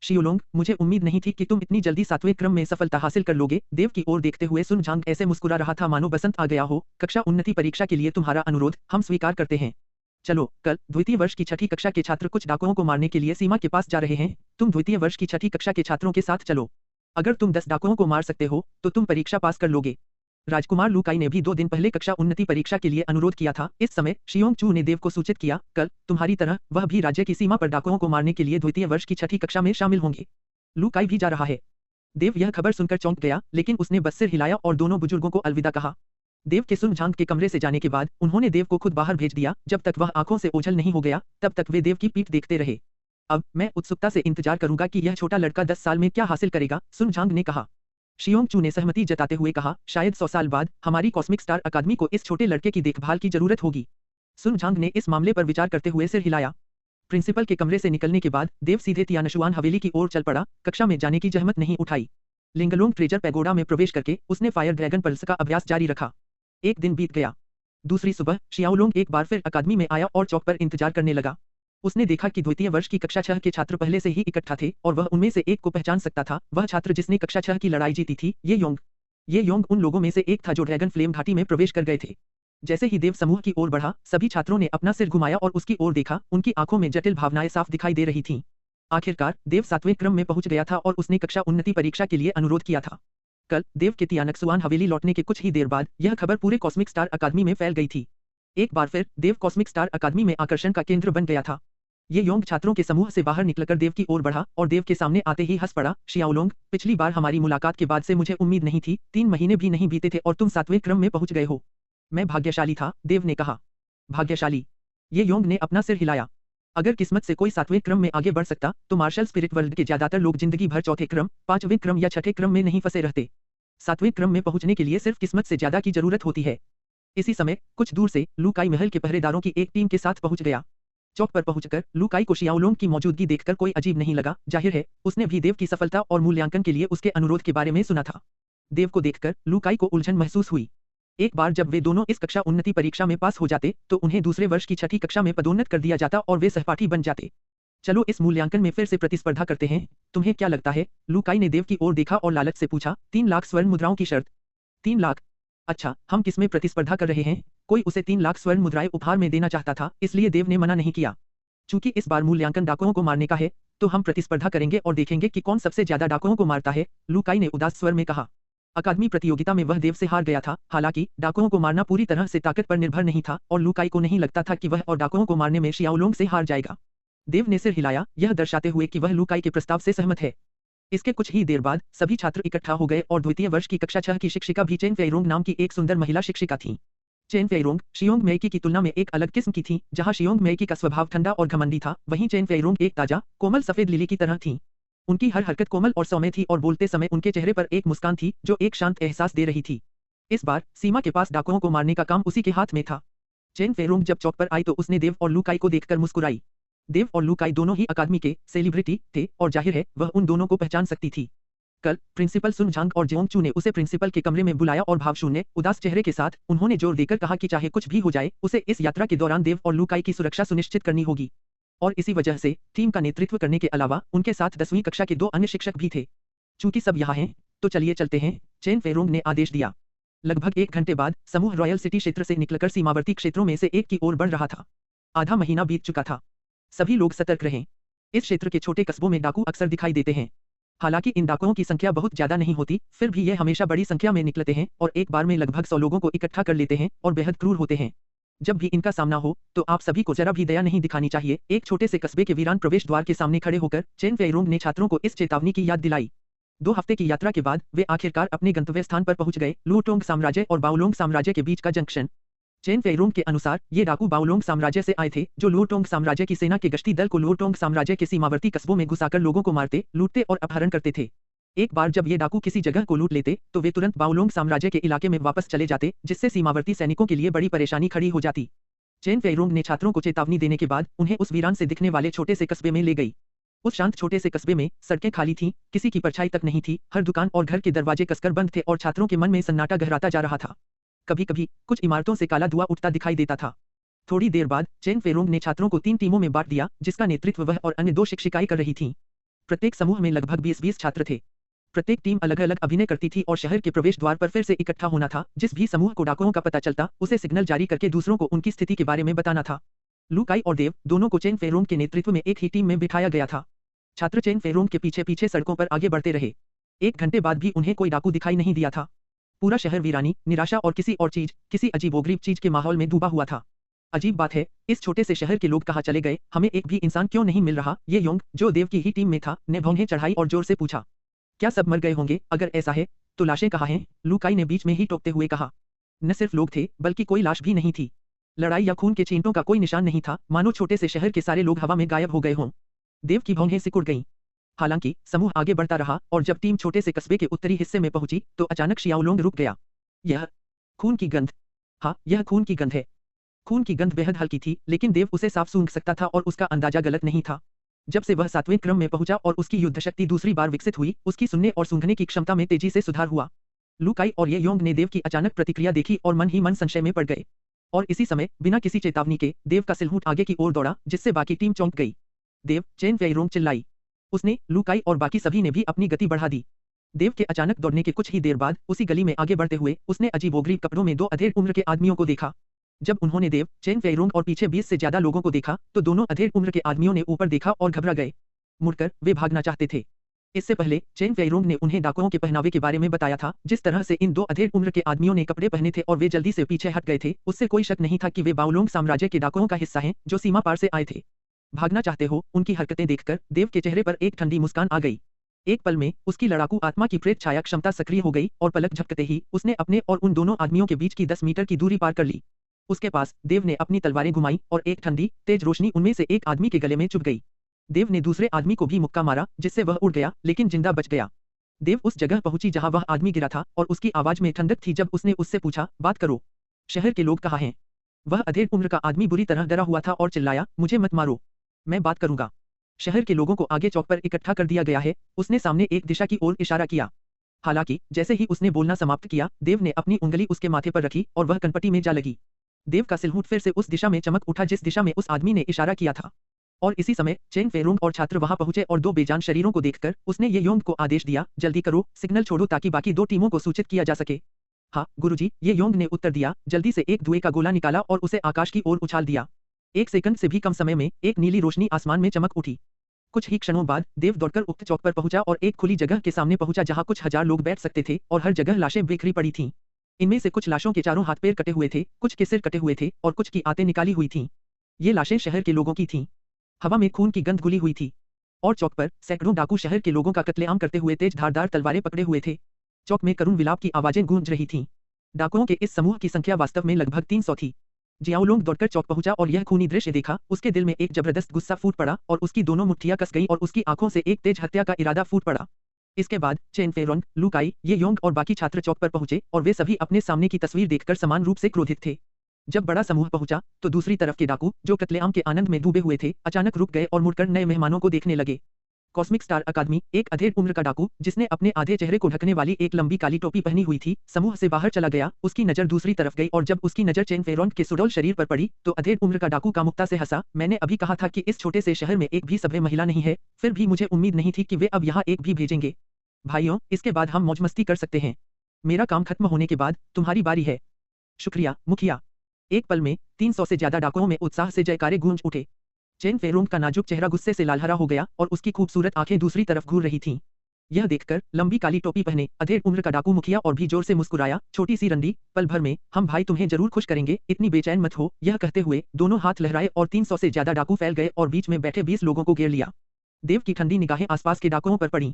शियोलोंग, मुझे उम्मीद नहीं थी कि तुम इतनी जल्दी 7वें क्रम में सफलता हासिल कर लोगे। देव की ओर देखते हुए सुन झांग ऐसे मुस्कुरा रहा था मानो बसंत आ गया हो। कक्षा उन्नति परीक्षा के लिए तुम्हारा अनुरोध हम स्वीकार करते हैं। चलो, कल द्वितीय वर्ष की 6ठी कक्षा के छात्र कुछ डाकुओं को मारने के लिए सीमा के पास जा रहे हैं। तुम द्वितीय वर्ष की 6ठी कक्षा के छात्रों के साथ चलो। अगर तुम 10 डाकुओं को मार सकते हो तो तुम परीक्षा पास कर लोगे। राजकुमार लुकाई ने भी 2 दिन पहले कक्षा उन्नति परीक्षा के लिए अनुरोध किया था। इस समय शियोंग चू ने देव को सूचित किया, कल तुम्हारी तरह वह भी राज्य की सीमा पर डाकुओं को मारने के लिए द्वितीय वर्ष की 6ठी कक्षा में शामिल होंगे। लुकाई भी जा रहा है। देव यह खबर सुनकर चौंक गया, लेकिन उसने बस सिर हिलाया और दोनों बुजुर्गों को अलविदा कहा। देव के सुन झांग के कमरे से जाने के बाद उन्होंने देव को खुद बाहर भेज दिया। जब तक वह आंखों से ओझल नहीं हो गया तब तक वे देव की पीठ देखते रहे। अब मैं उत्सुकता से इंतजार करूंगा कि यह छोटा लड़का 10 साल में क्या हासिल करेगा, सुन झांग ने कहा। शियोंग चू ने सहमति जताते हुए कहा, शायद 100 साल बाद हमारी कॉस्मिक स्टार अकादमी को इस छोटे लड़के की देखभाल की जरूरत होगी। सुन झांग ने इस मामले पर विचार करते हुए सिर हिलाया। प्रिंसिपल के कमरे से निकलने के बाद देव सीधे तियानशुआन हवेली की ओर चल पड़ा। कक्षा में जाने की जहमत नहीं उठाई। लिंगलोंग ट्रेजर पैगोडा में प्रवेश करके उसने फायर ड्रैगन पल्स का अभ्यास जारी रखा। एक दिन बीत गया। दूसरी सुबह शियाओलोंग एक बार फिर अकादमी में आया और चौक पर इंतजार करने लगा। उसने देखा कि द्वितीय वर्ष की कक्षा 6 के छात्र पहले से ही इकट्ठा थे और वह उनमें से एक को पहचान सकता था। वह छात्र जिसने कक्षा 6 की लड़ाई जीती थी, ये योंग उन लोगों में से एक था जो ड्रैगन फ्लेम घाटी में प्रवेश कर गए थे। जैसे ही देव समूह की ओर बढ़ा, सभी छात्रों ने अपना सिर घुमाया और उसकी ओर देखा। उनकी आंखों में जटिल भावनाएं साफ दिखाई दे रही थीं। आखिरकार देव 7वें क्रम में पहुंच गया था और उसने कक्षा उन्नति परीक्षा के लिए अनुरोध किया था। कल देव के तियानकसुआन हवेली लौटने के कुछ ही देर बाद यह खबर पूरे कॉस्मिक स्टार अकादमी में फैल गई थी। एक बार फिर देव कॉस्मिक स्टार अकादमी में आकर्षण का केंद्र बन गया था। ये योंग छात्रों के समूह से बाहर निकलकर देव की ओर बढ़ा और देव के सामने आते ही हंस पड़ा। शियाओलोंग, पिछली बार हमारी मुलाकात के बाद से मुझे उम्मीद नहीं थी, 3 महीने भी नहीं बीते थे और तुम 7वें क्रम में पहुंच गए हो। मैं भाग्यशाली था, देव ने कहा। भाग्यशाली? ये योंग ने अपना सिर हिलाया। अगर किस्मत से कोई 7वें क्रम में आगे बढ़ सकता तो मार्शल स्पिरिट वर्ल्ड के ज्यादातर लोग जिंदगी भर चौथे क्रम, 5वें क्रम या 6ठे क्रम में नहीं फंसे रहते। 7वें क्रम में पहुंचने के लिए सिर्फ किस्मत से ज्यादा की जरूरत होती है। इसी समय कुछ दूर से लू काई महल के पहरेदारों की एक टीम के साथ पहुंच गया। चौक पर पहुंचकर लू काई को शियाओलोंग की मौजूदगी देखकर कोई अजीब नहीं लगा। जाहिर है उसने भी देव की सफलता और मूल्यांकन के लिए उसके अनुरोध के बारे में सुना था। देव को देखकर लू काई को उलझन महसूस हुई। एक बार जब वे दोनों इस कक्षा उन्नति परीक्षा में पास हो जाते तो उन्हें दूसरे वर्ष की 6ठी कक्षा में पदोन्नत कर दिया जाता और वे सहपाठी बन जाते। चलो इस मूल्यांकन में फिर से प्रतिस्पर्धा करते हैं। तुम्हें क्या लगता है? लू काई ने देव की ओर देखा और लालच से पूछा। 3 लाख स्वर्ण मुद्राओं की शर्त। 3 लाख? अच्छा, हम किसमें प्रतिस्पर्धा कर रहे हैं? कोई उसे 3 लाख स्वर्ण मुद्राएं उपहार में देना चाहता था, इसलिए देव ने मना नहीं किया। चूंकि इस बार मूल्यांकन डाकुओं को मारने का है, तो हम प्रतिस्पर्धा करेंगे और देखेंगे कि कौन सबसे ज्यादा डाकुओं को मारता है, लू काई ने उदास स्वर में कहा। अकादमी प्रतियोगिता में वह देव से हार गया था। हालांकि डाकुओं को मारना पूरी तरह से ताकत पर निर्भर नहीं था और लू काई को नहीं लगता था कि वह और डाकुओं को मारने में शियाओलोंग से हार जाएगा। देव ने सिर हिलाया, यह दर्शाते हुए कि वह लू काई के प्रस्ताव से सहमत है। इसके कुछ ही देर बाद सभी छात्र इकट्ठा हो गए और द्वितीय वर्ष की कक्षा 6 की शिक्षिका भी चेन फेइरोंग नाम की एक सुंदर महिला शिक्षिका थी। चेन फेइरोंग शियोंग मेइकी की तुलना में एक अलग किस्म की थी। जहां शियोंग मेइकी का स्वभाव ठंडा और घमंडी था, वहीं चेन फेइरोंग एक ताजा, कोमल सफेद लिली की तरह थी। उनकी हर हरकत कोमल और सौम्य थी और बोलते समय उनके चेहरे पर एक मुस्कान थी जो एक शांत एहसास दे रही थी। इस बार सीमा के पास डाकुओं को मारने का काम उसी के हाथ में था। चेन फेइरोंग जब चौक पर आई तो उसने देव और लू काई को देखकर मुस्कुराई। देव और लू काई दोनों ही अकादमी के सेलिब्रिटी थे और जाहिर है वह उन दोनों को पहचान सकती थी। कल प्रिंसिपल सुन झांग और जेओंग चू ने उसे प्रिंसिपल के कमरे में बुलाया और भावशून्य, उदास चेहरे के साथ उन्होंने जोर देकर कहा कि चाहे कुछ भी हो जाए, उसे इस यात्रा के दौरान देव और लू काई की सुरक्षा सुनिश्चित करनी होगी। और इसी वजह से टीम का नेतृत्व करने के अलावा उनके साथ 10वीं कक्षा के 2 अन्य शिक्षक भी थे। चूंकि सब यहाँ हैं, तो चलिए चलते हैं, चेन फेइरोंग ने आदेश दिया। लगभग 1 घंटे बाद समूह रॉयल सिटी क्षेत्र से निकलकर सीमावर्ती क्षेत्रों में से एक की ओर बढ़ रहा था। आधा महीना बीत चुका था। सभी लोग सतर्क रहें। इस क्षेत्र के छोटे कस्बों में डाकू अक्सर दिखाई देते हैं। हालांकि इन डाकुओं की संख्या बहुत ज्यादा नहीं होती, फिर भी ये हमेशा बड़ी संख्या में निकलते हैं और एक बार में लगभग 100 लोगों को इकट्ठा कर लेते हैं और बेहद क्रूर होते हैं। जब भी इनका सामना हो तो आप सभी को जरा भी दया नहीं दिखानी चाहिए। एक छोटे से कस्बे के वीरान प्रवेश द्वार के सामने खड़े होकर चेन फेइरोंग ने छात्रों को इस चेतावनी की याद दिलाई। 2 हफ्ते की यात्रा के बाद वे आखिरकार अपने गंतव्य स्थान पर पहुंच गए, लूटोंग साम्राज्य और बाओलोंग साम्राज्य के बीच का जंक्शन। चेन फेइरोंग के अनुसार ये डाकू बाओलोंग साम्राज्य से आए थे, जो लुओटोंग साम्राज्य की सेना के गश्ती दल को लुओटोंग साम्राज्य के सीमावर्ती कस्बों में घुसाकर लोगों को मारते, लूटते और अपहरण करते थे। एक बार जब ये डाकू किसी जगह को लूट लेते तो वे तुरंत बाओलोंग साम्राज्य के इलाके में वापस चले जाते, जिससे सीमावर्ती सैनिकों के लिए बड़ी परेशानी खड़ी हो जाती। चेन फेइरोंग ने छात्रों को चेतावनी देने के बाद उन्हें उस वीरान से दिखने वाले छोटे से कस्बे में ले गई। उस शांत छोटे से कस्बे में सड़कें खाली थीं, किसी की परछाई तक नहीं थी, हर दुकान और घर के दरवाजे कसकर बंद थे और छात्रों के मन में सन्नाटा गहराता जा रहा था। कभी-कभी कुछ इमारतों से काला धुआं उठता दिखाई देता था। थोड़ी देर बाद चेन फेइरोंग ने छात्रों को 3 टीमों में बांट दिया, जिसका नेतृत्व वह और अन्य 2 शिक्षिकाएं कर रही थीं। प्रत्येक समूह में लगभग 20-20 छात्र थे। प्रत्येक टीम अलग-अलग अभिनय करती थी और शहर के प्रवेश द्वार पर फिर से इकट्ठा होना था। जिस भी समूह को डाकुओं का पता चलता, उसे सिग्नल जारी करके दूसरों को उनकी स्थिति के बारे में बताना था। लू काई और देव दोनों को चेन फेइरोंग के नेतृत्व में एक ही टीम में बिठाया गया था। छात्र चेन फेइरोंग के पीछे पीछे सड़कों पर आगे बढ़ते रहे। 1 घंटे बाद भी उन्हें कोई डाकू दिखाई नहीं दिया था। पूरा शहर वीरानी, निराशा और किसी अजीबोगरीब चीज के माहौल में डूबा हुआ था। अजीब बात है, इस छोटे से शहर के लोग कहाँ चले गए? हमें एक भी इंसान क्यों नहीं मिल रहा? ये योंग, जो देव की ही टीम में था, ने भौहें चढ़ाई और जोर से पूछा। क्या सब मर गए होंगे? अगर ऐसा है तो लाशें कहाँ हैं? लू काई ने बीच में ही टोकते हुए कहा। न सिर्फ लोग थे, बल्कि कोई लाश भी नहीं थी। लड़ाई या खून के छींटों का कोई निशान नहीं था, मानो छोटे से शहर के सारे लोग हवा में गायब हो गए हों। देव की भौहें सिकुड़ गईं। हालांकि समूह आगे बढ़ता रहा और जब टीम छोटे से कस्बे के उत्तरी हिस्से में पहुंची तो अचानक शियाओलोंग रुक गया। यह खून की गंध। हाँ, यह खून की गंध है। खून की गंध बेहद हल्की थी, लेकिन देव उसे साफ सूंघ सकता था और उसका अंदाजा गलत नहीं था। जब से वह 7वें क्रम में पहुंचा और उसकी युद्ध शक्ति दूसरी बार विकसित हुई, उसकी सुनने और सूंघने की क्षमता में तेजी से सुधार हुआ। लू काई और ये योंग ने देव की अचानक प्रतिक्रिया देखी और मन ही मन संशय में पड़ गए। और इसी समय बिना किसी चेतावनी के देव का सिलहूट आगे की ओर दौड़ा, जिससे बाकी टीम चौंक गई। देव! चेन फेइरोंग चिल्लाई। उसने, लू काई और बाकी सभी ने भी अपनी गति बढ़ा दी। देव के अचानक दौड़ने के कुछ ही देर बाद उसी गली में आगे बढ़ते हुए उसने अजीबोगरीब कपड़ों में 2 अधेड़ उम्र के आदमियों को देखा। जब उन्होंने देव, चेन फेइरोंग और पीछे 20 से ज्यादा लोगों को देखा तो दोनों अधेड़ उम्र के आदमियों ने ऊपर देखा और घबरा गए। मुड़कर वे भागना चाहते थे। इससे पहले चेन फेइरोंग ने उन्हें डाकुओं के पहनावे के बारे में बताया था। जिस तरह से इन 2 अधेड़ उम्र के आदमियों ने कपड़े पहने थे और वे जल्दी से पीछे हट गए थे, उससे कोई शक नहीं था कि वे बाओलोंग साम्राज्य के डाकुओं का हिस्सा हैं, जो सीमा पार से आए थे। भागना चाहते हो? उनकी हरकतें देखकर देव के चेहरे पर एक ठंडी मुस्कान आ गई। एक पल में उसकी लड़ाकू आत्मा की प्रेत छाया क्षमता सक्रिय हो गई और पलक झपकते ही उसने अपने और उन दोनों आदमियों के बीच की 10 मीटर की दूरी पार कर ली। उसके पास देव ने अपनी तलवारें घुमाई और एक ठंडी तेज रोशनी उनमें से एक आदमी के गले में चुभ गई। देव ने दूसरे आदमी को भी मुक्का मारा जिससे वह उड़ गया लेकिन जिंदा बच गया। देव उस जगह पहुंची जहां वह आदमी गिरा था और उसकी आवाज में ठंडक थी जब उसने उससे पूछा, बात करो। शहर के लोग कहाँ हैं? वह अधेड़ उम्र का आदमी बुरी तरह डरा हुआ था और चिल्लाया, मुझे मत मारो, मैं बात करूंगा। शहर के लोगों को आगे चौक पर इकट्ठा कर दिया गया है। उसने सामने एक दिशा की ओर इशारा किया। हालांकि जैसे ही उसने बोलना समाप्त किया, देव ने अपनी उंगली उसके माथे पर रखी और वह कनपटी में जा लगी। देव का सिलहूट फिर से उस दिशा में चमक उठा जिस दिशा में उस आदमी ने इशारा किया था। और इसी समय चेन फेरोंग और छात्र वहां पहुंचे और दो बेजान शरीरों को देखकर उसने ये योंग को आदेश दिया, जल्दी करो, सिग्नल छोड़ो ताकि बाकी दो टीमों को सूचित किया जा सके। हाँ गुरुजी, ये योंग ने उत्तर दिया, जल्दी से एक धुएं का गोला निकाला और उसे आकाश की ओर उछाल दिया। एक सेकंड से भी कम समय में एक नीली रोशनी आसमान में चमक उठी। कुछ ही क्षणों बाद देव दौड़कर उक्त चौक पर पहुंचा और एक खुली जगह के सामने पहुंचा जहां कुछ हजार लोग बैठ सकते थे और हर जगह लाशें बिखरी पड़ी थीं। इनमें से कुछ लाशों के चारों हाथ पैर कटे हुए थे, कुछ के सिर कटे हुए थे और कुछ की आंतें निकाली हुई थीं। ये लाशें शहर के लोगों की थीं। हवा में खून की गंध घुली हुई थी और चौक पर सैकड़ों डाकू शहर के लोगों का कत्लेआम करते हुए तेज धारदार तलवारें पकड़े हुए थे। चौक में करुण विलाप की आवाजें गूंज रही थीं। डाकुओं के इस समूह की संख्या वास्तव में लगभग 300 थी। जियाओलोंग दौड़कर चौक पहुंचा और यह खूनी दृश्य देखा। उसके दिल में एक जबरदस्त गुस्सा फूट पड़ा और उसकी दोनों मुट्ठियां कस गई और उसकी आंखों से एक तेज हत्या का इरादा फूट पड़ा। इसके बाद चेन फेरोंग, लुकाई, ये योंग और बाकी छात्र चौक पर पहुंचे और वे सभी अपने सामने की तस्वीर देखकर समान रूप से क्रोधित थे। जब बड़ा समूह पहुंचा तो दूसरी तरफ के डाकू जो कत्लेआम के आनंद में डूबे हुए थे अचानक रुक गए और मुड़कर नए मेहमानों को देखने लगे। कॉस्मिक स्टार अकादमी, एक अधेड़ उम्र का डाकू जिसने अपने आधे चेहरे को ढकने वाली एक लंबी काली टोपी पहनी हुई थी, समूह से बाहर चला गया। उसकी नजर दूसरी तरफ गई और जब उसकी नजर चेन फेरोंग के सुडौल शरीर पर पड़ी तो अधेड़ उम्र का डाकू कामुकता से हंसा, मैंने अभी कहा था कि इस छोटे से शहर में एक भी सभ्य महिला नहीं है, फिर भी मुझे उम्मीद नहीं थी कि वे अब यहाँ एक भी भेजेंगे। भाइयों, इसके बाद हम मौज मस्ती कर सकते हैं। मेरा काम खत्म होने के बाद तुम्हारी बारी है। शुक्रिया मुखिया। एक पल में 300 से ज्यादा डाकुओं में उत्साह से जयकारे गूंज उठे। चेन फेरोंग का नाजुक चेहरा गुस्से से लालहरा हो गया और उसकी खूबसूरत आंखें दूसरी तरफ घूर रही थीं। यह देखकर लंबी काली टोपी पहने अधेड़ उम्र का डाकू मुखिया और भी जोर से मुस्कुराया, छोटी सी रंडी, पल भर में हम भाई तुम्हें जरूर खुश करेंगे, इतनी बेचैन मत हो। यह कहते हुए दोनों हाथ लहराए और 300 से ज्यादा डाकू फैल गए और बीच में बैठे 20 लोगों को घेर लिया। देव की ठंडी निगाहें आसपास के डाकुओं पर पड़ी।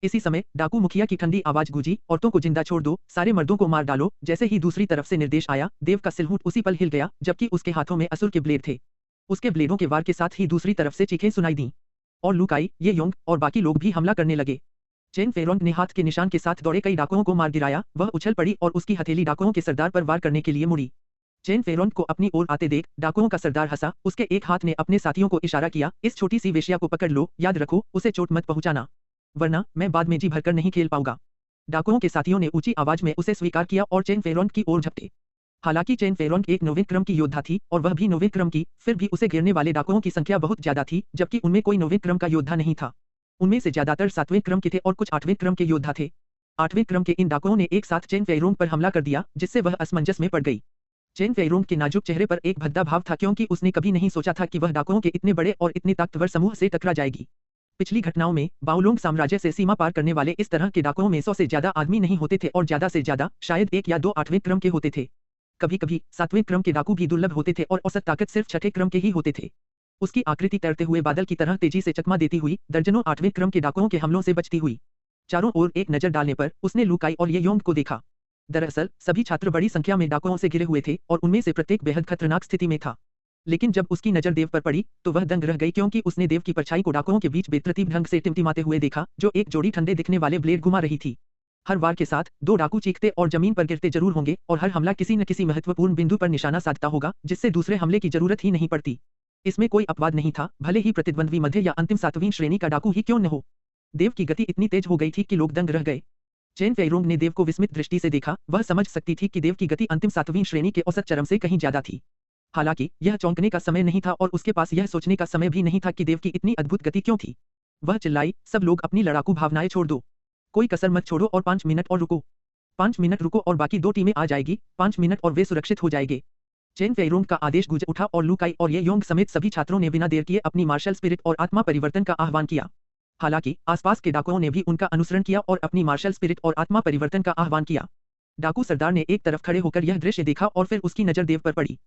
इसी समय डाकू मुखिया की ठंडी आवाज गूंजी, औरतों को जिंदा छोड़ दो, सारे मर्दों को मार डालो। जैसे ही दूसरी तरफ से निर्देश आया, देव का सिलहूट उसी पल हिल गया जबकि उसके हाथों में असुर के ब्लेड थे। उसके ब्लेडों के वार के साथ ही दूसरी तरफ से चीखें सुनाई दीं और लुकाई, ये योंग और बाकी लोग भी हमला करने लगे। चेन फेरोंग ने हाथ के निशान के साथ दौड़े कई डाकुओं को मार गिराया। वह उछल पड़ी और उसकी हथेली डाकुओं के सरदार पर वार करने के लिए मुड़ी। चेन फेरोंग को अपनी ओर आते देख डाकुओं का सरदार हंसा। उसके एक हाथ ने अपने साथियों को इशारा किया, इस छोटी सी वेश्या को पकड़ लो, याद रखो उसे चोट मत पहुंचाना, वरना मैं बाद में जी भरकर नहीं खेल पाऊंगा। डाकुओं के साथियों ने ऊंची आवाज में उसे स्वीकार किया और चेन फेरोंग की ओर झपटे। हालांकि चेन फेरोंग एक 9वें क्रम की योद्धा थी और वह भी 9वें क्रम की, फिर भी उसे घेरने वाले डाकुओं की संख्या बहुत ज्यादा थी, जबकि उनमें कोई 9वें क्रम का योद्धा नहीं था। उनमें से ज्यादातर 7वें क्रम के थे और कुछ 8वें क्रम के योद्धा थे। 8वें क्रम के इन डाकुओं ने एक साथ चेन फेरोंग पर हमला कर दिया, जिससे वह असमंजस में पड़ गई। चेन फेरोंग के नाजुक चेहरे पर एक भद्दा भाव था क्योंकि उसने कभी नहीं सोचा था कि वह डाकुओं के इतने बड़े और इतने ताकतवर समूह से टकरा जाएगी। पिछली घटनाओं में बाओलोंग साम्राज्य से सीमा पार करने वाले इस तरह के डाकुओं में 100 से ज्यादा आदमी नहीं होते थे और ज्यादा से ज्यादा शायद 1 या 2 8वें क्रम के होते थे। कभी कभी 7वें क्रम के डाकू भी दुर्लभ होते थे और औसत ताकत सिर्फ 6ठे क्रम के ही होते थे। उसकी आकृति तैरते हुए बादल की तरह तेजी से चकमा देती हुई दर्जनों 8वें क्रम के डाकुओं के हमलों से बचती हुई। चारों ओर एक नजर डालने पर उसने लुकाई और ये योंग को देखा। दरअसल सभी छात्र बड़ी संख्या में डाकुओं से घिरे हुए थे और उनमें से प्रत्येक बेहद खतरनाक स्थिति में था। लेकिन जब उसकी नजर देव पर पड़ी तो वह दंग रह गई क्योंकि उसने देव की परछाई को डाकुओं के बीच बेतरतीब ढंग से टिमटिमाते हुए देखा, जो एक जोड़ी ठंडे दिखने वाले ब्लेड घुमा रही थी। हर वार के साथ 2 डाकू चीखते और जमीन पर गिरते जरूर होंगे और हर हमला किसी न किसी महत्वपूर्ण बिंदु पर निशाना साधता होगा, जिससे दूसरे हमले की जरूरत ही नहीं पड़ती। इसमें कोई अपवाद नहीं था, भले ही प्रतिद्वंद्वी मध्य या अंतिम 7वीं श्रेणी का डाकू ही क्यों न हो। देव की गति इतनी तेज हो गई थी कि लोग दंग रह गए। चेन फेरोंग ने देव को विस्मित दृष्टि से देखा। वह समझ सकती थी कि देव की गति अंतिम 7वीं श्रेणी के औसत चरम से कहीं ज्यादा थी। हालांकि यह चौंकने का समय नहीं था और उसके पास यह सोचने का समय भी नहीं था कि देव की इतनी अद्भुत गति क्यों थी। वह चिल्लाई, सब लोग अपनी लड़ाकू भावनाएं छोड़ दो, कोई कसर मत छोड़ो और 5 मिनट और रुको। 5 मिनट रुको और बाकी 2 टीमें आ जाएगी, 5 मिनट और वे सुरक्षित हो जाएंगे। चेन फेरोंग का आदेश गूंज उठा और लुकाई और ये योंग समेत सभी छात्रों ने बिना देर किए अपनी मार्शल स्पिरिट और आत्मा परिवर्तन का आह्वान किया। हालांकि आसपास के डाकुओं ने भी उनका अनुसरण किया और अपनी मार्शल स्पिरिट और आत्मा परिवर्तन का आह्वान किया। डाकू सरदार ने एक तरफ खड़े होकर यह दृश्य देखा और फिर उसकी नजर देव पर पड़ी।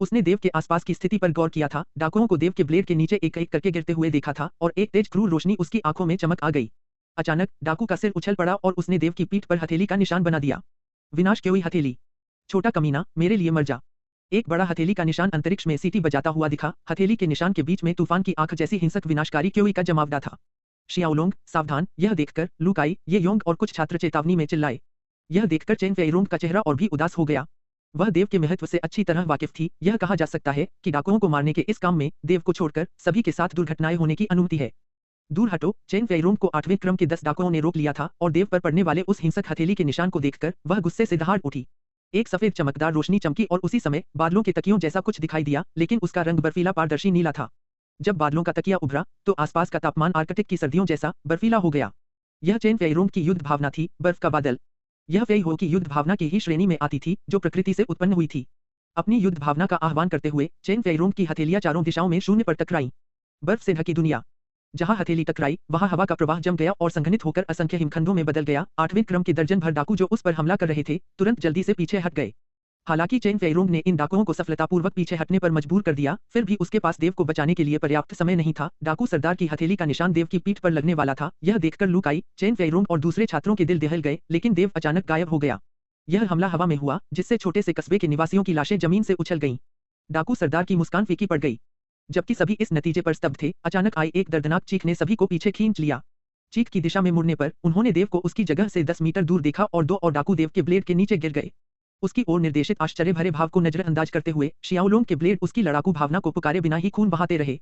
उसने देव के आसपास की स्थिति पर गौर किया था। डाकुओं को देव के ब्लेड के नीचे एक एक करके गिरते हुए देखा था और एक तेज क्रूर रोशनी उसकी आंखों में चमक आ गई। अचानक डाकू का सिर उछल पड़ा और उसने देव की पीठ पर हथेली का निशान बना दिया। विनाश की हुई हथेली। छोटा कमीना, मेरे लिए मर जा। एक बड़ा हथेली का निशान अंतरिक्ष में सीटी बजाता हुआ दिखा। हथेली के निशान के बीच में तूफान की आंख जैसी हिंसक विनाशकारी क्योई का जमावड़ा था। शियाओलोंग, सावधान! यह देखकर लू काई, ये योंग और कुछ छात्र चेतावनी में चिल्लाए। यह देखकर चेन फेइरोंग का चेहरा और भी उदास हो गया। वह देव के महत्व से अच्छी तरह वाकिफ थी। यह कहा जा सकता है कि डाकुओं को मारने के इस काम में देव को छोड़कर सभी के साथ दुर्घटनाएं होने की अनुमति है। दूर हटो! चेन फेइरोंग को 8वें क्रम के 10 डाकुओं ने रोक लिया था और देव पर पड़ने वाले उस हिंसक हथेली के निशान को देखकर वह गुस्से से दहाड़ उठी। एक सफेद चमकदार रोशनी चमकी और उसी समय बादलों के तकियों जैसा कुछ दिखाई दिया, लेकिन उसका रंग बर्फीला पारदर्शी नीला था। जब बादलों का तकिया उभरा तो आसपास का तापमान आर्कटिक की सर्दियों जैसा बर्फीला हो गया। यह चेन फेइरोंग की युद्ध भावना थी, बर्फ का बादल। यह फेई हो की युद्ध भावना की ही श्रेणी में आती थी, जो प्रकृति से उत्पन्न हुई थी। अपनी युद्ध भावना का आह्वान करते हुए चेन फेइरोंग की हथेलियां चारों दिशाओं में शून्य पर टकराईं। बर्फ से ढकी दुनिया। जहां हथेली टकराई वहां हवा का प्रवाह जम गया और संघनित होकर असंख्य हिमखंडों में बदल गया। 8वें क्रम के दर्जन भर डाकू जो उस पर हमला कर रहे थे, तुरंत जल्दी से पीछे हट गए। हालांकि चेन फेइरोंग ने इन डाकुओं को सफलतापूर्वक पीछे हटने पर मजबूर कर दिया, फिर भी उसके पास देव को बचाने के लिए पर्याप्त समय नहीं था। डाकू सरदार की हथेली का निशान देव की पीठ पर लगने वाला था। यह देखकर लू काई, चेन फेइरोंग और दूसरे छात्रों के दिल दहल गए, लेकिन देव अचानक गायब हो गया। यह हमला हवा में हुआ, जिससे छोटे से कस्बे के निवासियों की लाशें जमीन से उछल गईं। डाकू सरदार की मुस्कान फीकी पड़ गई। जबकि सभी इस नतीजे पर स्तब्ध थे, अचानक आई एक दर्दनाक चीख ने सभी को पीछे खींच लिया। चीख की दिशा में मुड़ने पर उन्होंने देव को उसकी जगह से 10 मीटर दूर देखा और 2 और डाकू देव के ब्लेड के नीचे गिर गए। उसकी ओर निर्देशित आश्चर्य भरे भाव को नजरअंदाज करते हुए शियाओलोंग के ब्लेड उसकी लड़ाकू भावना को पुकारे बिना ही खून बहाते रहे।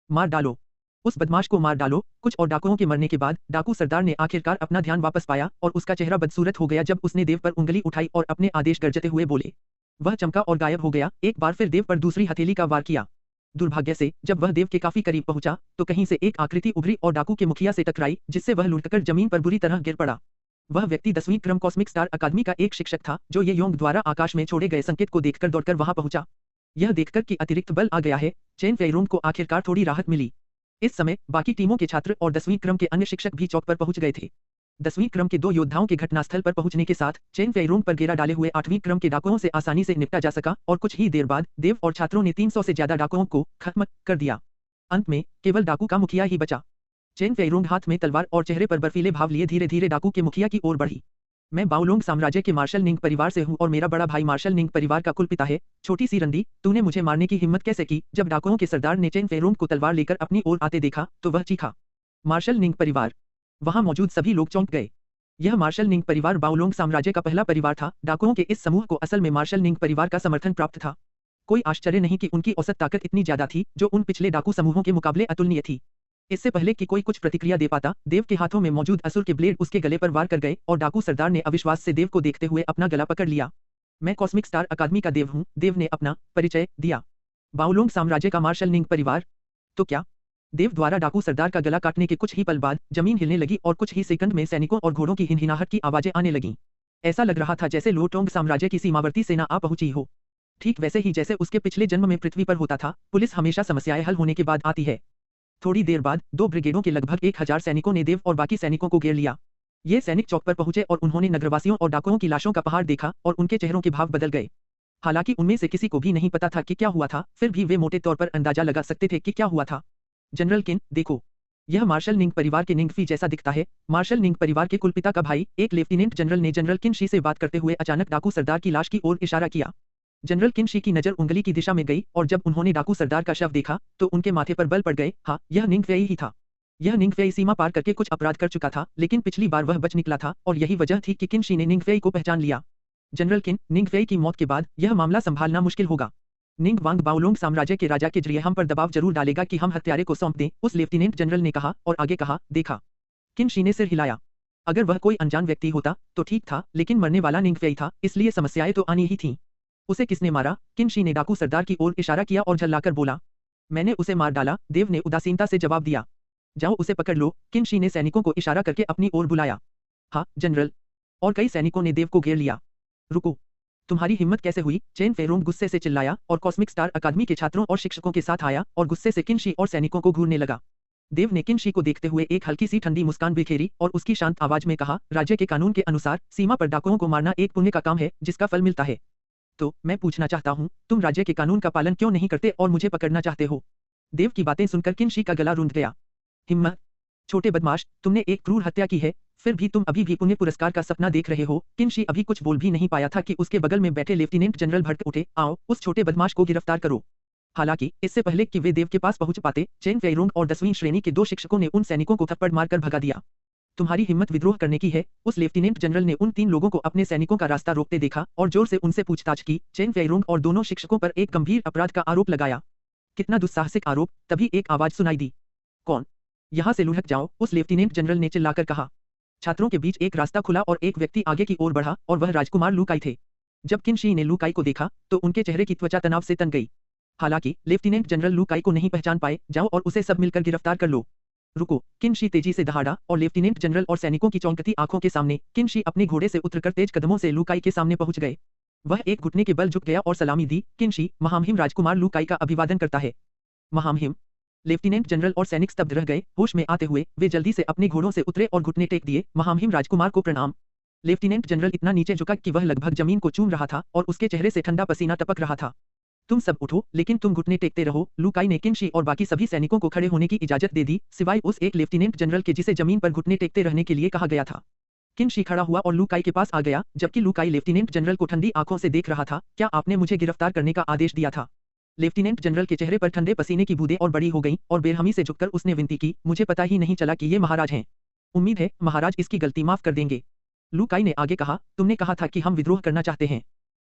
मार डालो! उस बदमाश को मार डालो! कुछ और डाकुओं के मरने के बाद डाकू सरदार ने आखिरकार अपना ध्यान वापस पाया और उसका चेहरा बदसूरत हो गया जब उसने देव पर उंगली उठाई और अपने आदेश गरजते हुए बोले। वह चमका और गायब हो गया। एक बार फिर देव पर दूसरी हथेली का वार किया। दुर्भाग्य से जब वह देव के काफी करीब पहुंचा तो कहीं से एक आकृति उभरी और डाकू के मुखिया से टकराई, जिससे वह लुढ़ककर जमीन पर बुरी तरह गिर पड़ा। वह व्यक्ति 10वीं क्रम कॉस्मिक स्टार अकादमी का एक शिक्षक था, जो ये योंग द्वारा आकाश में छोड़े गए संकेत को देखकर दौड़कर वहां पहुंचा। यह देखकर कि अतिरिक्त बल आ गया है, चेन फेइरोंग को आखिरकार थोड़ी राहत मिली। इस समय बाकी टीमों के छात्र और 10वीं क्रम के अन्य शिक्षक भी चौक पर पहुंच गए थे। 10वीं क्रम के 2 योद्धाओं के घटनास्थल पर पहुंचने के साथ चेन फेइरोंग पर घेरा डाले हुए 8वीं क्रम के डाकुओं से आसानी से निपटा जा सका और कुछ ही देर बाद देव और छात्रों ने 300 से ज्यादा डाकुओं को खत्म कर दिया। अंत में केवल डाकू का मुखिया ही बचा। चेन फेइरोंग हाथ में तलवार और चेहरे पर बर्फीले भाव लिए धीरे धीरे डाकू के मुखिया की ओर बढ़ी। मैं बाओलोंग साम्राज्य के मार्शल निंग परिवार से हूँ और मेरा बड़ा भाई मार्शल निंग परिवार का कुलपिता है। छोटी सी रंडी, तूने मुझे मारने की हिम्मत कैसे की? जब डाकुओं के सरदार ने चेन फेइरोंग को तलवार लेकर अपनी ओर आते देखा तो वह चीखा। मार्शल निंग परिवार! वहां मौजूद सभी लोग चौंक गए। यह मार्शल निंग परिवार बाओलोंग साम्राज्य का पहला परिवार था। डाकुओं के इस समूह को असल में मार्शल निंग परिवार का समर्थन प्राप्त था। कोई आश्चर्य नहीं कि उनकी औसत ताकत इतनी ज्यादा थी, जो उन पिछले डाकू समूहों के मुकाबले अतुलनीय थी। इससे पहले कि कोई कुछ प्रतिक्रिया दे पाता, देव के हाथों में मौजूद असुर के ब्लेड उसके गले पर वार कर गए और डाकू सरदार ने अविश्वास से देव को देखते हुए अपना गला पकड़ लिया। मैं कॉस्मिक स्टार अकादमी का देव हूँ, देव ने अपना परिचय दिया। बाओलोंग साम्राज्य का मार्शल निंग परिवार? तो क्या? देव द्वारा डाकू सरदार का गला काटने के कुछ ही पल बाद जमीन हिलने लगी और कुछ ही सेकंड में सैनिकों और घोड़ों की हिनहिनाहट की आवाजें आने लगीं। ऐसा लग रहा था जैसे लोटोंग साम्राज्य की सीमावर्ती सेना आ पहुंची हो। ठीक वैसे ही जैसे उसके पिछले जन्म में पृथ्वी पर होता था। पुलिस हमेशा समस्याएं हल होने के बाद आती है। थोड़ी देर बाद 2 ब्रिगेडों के लगभग 1000 सैनिकों ने देव और बाकी सैनिकों को घेर लिया। ये सैनिक चौक पर पहुंचे और उन्होंने नगरवासियों और डाकुओं की लाशों का पहाड़ देखा और उनके चेहरों के भाव बदल गए। हालांकि उनमें से किसी को भी नहीं पता था कि क्या हुआ था, फिर भी वे मोटे तौर पर अंदाजा लगा सकते थे कि क्या हुआ था। जनरल किन, देखो, यह मार्शल निंग परिवार के निंगफी जैसा दिखता है। मार्शल निंग परिवार के कुलपिता का भाई, एक लेफ्टिनेंट जनरल ने जनरल किन शी से बात करते हुए अचानक डाकू सरदार की लाश की ओर इशारा किया। जनरल किन शी की नजर उंगली की दिशा में गई और जब उन्होंने डाकू सरदार का शव देखा तो उनके माथे पर बल पड़ गए। हाँ, यह निंगफेई ही था। यह निंगफेई सीमा पार करके कुछ अपराध कर चुका था, लेकिन पिछली बार वह बच निकला था और यही वजह थी कि किन शी ने निंगफेई को पहचान लिया। जनरल किन, निंगफेई की मौत के बाद यह मामला संभालना मुश्किल होगा। निंग वांग बाओलोंग साम्राज्य के राजा के जरिए हम पर दबाव जरूर डालेगा कि हम हत्यारे को सौंप दें, उस लेफ्टिनेंट जनरल ने कहा और आगे कहा, देखा। किन शी ने सिर हिलाया। अगर वह कोई अनजान व्यक्ति होता तो ठीक था, लेकिन मरने वाला निंगफेई था, इसलिए समस्याएं तो आनी ही थीं। उसे किसने मारा? किन शी ने डाकू सरदार की ओर इशारा किया और झल्लाकर बोला। मैंने उसे मार डाला, देव ने उदासीनता से जवाब दिया। जाओ उसे पकड़ लो, किन शी ने सैनिकों को इशारा करके अपनी ओर बुलाया। हाँ जनरल। और कई सैनिकों ने देव को घेर लिया। रुको, तुम्हारी हिम्मत कैसे हुई? चेन फेइरोंग गुस्से से चिल्लाया और कॉस्मिक स्टार अकादमी के छात्रों और शिक्षकों के साथ आया और गुस्से से किन शी और सैनिकों को घूरने लगा। देव ने किन शी को देखते हुए एक हल्की सी ठंडी मुस्कान बिखेरी और उसकी शांत आवाज में कहा, राज्य के कानून के अनुसार सीमा पर डाकुओं को मारना एक पुण्य का काम है जिसका फल मिलता है। तो मैं पूछना चाहता हूँ, तुम राज्य के कानून का पालन क्यों नहीं करते और मुझे पकड़ना चाहते हो? देव की बातें सुनकर किनशी का गला रूंध गया। हिम्मत! छोटे बदमाश, तुमने एक क्रूर हत्या की है, फिर भी तुम अभी भी पुण्य पुरस्कार का सपना देख रहे हो। किनशी अभी कुछ बोल भी नहीं पाया था कि उसके बगल में बैठे लेफ्टिनेंट जनरल भड़क उठे, आओ, उस छोटे बदमाश को गिरफ्तार करो। हालांकि इससे पहले कि वे देव के पास पहुंच पाते, चेन फेरोंग और 10वीं श्रेणी के 2 शिक्षकों ने उन सैनिकों को थप्पड़ मारकर भगा दिया। तुम्हारी हिम्मत विद्रोह करने की है, उस लेफ्टिनेंट जनरल ने उन 3 लोगों को अपने सैनिकों का रास्ता रोकते देखा और जोर से उनसे पूछताछ की। चेन फेरोंग और दोनों शिक्षकों पर एक गंभीर अपराध का आरोप लगाया। कितना दुस्साहसिक आरोप! तभी एक आवाज सुनाई दी। कौन? यहां से लुढ़क जाओ, उस लेफ्टिनेंट जनरल ने चिल्लाकर कहा। छात्रों के बीच एक रास्ता खुला और एक व्यक्ति आगे की ओर बढ़ा और वह राजकुमार लू काई थे। जब किनशी ने लू काई को देखा तो उनके चेहरे की त्वचा तनाव से तन गई। हालांकि लेफ्टिनेंट जनरल लू काई को नहीं पहचान पाए। जाओ और उसे सब मिलकर गिरफ्तार कर लो। रुको! किनशी तेजी से दहाड़ा और लेफ्टिनेंट जनरल और सैनिकों की चौंकती आंखों के सामने किनशी अपने घोड़े से उतरकर तेज कदमों से लू काई के सामने पहुंच गए। वह एक घुटने के बल झुक गया और सलामी दी। किनशी, महामहिम राजकुमार लू काई का अभिवादन करता है। महामहिम! लेफ्टिनेंट जनरल और सैनिक स्तब्ध रह गए। होश में आते हुए वे जल्दी से अपने घोड़ों से उतरे और घुटने टेक दिए। महामहिम राजकुमार को प्रणाम। लेफ्टिनेंट जनरल इतना नीचे झुका कि वह लगभग जमीन को चूम रहा था और उसके चेहरे से ठंडा पसीना टपक रहा था। तुम सब उठो, लेकिन तुम घुटने टेकते रहो। लू काई ने किनशी और बाकी सभी सैनिकों को खड़े होने की इजाजत दे दी, सिवाय उस एक लेफ्टिनेंट जनरल के जिसे जमीन पर घुटने टेकते रहने के लिए कहा गया था। किनशी खड़ा हुआ और लू काई के पास आ गया, जबकि लू काई लेफ्टिनेंट जनरल को ठंडी आंखों से देख रहा था। क्या आपने मुझे गिरफ्तार करने का आदेश दिया था? लेफ्टिनेंट जनरल के चेहरे पर ठंडे पसीने की बूंदें और बड़ी हो गईं और बेरहमी से झुककर उसने विनती की, मुझे पता ही नहीं चला कि ये महाराज हैं। उम्मीद है महाराज इसकी गलती माफ कर देंगे। लू काई ने आगे कहा, तुमने कहा था कि हम विद्रोह करना चाहते हैं।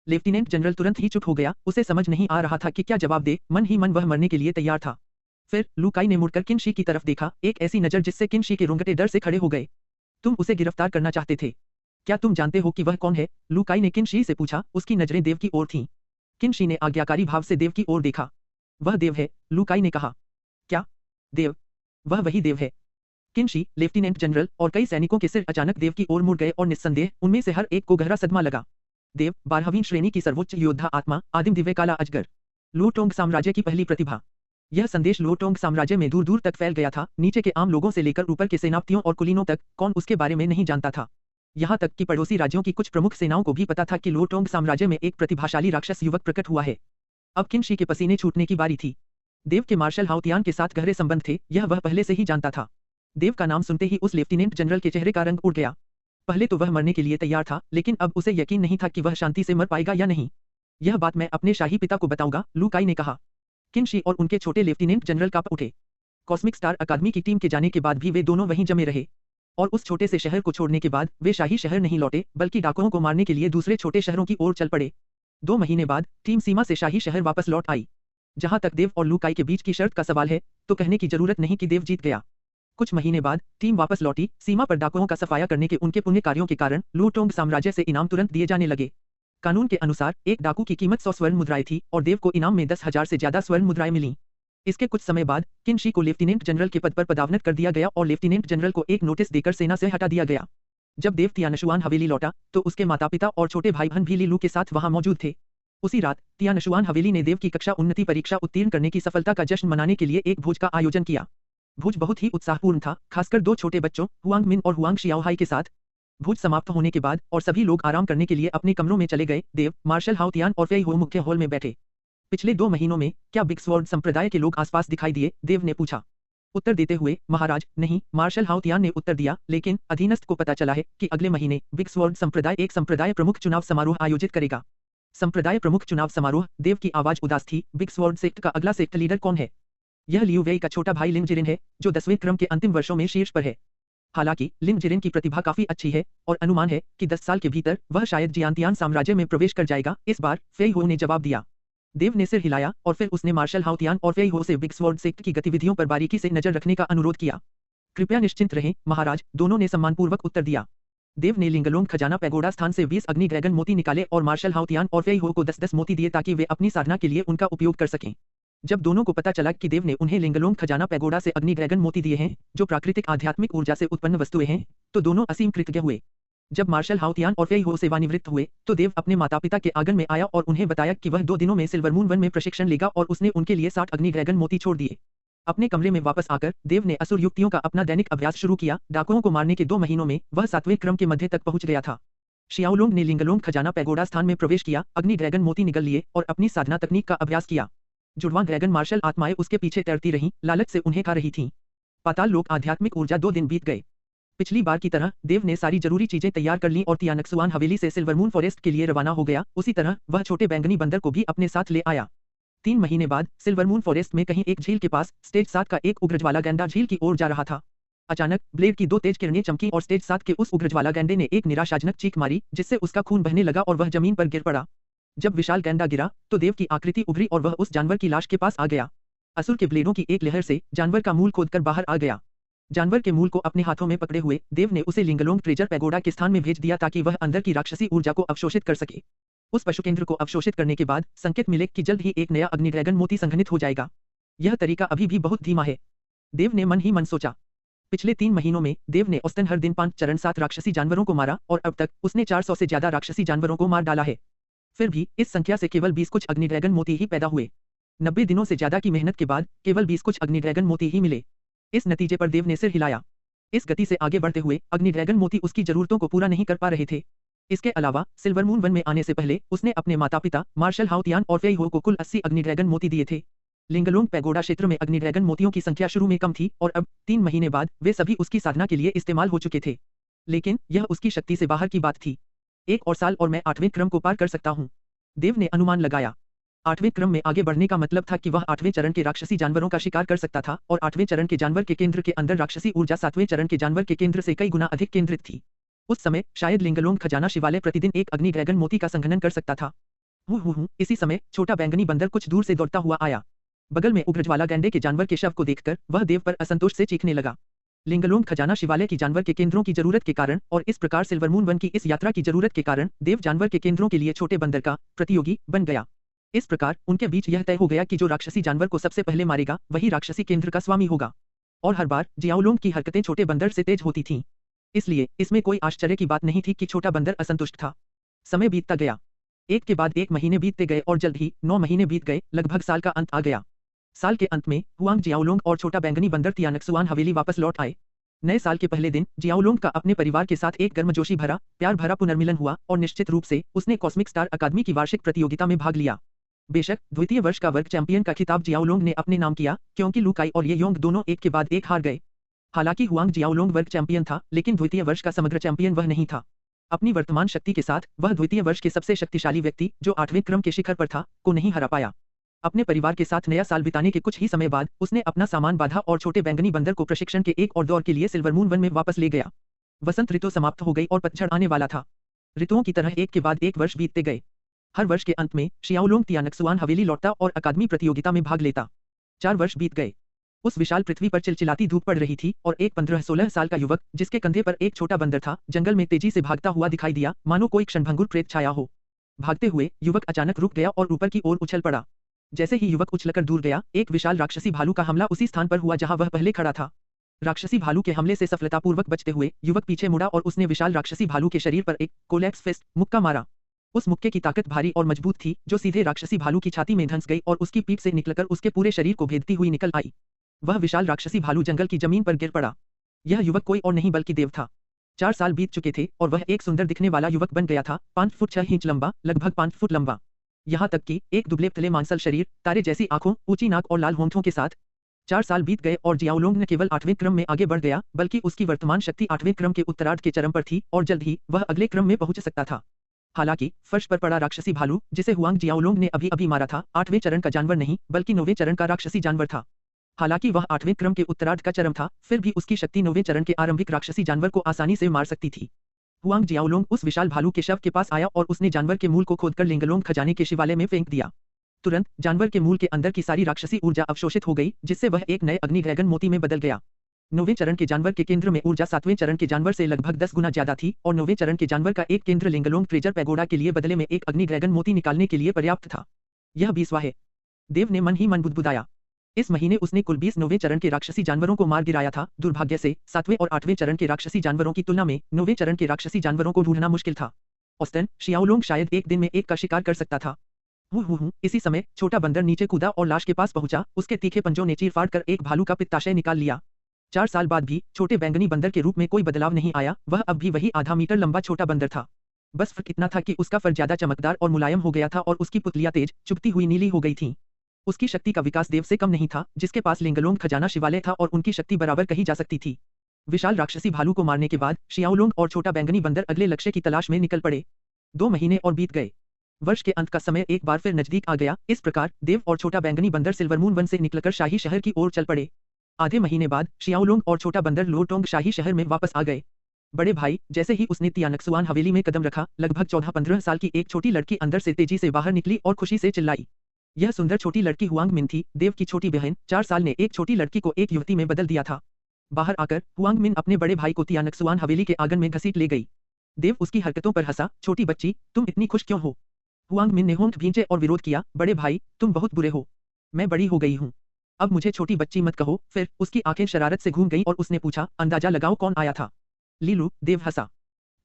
लेफ्टिनेंट जनरल तुरंत ही चुप हो गया, उसे समझ नहीं आ रहा था कि क्या जवाब दे। मन ही मन वह मरने के लिए तैयार था। फिर लू काई ने मुड़कर किनशी की तरफ देखा, एक ऐसी नजर जिससे किनशी के रोंगटे डर से खड़े हो गए। तुम उसे गिरफ्तार करना चाहते थे। क्या तुम जानते हो कि वह कौन है? लू काई ने किनशी से पूछा। उसकी नजरें देव की ओर थीं। किनशी ने आज्ञाकारी भाव से देव की ओर देखा। वह देव है, लू काई ने कहा। क्या? देव? वह वही देव है। किनशी, लेफ्टिनेंट जनरल और कई सैनिकों के सिर अचानक देव की ओर मुड़ गए और निस्संदेह उनमें से हर एक को गहरा सदमा लगा। देव, 12वीं श्रेणी की सर्वोच्च योद्धा आत्मा, आदिम दिव्य काला अजगर, लो टोंग साम्राज्य की पहली प्रतिभा। यह संदेश लो टोंग साम्राज्य में दूर दूर तक फैल गया था, नीचे के आम लोगों से लेकर ऊपर के सेनापतियों और कुलीनों तक, कौन उसके बारे में नहीं जानता था। यहाँ तक कि पड़ोसी राज्यों की कुछ प्रमुख सेनाओं को भी पता था कि लो टोंग साम्राज्य में एक प्रतिभाशाली राक्षस युवक प्रकट हुआ है। अब किनशी के पसीने छूटने की बारी थी। देव के मार्शल हाउतियान के साथ गहरे संबंध थे, यह वह पहले से ही जानता था। देव का नाम सुनते ही उस लेफ्टिनेंट जनरल के चेहरे का रंग उड़ गया। पहले तो वह मरने के लिए तैयार था, लेकिन अब उसे यकीन नहीं था कि वह शांति से मर पाएगा या नहीं। यह बात मैं अपने शाही पिता को बताऊंगा, लू काई ने कहा। किनशी और उनके छोटे लेफ्टिनेंट जनरल कांप उठे। कॉस्मिक स्टार अकादमी की टीम के जाने के बाद भी वे दोनों वहीं जमे रहे। और उस छोटे से शहर को छोड़ने के बाद वे शाही शहर नहीं लौटे, बल्कि डाकुओं को मारने के लिए दूसरे छोटे शहरों की ओर चल पड़े। 2 महीने बाद टीम सीमा से शाही शहर वापस लौट आई। जहां तक देव और लू काई के बीच की शर्त का सवाल है, तो कहने की जरूरत नहीं कि देव जीत गया। कुछ महीने बाद टीम वापस लौटी। सीमा पर डाकुओं का सफाया करने के उनके पुण्य कार्यों के कारण लू टोंग साम्राज्य से इनाम तुरंत दिए जाने लगे। कानून के अनुसार एक डाकू की कीमत 100 स्वर्ण मुद्राएं थी और देव को इनाम में 10,000 से ज्यादा स्वर्ण मुद्राएं मिलीं। इसके कुछ समय बाद किनशी को लेफ्टिनेंट जनरल के पद पर पदावनत कर दिया गया और लेफ्टिनेंट जनरल को एक नोटिस देकर सेना से हटा दिया गया। जब देव तियानशुआन हवेली लौटा तो उसके माता पिता और छोटे भाई बहन भी लीलू के साथ वहां मौजूद थे। उसी रात तियानशुआन हवेली ने देव की कक्षा उन्नति परीक्षा उत्तीर्ण करने की सफलता का जश्न मनाने के लिए एक भोज का आयोजन किया। भोज बहुत ही उत्साहपूर्ण था, खासकर 2 छोटे बच्चों हुआंग मिन और हुआंग शियाओहाई के साथ। भोज समाप्त होने के बाद और सभी लोग आराम करने के लिए अपने कमरों में चले गए। देव, मार्शल हाउतियान और फेई हो मुख्य हॉल में बैठे। पिछले 2 महीनों में क्या बिग स्वॉर्ड संप्रदाय के लोग आसपास दिखाई दिए? देव ने पूछा। उत्तर देते हुए, महाराज, नहीं, मार्शल हाउतियान ने उत्तर दिया, लेकिन अधीनस्थ को पता चला है कि अगले महीने बिग स्वॉर्ड संप्रदाय एक संप्रदाय प्रमुख चुनाव समारोह आयोजित करेगा। संप्रदाय प्रमुख चुनाव समारोह? देव की आवाज उदास थी। बिग स्वॉर्ड सेक्ट का अगला सेक्ट लीडर कौन है? यह लियू वेई का छोटा भाई लिन जिरिन है, जो 10वें क्रम के अंतिम वर्षों में शीर्ष पर है। हालांकि लिन जिरिन की प्रतिभा काफी अच्छी है और अनुमान है कि 10 साल के भीतर वह शायद जियांतियान साम्राज्य में प्रवेश कर जाएगा। इस बार फेई हो ने जवाब दिया। देव ने सिर हिलाया और फिर उसने मार्शल हाउतियान और फेई हो से बिग स्वॉर्ड सेक्ट की गतिविधियों पर बारीकी से नजर रखने का अनुरोध किया। कृपया निश्चिंत रहें, महाराज, दोनों ने सम्मानपूर्वक उत्तर दिया। देव ने लिंगलोंग खजाना पैगोडा स्थान से 20 अग्नि ड्रैगन मोती निकाले और मार्शल हाउतियान और फेई हो को 10-10 मोती दिए ताकि वे अपनी साधना के लिए उनका उपयोग कर सकें। जब दोनों को पता चला कि देव ने उन्हें लिंगलोंग खजाना पैगोडा से अग्नि ड्रैगन मोती दिए हैं, जो प्राकृतिक आध्यात्मिक ऊर्जा से उत्पन्न वस्तुएं हैं, तो दोनों असीम कृतज्ञ हुए। जब मार्शल हाउतियान और फेई हो सेवानिवृत्त हुए, तो देव अपने माता पिता के आंगन में आया और उन्हें बताया कि वह 2 दिनों में सिल्वरमून वन में प्रशिक्षण लेगा और उसने उनके लिए 60 अग्नि ड्रैगन मोती छोड़ दिए। अपने कमरे में वापस आकर देव ने असुर युक्तियों का अपना दैनिक अभ्यास शुरू किया। डाकुओं को मारने के 2 महीनों में वह 7वें क्रम के मध्य तक पहुंच गया था। शियाओलोंग ने लिंगलोंग खजाना पैगोडा स्थान में प्रवेश किया, अग्नि ड्रैगन मोती निगल लिए और अपनी साधना तकनीक का अभ्यास किया। जुड़वां ड्रैगन मार्शल आत्माएं उसके पीछे तैरती रहीं, लालच से उन्हें खा रही थीं। पाताल लोक आध्यात्मिक ऊर्जा 2 दिन बीत गए। पिछली बार की तरह देव ने सारी जरूरी चीजें तैयार कर लीं और तियानक्सुआन हवेली से सिल्वरमून फॉरेस्ट के लिए रवाना हो गया। उसी तरह वह छोटे बैंगनी बंदर को भी अपने साथ ले आया। 3 महीने बाद सिल्वरमून फॉरेस्ट में कहीं एक झील के पास स्टेज 7 का एक उग्रज्वाला गैंडा झील की ओर जा रहा था। अचानक ब्लेड की 2 तेज किरणें चमकी और स्टेज 7 के उस उग्रज्वाला गैंडे ने एक निराशाजनक चीख मारी, जिससे उसका खून बहने लगा और वह जमीन पर गिर पड़ा। जब विशाल गैंडा गिरा तो देव की आकृति उभरी और वह उस जानवर की लाश के पास आ गया। असुर के ब्लेडों की एक लहर से जानवर का मूल खोदकर बाहर आ गया। जानवर के मूल को अपने हाथों में पकड़े हुए देव ने उसे लिंगलोंग ट्रेजर पैगोडा के स्थान में भेज दिया ताकि वह अंदर की राक्षसी ऊर्जा को अवशोषित कर सके। उस पशु केंद्र को अवशोषित करने के बाद संकेत मिले कि जल्द ही एक नया अग्नि ड्रैगन मोती संघनित हो जाएगा। यह तरीका अभी भी बहुत धीमा है, देव ने मन ही मन सोचा। पिछले 3 महीनों में देव ने औसतन हर दिन 5 चरण 7 राक्षसी जानवरों को मारा और अब तक उसने 400 से ज्यादा राक्षसी जानवरों को मार डाला है। फिर भी इस संख्या से केवल 20 कुछ अग्नि ड्रैगन मोती ही पैदा हुए। 90 दिनों से ज्यादा की मेहनत के बाद केवल 20 कुछ अग्नि ड्रैगन मोती ही मिले। इस नतीजे पर देव ने सिर हिलाया। इस गति से आगे बढ़ते हुए अग्नि ड्रैगन मोती उसकी जरूरतों को पूरा नहीं कर पा रहे थे। इसके अलावा सिल्वरमून वन में आने से पहले उसने अपने माता पिता मार्शल हाउतियान और फेई हो को कुल 80 अग्नि ड्रैगन मोती दिए थे। लिंगलोंग पैगोडा क्षेत्र में अग्नि ड्रैगन मोतियों की संख्या शुरू में कम थी और अब 3 महीने बाद वे सभी उसकी साधना के लिए इस्तेमाल हो चुके थे। लेकिन यह उसकी शक्ति से बाहर की बात थी। 1 और साल और मैं 8वें क्रम को पार कर सकता हूँ, देव ने अनुमान लगाया। 8वें क्रम में आगे बढ़ने का मतलब था कि वह 8वें चरण के राक्षसी जानवरों का शिकार कर सकता था और 8वें चरण के जानवर के केंद्र के अंदर राक्षसी ऊर्जा 7वें चरण के जानवर के केंद्र से कई गुना अधिक केंद्रित थी। उस समय शायद लिंगलोंग खजाना शिवालय प्रतिदिन एक अग्नि ड्रैगन मोती का संघनन कर सकता था। इसी समय छोटा बैंगनी बंदर कुछ दूर से दौड़ता हुआ आया। बगल में उग्रज्वाला गैंडे के जानवर के शव को देखकर वह देव पर असंतोष से चीखने लगा। लिंगलोंग खजाना शिवालय की जानवर के केंद्रों की जरूरत के कारण और इस प्रकार सिल्वरमून वन की इस यात्रा की जरूरत के कारण देव जानवर के केंद्रों के लिए छोटे बंदर का प्रतियोगी बन गया। इस प्रकार उनके बीच यह तय हो गया कि जो राक्षसी जानवर को सबसे पहले मारेगा वही राक्षसी केंद्र का स्वामी होगा। और हर बार जियाओलोंग की हरकतें छोटे बंदर से तेज होती थीं। इसलिए इसमें कोई आश्चर्य की बात नहीं थी कि छोटा बंदर असंतुष्ट था। समय बीतता गया। एक के बाद एक महीने बीतते गए और जल्द ही 9 महीने बीत गए। लगभग साल का अंत आ गया। साल के अंत में हुआंग जियाओलोंग और छोटा बैंगनी बंदर तियानक्सुआन हवेली वापस लौट आए। नए साल के पहले दिन जियाओलोंग का अपने परिवार के साथ एक गर्मजोशी भरा प्यार भरा पुनर्मिलन हुआ और निश्चित रूप से उसने कॉस्मिक स्टार अकादमी की वार्षिक प्रतियोगिता में भाग लिया। बेशक द्वितीय वर्ष का वर्ग चैंपियन का खिताब जियाओलोंग ने अपने नाम किया, क्योंकि लुकाई और ये योंग दोनों एक के बाद एक हार गए। हालांकि हुआंग जियाओलोंग वर्ग चैंपियन था, लेकिन द्वितीय वर्ष का समग्र चैंपियन वह नहीं था। अपनी वर्तमान शक्ति के साथ वह द्वितीय वर्ष के सबसे शक्तिशाली व्यक्ति, जो 8वें क्रम के शिखर पर था, को नहीं हरा पाया। अपने परिवार के साथ नया साल बिताने के कुछ ही समय बाद उसने अपना सामान बांधा और छोटे बैंगनी बंदर को प्रशिक्षण के एक और दौर के लिए सिल्वरमून वन में वापस ले गया। वसंत ऋतु समाप्त हो गई और पतझड़ आने वाला था। ऋतुओं की तरह एक के बाद एक वर्ष बीतते गए। हर वर्ष के अंत में शियाओलोंग तियानक्सुआन हवेली लौटता और अकादमी प्रतियोगिता में भाग लेता। 4 वर्ष बीत गए। उस विशाल पृथ्वी पर चिलचिलाती धूप पड़ रही थी और एक 15-16 साल का युवक, जिसके कंधे पर एक छोटा बंदर था, जंगल में तेजी से भागता हुआ दिखाई दिया, मानो कोई क्षणभंगुर प्रेत छाया हो। भागते हुए युवक अचानक रुक गया और ऊपर की ओर उछल पड़ा। जैसे ही युवक उछलकर दूर गया, एक विशाल राक्षसी भालू का हमला उसी स्थान पर हुआ जहां वह पहले खड़ा था। राक्षसी भालू के हमले से सफलतापूर्वक बचते हुए युवक पीछे मुड़ा और उसने विशाल राक्षसी भालू के शरीर पर एक कोलैप्स फिस्ट मुक्का मारा। उस मुक्के की ताकत भारी और मजबूत थी, जो सीधे राक्षसी भालू की छाती में धंस गई और उसकी पीठ से निकलकर उसके पूरे शरीर को भेदती हुई निकल आई। वह विशाल राक्षसी भालू जंगल की जमीन पर गिर पड़ा। यह युवक कोई और नहीं बल्कि देव था। 4 साल बीत चुके थे और वह एक सुंदर दिखने वाला युवक बन गया था, 5 फुट 6 इंच लंबा, लगभग 5 फुट लंबा। यहाँ तक कि एक दुबले पतले मांसल शरीर, तारे जैसी आंखों, ऊंची नाक और लाल होंठों के साथ। 4 साल बीत गए और जियाओलोंग न केवल 8वें क्रम में आगे बढ़ गया, बल्कि उसकी वर्तमान शक्ति 8वें क्रम के उत्तरार्ध के चरम पर थी और जल्द ही वह अगले क्रम में पहुंच सकता था। हालांकि फर्श पर पड़ा राक्षसी भालू, जिसे हुआंग जियाओलोंग ने अभी अभी मारा था, 8वें चरण का जानवर नहीं बल्कि 9वें चरण का राक्षसी जानवर था। हालांकि वह 8वें क्रम के उत्तरार्ध का चरम था, फिर भी उसकी शक्ति 9वें चरण के आरंभिक राक्षसी जानवर को आसानी से मार सकती थी। हुआंग जियाओलोंग उस विशाल भालू के शव के पास आया और उसने जानवर के मूल को खोदकर लिंगलोंग खजाने के शिवालय में फेंक दिया। तुरंत जानवर के मूल के अंदर की सारी राक्षसी ऊर्जा अवशोषित हो गई, जिससे वह एक नए अग्नि ड्रैगन मोती में बदल गया। 9वें चरण के जानवर के केंद्र में ऊर्जा 7वें चरण के जानवर से लगभग 10 गुना ज्यादा थी और 9वें चरण के जानवर का एक केंद्र लिंगलोंग ट्रेजर पैगोडा के लिए बदले में एक अग्नि ड्रैगन मोती निकालने के लिए पर्याप्त था। यह 20वां है, देव ने मन ही मन बुदबुदाया। इस महीने उसने कुल 20 9वें चरण के राक्षसी जानवरों को मार गिराया था। दुर्भाग्य से 7वें और 8वें चरण के राक्षसी जानवरों की तुलना में 9वें चरण के राक्षसी जानवरों को ढूंढना मुश्किल था। औसतन शियाओलोंग शायद एक दिन में एक का शिकार कर सकता था। इसी समय छोटा बंदर नीचे कूदा और लाश के पास पहुंचा। उसके तीखे पंजों ने चीर फाड़ कर एक भालू का पित्ताशय निकाल लिया। 4 साल बाद भी छोटे बैंगनी बंदर के रूप में कोई बदलाव नहीं आया। वह अब भी वही आधा मीटर लंबा छोटा बंदर था। बस फर्क इतना था कि उसका फर ज्यादा चमकदार और मुलायम हो गया था और उसकी पुतलियां तेज चुभती हुई नीली हो गई थीं। उसकी शक्ति का विकास देव से कम नहीं था, जिसके पास लिंगलोंग खजाना शिवालय था और उनकी शक्ति बराबर कही जा सकती थी। विशाल राक्षसी भालू को मारने के बाद शियाओलोंग और छोटा बैंगनी बंदर अगले लक्ष्य की तलाश में निकल पड़े। 2 महीने और बीत गए। वर्ष के अंत का समय एक बार फिर नजदीक आ गया। इस प्रकार देव और छोटा बैंगनी बंदर सिल्वरमून वन से निकलकर शाही शहर की ओर चल पड़े। आधे महीने बाद शियाओलोंग और छोटा बंदर लोटोंग शाही शहर में वापस आ गए। बड़े भाई, जैसे ही उसने तियानक्सुआन हवेली में कदम रखा, लगभग 14-15 साल की एक छोटी लड़की अंदर से तेजी से बाहर निकली और खुशी से चिल्लाई। यह सुंदर छोटी लड़की हुआंग मिन थी, देव की छोटी बहन। 4 साल ने एक छोटी लड़की को एक युवती में बदल दिया था। बाहर आकर हुआंग मिन अपने बड़े भाई को तियानक्सुआन हवेली के आंगन में घसीट ले गई। देव उसकी हरकतों पर हंसा। छोटी बच्ची, तुम इतनी खुश क्यों हो? हुआंग मिन ने होंठ भींचे और विरोध किया। बड़े भाई, तुम बहुत बुरे हो। मैं बड़ी हो गई हूँ, अब मुझे छोटी बच्ची मत कहो। फिर उसकी आंखें शरारत से घूम गईं और उसने पूछा, अंदाजा लगाओ कौन आया था? लीलू, देव हंसा।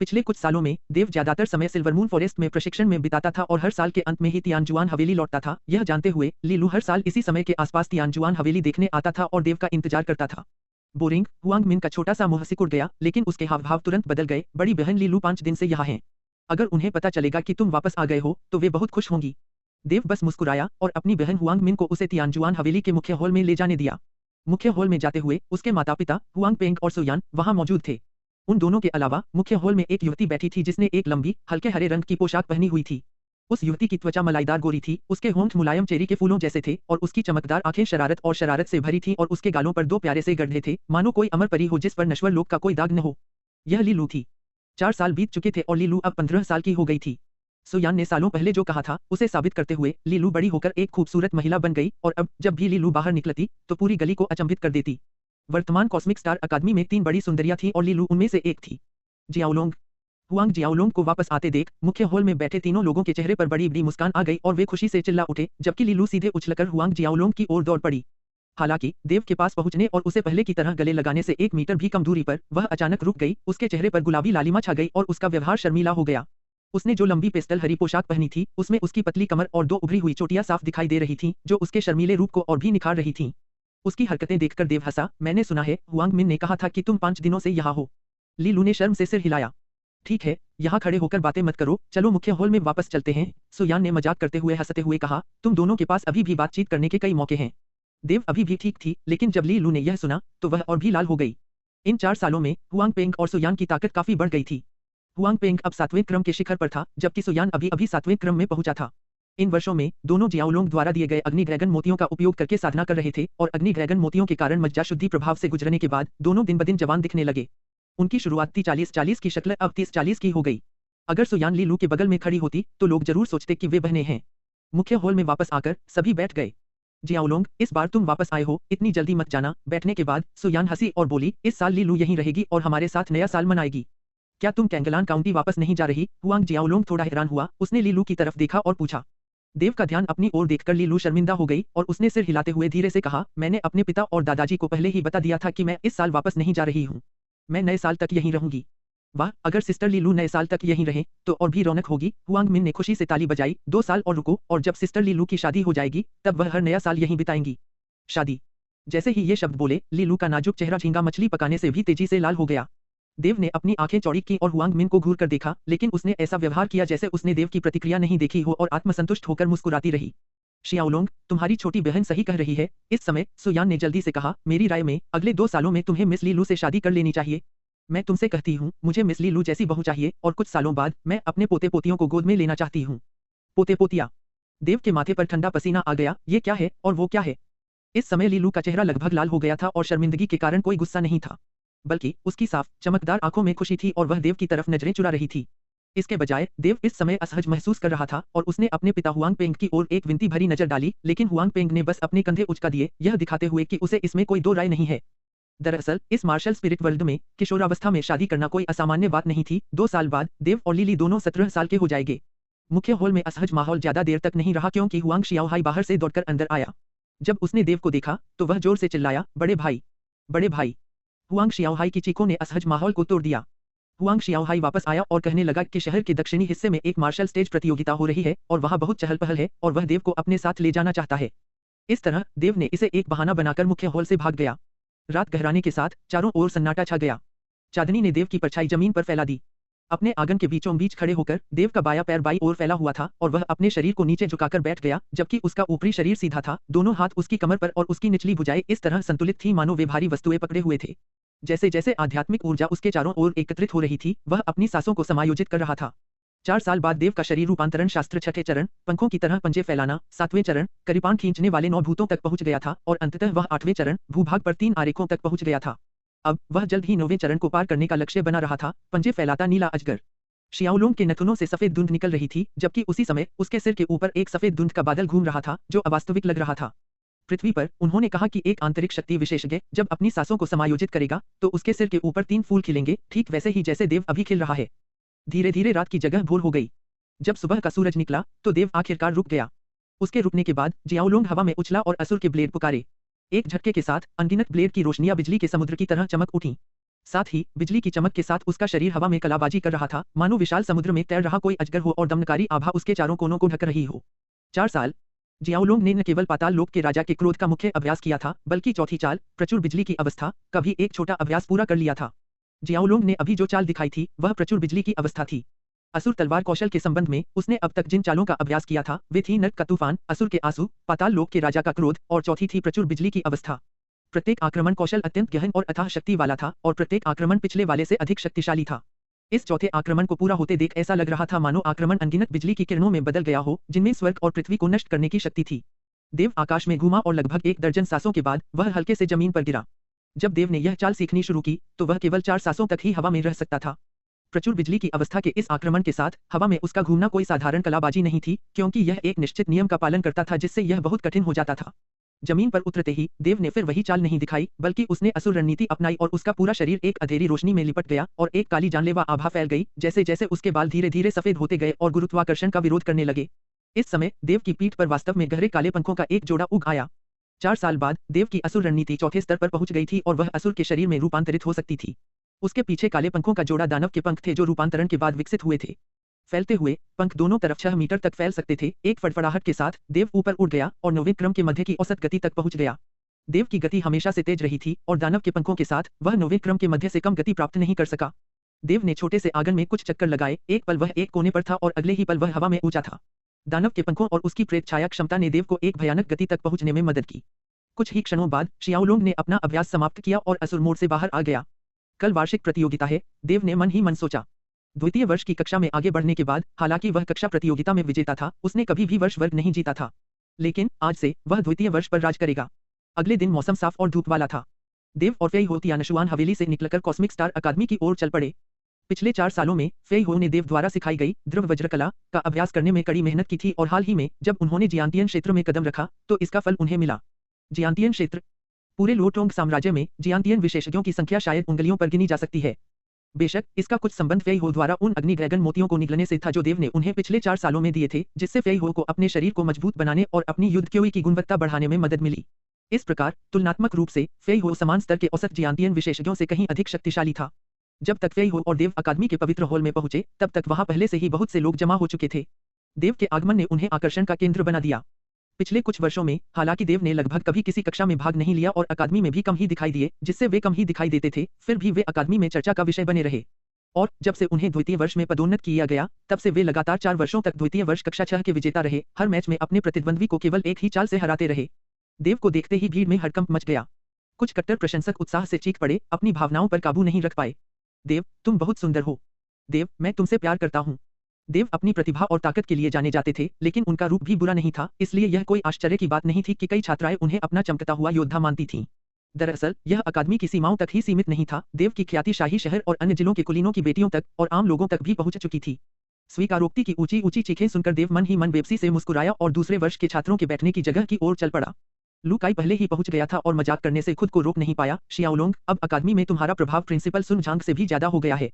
पिछले कुछ सालों में देव ज्यादातर समय सिल्वरमून फॉरेस्ट में प्रशिक्षण में बिताता था और हर साल के अंत में ही तियानजुआन हवेली लौटता था। यह जानते हुए लीलू हर साल इसी समय के आसपास तियानजुआन हवेली देखने आता था और देव का इंतजार करता था। बोरिंग। हुआंग मिन का छोटा सा मुंह सिकुड़ गया, लेकिन उसके हाव भाव तुरंत बदल गए। बड़ी बहन लीलू 5 दिन से यहाँ है। अगर उन्हें पता चलेगा कि तुम वापस आ गए हो तो वे बहुत खुश होंगी। देव बस मुस्कुराया और अपनी बहन हुआंग मिन को उसे तियानजुआन हवेली के मुख्य हॉल में ले जाने दिया। मुख्य हॉल में जाते हुए उसके माता पिता हुआंग पेंग और सुयान वहां मौजूद थे। उन दोनों के अलावा मुख्य हॉल में एक युवती बैठी थी जिसने एक लंबी हल्के हरे रंग की पोशाक पहनी हुई थी। उस युवती की त्वचा मलाईदार गोरी थी, उसके होंठ मुलायम चेरी के फूलों जैसे थे और उसकी चमकदार आंखें शरारत से भरी थीं और उसके गालों पर 2 प्यारे से गड्ढे थे, मानो कोई अमर परी हो जिस पर नश्वर लोक का कोई दाग न हो। यह लीलू थी। 4 साल बीत चुके थे और लीलू अब 15 साल की हो गई थी। सुयान ने सालों पहले जो कहा था उसे साबित करते हुए लीलू बड़ी होकर एक खूबसूरत महिला बन गई और अब जब भी लीलू बाहर निकलती तो पूरी गली को अचंभित कर देती। वर्तमान कॉस्मिक स्टार अकादमी में 3 बड़ी सुंदरियां थीं और लीलू उनमें से एक थी। जियाओलोंग। हुआंग जियाओलोंग को वापस आते देख मुख्य हॉल में बैठे तीनों लोगों के चेहरे पर बड़ी बड़ी मुस्कान आ गई और वे खुशी से चिल्ला उठे, जबकि लीलू सीधे उछलकर हुआंग जियाओलोंग की ओर दौड़ पड़ी। हालांकि देव के पास पहुंचने और उसे पहले की तरह गले लगाने से 1 मीटर भी कम दूरी पर वह अचानक रुक गई। उसके चेहरे पर गुलाबी लालिमा छा गई और उसका व्यवहार शर्मीला हो गया। उसने जो लंबी पेस्टल हरी पोशाक पहनी थी उसमें उसकी पतली कमर और 2 उभरी हुई चोटियां साफ दिखाई दे रही थीं, जो उसके शर्मीले रूप को और भी निखार रही थीं। उसकी हरकतें देखकर देव हंसा। मैंने सुना है हुआंग मिन ने कहा था कि तुम 5 दिनों से यहाँ हो। लीलू ने शर्म से सिर हिलाया। ठीक है, यहाँ खड़े होकर बातें मत करो, चलो मुख्य हॉल में वापस चलते हैं। सुयान ने मजाक करते हुए हंसते हुए कहा, तुम दोनों के पास अभी भी बातचीत करने के कई मौके हैं। देव अभी भी ठीक थी, लेकिन जब लीलू ने यह सुना तो वह और भी लाल हो गई। इन 4 सालों में हुआंग पेंग और सुयान की ताकत काफी बढ़ गई थी। हुआंग पेंग अब 7वें क्रम के शिखर पर था, जबकि सुयान अभी अभी 7वें क्रम में पहुंचा था। इन वर्षों में दोनों जियाओलोंग द्वारा दिए गए अग्नि ड्रैगन मोतियों का उपयोग करके साधना कर रहे थे और अग्नि ड्रैगन मोतियों के कारण मज्जा शुद्धि प्रभाव से गुजरने के बाद दोनों दिन ब दिन जवान दिखने लगे। उनकी शुरुआती 40-40 की शक्ल अब 30-40 की हो गई। अगर सुयान लीलू के बगल में खड़ी होती तो लोग जरूर सोचते कि वे बहनें हैं। मुख्य हॉल में वापस आकर सभी बैठ गए। जियाओलोंग, इस बार तुम वापस आए हो, इतनी जल्दी मत जाना। बैठने के बाद सुयान हंसी और बोली, इस साल लीलू यहीं रहेगी और हमारे साथ नया साल मनाएगी। क्या तुम कैंगलान काउंटी वापस नहीं जा रही? हुआंग जियाओलोंग थोड़ा हैरान हुआ। उसने लीलू की तरफ देखा और पूछा। देव का ध्यान अपनी ओर देखकर लीलू शर्मिंदा हो गई और उसने सिर हिलाते हुए धीरे से कहा, मैंने अपने पिता और दादाजी को पहले ही बता दिया था कि मैं इस साल वापस नहीं जा रही हूँ। मैं नए साल तक यहीं रहूंगी। वाह, अगर सिस्टर लीलू नए साल तक यहीं रहे तो और भी रौनक होगी। हुआंग मिन ने खुशी से ताली बजाई। 2 साल और रुको, और जब सिस्टर लीलू की शादी हो जाएगी तब वह हर नया साल यहीं बिताएंगी। शादी। जैसे ही ये शब्द बोले, लीलू का नाजुक चेहरा झींगा मछली पकाने से भी तेजी से लाल हो गया। देव ने अपनी आंखें चौड़ी की और हुआंग मिन को घूर कर देखा, लेकिन उसने ऐसा व्यवहार किया जैसे उसने देव की प्रतिक्रिया नहीं देखी हो और आत्मसंतुष्ट होकर मुस्कुराती रही। शियाओलोंग, तुम्हारी छोटी बहन सही कह रही है। इस समय सुयान ने जल्दी से कहा, मेरी राय में अगले 2 सालों में तुम्हें मिस लीलू से शादी कर लेनी चाहिए। मैं तुमसे कहती हूँ, मुझे मिस लीलू जैसी बहू चाहिए और कुछ सालों बाद मैं अपने पोते पोतियों को गोद में लेना चाहती हूँ। पोते पोतिया। देव के माथे पर ठंडा पसीना आ गया। ये क्या है और वो क्या है? इस समय लीलू का चेहरा लगभग लाल हो गया था और शर्मिंदगी के कारण कोई गुस्सा नहीं था, बल्कि उसकी साफ चमकदार आंखों में खुशी थी और वह देव की तरफ नजरें चुरा रही थी। इसके बजाय देव इस समय असहज महसूस कर रहा था और उसने अपने पिता हुआंग पेंग की ओर एक विनती भरी नजर डाली, लेकिन हुआंग पेंग ने बस अपने कंधे उचका दिए, यह दिखाते हुए कि उसे इसमें कोई 2 राय नहीं है। दरअसल इस मार्शल स्पिरिट वर्ल्ड में किशोरावस्था में शादी करना कोई असामान्य बात नहीं थी। 2 साल बाद देव और लीली दोनों 17 साल के हो जाएंगे। मुख्य हॉल में असहज माहौल ज्यादा देर तक नहीं रहा, क्योंकि हुआंग शियाओहाई बाहर से दौड़कर अंदर आया। जब उसने देव को देखा तो वह जोर से चिल्लाया, बड़े भाई, बड़े भाई। हुआंग शियाओहाई की चीखों ने असहज माहौल को तोड़ दिया। हुआंग शियाओहाई वापस आया और कहने लगा कि शहर के दक्षिणी हिस्से में एक मार्शल स्टेज प्रतियोगिता हो रही है और वहां बहुत चहल पहल है और वह देव को अपने साथ ले जाना चाहता है। इस तरह देव ने इसे एक बहाना बनाकर मुख्य हॉल से भाग गया। रात गहराने के साथ चारों ओर सन्नाटा छा गया। चांदनी ने देव की परछाई जमीन पर फैला दी। अपने आंगन के बीचों बीच खड़े होकर देव का बायां पैर बाईं ओर फैला हुआ था और वह अपने शरीर को नीचे झुकाकर बैठ गया, जबकि उसका ऊपरी शरीर सीधा था। दोनों हाथ उसकी कमर पर और उसकी निचली भुजाएं इस तरह संतुलित थी मानो वे भारी वस्तुएं पकड़े हुए थे। जैसे जैसे आध्यात्मिक ऊर्जा उसके चारों ओर एकत्रित हो रही थी, वह अपनी सांसों को समायोजित कर रहा था। 4 साल बाद देव का शरीर रूपांतरण शास्त्र छठे चरण, पंखों की तरह पंजे फैलाना, 7वें चरण, करीपान खींचने वाले 9 भूतों तक पहुंच गया था और अंततः वह 8वें चरण, भूभाग पर 3 आरेखों तक पहुंच गया था। अब वह जल्द ही 9वें चरण को पार करने का लक्ष्य बना रहा था, पंजे फैलाता नीला अजगर। शियाओलुंग के नथुनों से सफेद धुंध निकल रही थी, जबकि उसी समय उसके सिर के ऊपर एक सफेद धुंध का बादल घूम रहा था, जो अवास्तविक लग रहा था। पृथ्वी पर उन्होंने कहा कि एक आंतरिक शक्ति विशेषज्ञ जब अपनी सांसों को समायोजित करेगा तो उसके सिर के ऊपर 3 फूल खिलेंगे, ठीक वैसे ही जैसे देव अभी खिल रहा है। धीरे धीरे रात की जगह भोर हो गई। जब सुबह का सूरज निकला तो देव आखिरकार रुक गया। उसके रुकने के बाद जियाओलुंग हवा में उछला और असुर के ब्लेड पुकारे। एक झटके के साथ अनगिनत ब्लेड की रोशनियां बिजली के समुद्र की तरह चमक उठीं। साथ ही बिजली की चमक के साथ उसका शरीर हवा में कलाबाजी कर रहा था, मानो विशाल समुद्र में तैर रहा कोई अजगर हो और दमनकारी आभा उसके चारों कोनों को ढक रही हो। 4 साल जियाओलुंग ने न केवल पाताल लोक के राजा के क्रोध का मुख्य अभ्यास किया था, बल्कि चौथी चाल, प्रचुर बिजली की अवस्था, का भी एक छोटा अभ्यास पूरा कर लिया था। जियाओलुंग ने अभी जो चाल दिखाई थी वह प्रचुर बिजली की अवस्था थी। असुर तलवार कौशल के संबंध में उसने अब तक जिन चालों का अभ्यास किया था वे थी नर्क का तूफान, असुर के आंसू, पाताल लोक के राजा का क्रोध और चौथी थी प्रचुर बिजली की अवस्था। प्रत्येक आक्रमण कौशल अत्यंत गहन और अथाह शक्ति वाला था और प्रत्येक आक्रमण पिछले वाले से अधिक शक्तिशाली था। इस चौथे आक्रमण को पूरा होते देख ऐसा लग रहा था मानो आक्रमण अनगिनत बिजली की किरणों में बदल गया हो, जिनमें स्वर्ग और पृथ्वी को नष्ट करने की शक्ति थी। देव आकाश में घूमा और लगभग 1 दर्जन सांसों के बाद वह हल्के से जमीन पर गिरा। जब देव ने यह चाल सीखनी शुरू की तो वह केवल 4 सांसों तक ही हवा में रह सकता था। प्रचुर बिजली की अवस्था के इस आक्रमण के साथ हवा में उसका घूमना कोई साधारण कलाबाजी नहीं थी, क्योंकि यह एक निश्चित नियम का पालन करता था जिससे यह बहुत कठिन हो जाता था। जमीन पर उतरते ही देव ने फिर वही चाल नहीं दिखाई, बल्कि उसने असुर रणनीति अपनाई और उसका पूरा शरीर एक अंधेरी रोशनी में लिपट गया और एक काली जानलेवा आभा फैल गई, जैसे जैसे उसके बाल धीरे धीरे सफेद होते गए और गुरुत्वाकर्षण का विरोध करने लगे। इस समय देव की पीठ पर वास्तव में गहरे काले पंखों का एक जोड़ा उग आया। 4 साल बाद देव की असुर रणनीति चौथे स्तर पर पहुंच गई थी और वह असुर के शरीर में रूपांतरित हो सकती थी। उसके पीछे काले पंखों का जोड़ा दानव के पंख थे जो रूपांतरण के बाद विकसित हुए थे। फैलते हुए पंख दोनों तरफ 6 मीटर तक फैल सकते थे। एक फड़फड़ाहट के साथ देव ऊपर उड़ गया और 9वें क्रम के मध्य की औसत गति तक पहुंच गया। देव की गति हमेशा से तेज रही थी और दानव के पंखों के साथ वह 9वें क्रम के मध्य से कम गति प्राप्त नहीं कर सका। देव ने छोटे से आंगन में कुछ चक्कर लगाए, एक पल वह एक कोने पर था और अगले ही पल वह हवा में ऊंचा था। दानव के पंखों और उसकी प्रेत छाया क्षमता ने देव को एक भयानक गति तक पहुंचने में मदद की। कुछ ही क्षणों बाद शियाओलुंग ने अपना अभ्यास समाप्त किया और असुर मोड से बाहर आ गया। कल वार्षिक प्रतियोगिता है, देव ने मन ही मन सोचा। द्वितीय वर्ष की कक्षा में आगे बढ़ने के बाद हालांकि वह कक्षा प्रतियोगिता में विजेता था, उसने कभी भी वर्ष वर्ग नहीं जीता था, लेकिन आज से वह द्वितीय वर्ष पर राज करेगा। अगले दिन मौसम साफ और धूप वाला था। देव और फेई हो तियानशुआन हवेली से निकलकर कॉस्मिक स्टार अकादमी की ओर चल पड़े। पिछले 4 सालों में फेई हो ने देव द्वारा सिखाई गई ध्रुव वज्रकला का अभ्यास करने में कड़ी मेहनत की थी और हाल ही में जब उन्होंने जियांतियन क्षेत्र में कदम रखा तो इसका फल उन्हें मिला। जियांतियन क्षेत्र पूरे लोटोंग साम्राज्य में जियांतियन विशेषज्ञों की संख्या शायद उंगलियों पर गिनी जा सकती है। बेशक इसका कुछ संबंध फेई हो द्वारा उन अग्नि ड्रैगन मोतियों को निगलने से था जो देव ने उन्हें पिछले 4 सालों में दिए थे, जिससे फेई हो को अपने शरीर को मजबूत बनाने और अपनी युद्ध क्योई की गुणवत्ता बढ़ाने में मदद मिली। इस प्रकार तुलनात्मक रूप से फेई हो समान स्तर के औसत जियांतियन विशेषज्ञों से कहीं अधिक शक्तिशाली था। जब तक फेई हो और देव अकादमी के पवित्र हॉल में पहुंचे तब तक वहां पहले से ही बहुत से लोग जमा हो चुके थे। देव के आगमन ने उन्हें आकर्षण का केंद्र बना दिया। पिछले कुछ वर्षों में हालांकि देव ने लगभग कभी किसी कक्षा में भाग नहीं लिया और अकादमी में भी कम ही दिखाई दिए, जिससे वे कम ही दिखाई देते थे, फिर भी वे अकादमी में चर्चा का विषय बने रहे। और जब से उन्हें द्वितीय वर्ष में पदोन्नत किया गया तब से वे लगातार 4 वर्षों तक द्वितीय वर्ष कक्षा 6 के विजेता रहे। हर मैच में अपने प्रतिद्वंद्वी को केवल एक ही चाल से हराते रहे। देव को देखते ही भीड़ में हड़कंप मच गया। कुछ कट्टर प्रशंसक उत्साह से चीख पड़े, अपनी भावनाओं पर काबू नहीं रख पाए। देव, तुम बहुत सुंदर हो। देव, मैं तुमसे प्यार करता हूँ। देव अपनी प्रतिभा और ताकत के लिए जाने जाते थे, लेकिन उनका रूप भी बुरा नहीं था, इसलिए यह कोई आश्चर्य की बात नहीं थी कि कई छात्राएं उन्हें अपना चमकता हुआ योद्धा मानती थीं। दरअसल यह अकादमी की सीमाओं तक ही सीमित नहीं था, देव की ख्याति शाही शहर और अन्य जिलों के कुलीनों की बेटियों तक और आम लोगों तक भी पहुंच चुकी थी। स्वीकारोक्ति की ऊंची ऊंची चीखें सुनकर देव मन ही मन बेबसी से मुस्कुराया और दूसरे वर्ष के छात्रों के बैठने की जगह की ओर चल पड़ा। लू काई पहले ही पहुंच गया था और मजाक करने से खुद को रोक नहीं पाया। शियाओलुंग, अब अकादमी में तुम्हारा प्रभाव प्रिंसिपल सुन झांग से भी ज्यादा हो गया है।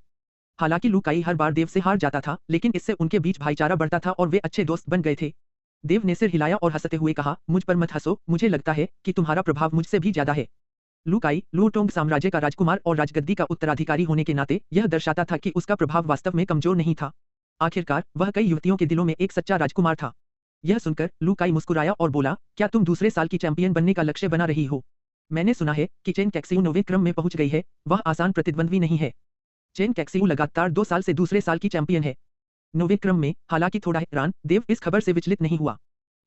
हालांकि लू काई हर बार देव से हार जाता था, लेकिन इससे उनके बीच भाईचारा बढ़ता था और वे अच्छे दोस्त बन गए थे। देव ने सिर हिलाया और हंसते हुए कहा, मुझ पर मत हंसो, मुझे लगता है कि तुम्हारा प्रभाव मुझसे भी ज्यादा है। लू काई लूटोंग साम्राज्य का राजकुमार और राजगद्दी का उत्तराधिकारी होने के नाते यह दर्शाता था कि उसका प्रभाव वास्तव में कमजोर नहीं था। आखिरकार वह कई युवतियों के दिलों में एक सच्चा राजकुमार था। यह सुनकर लू काई मुस्कुराया और बोला, क्या तुम दूसरे साल की चैंपियन बनने का लक्ष्य बना रही हो? मैंने सुना है कि चेन कैक्सियू 9वें क्रम में पहुंच गई है, वह आसान प्रतिद्वंद्वी नहीं है। चेन कैक्सियो लगातार 2 साल से दूसरे साल की चैंपियन है। 9वें क्रम में हालांकि थोड़ा हैरान देव इस खबर से विचलित नहीं हुआ।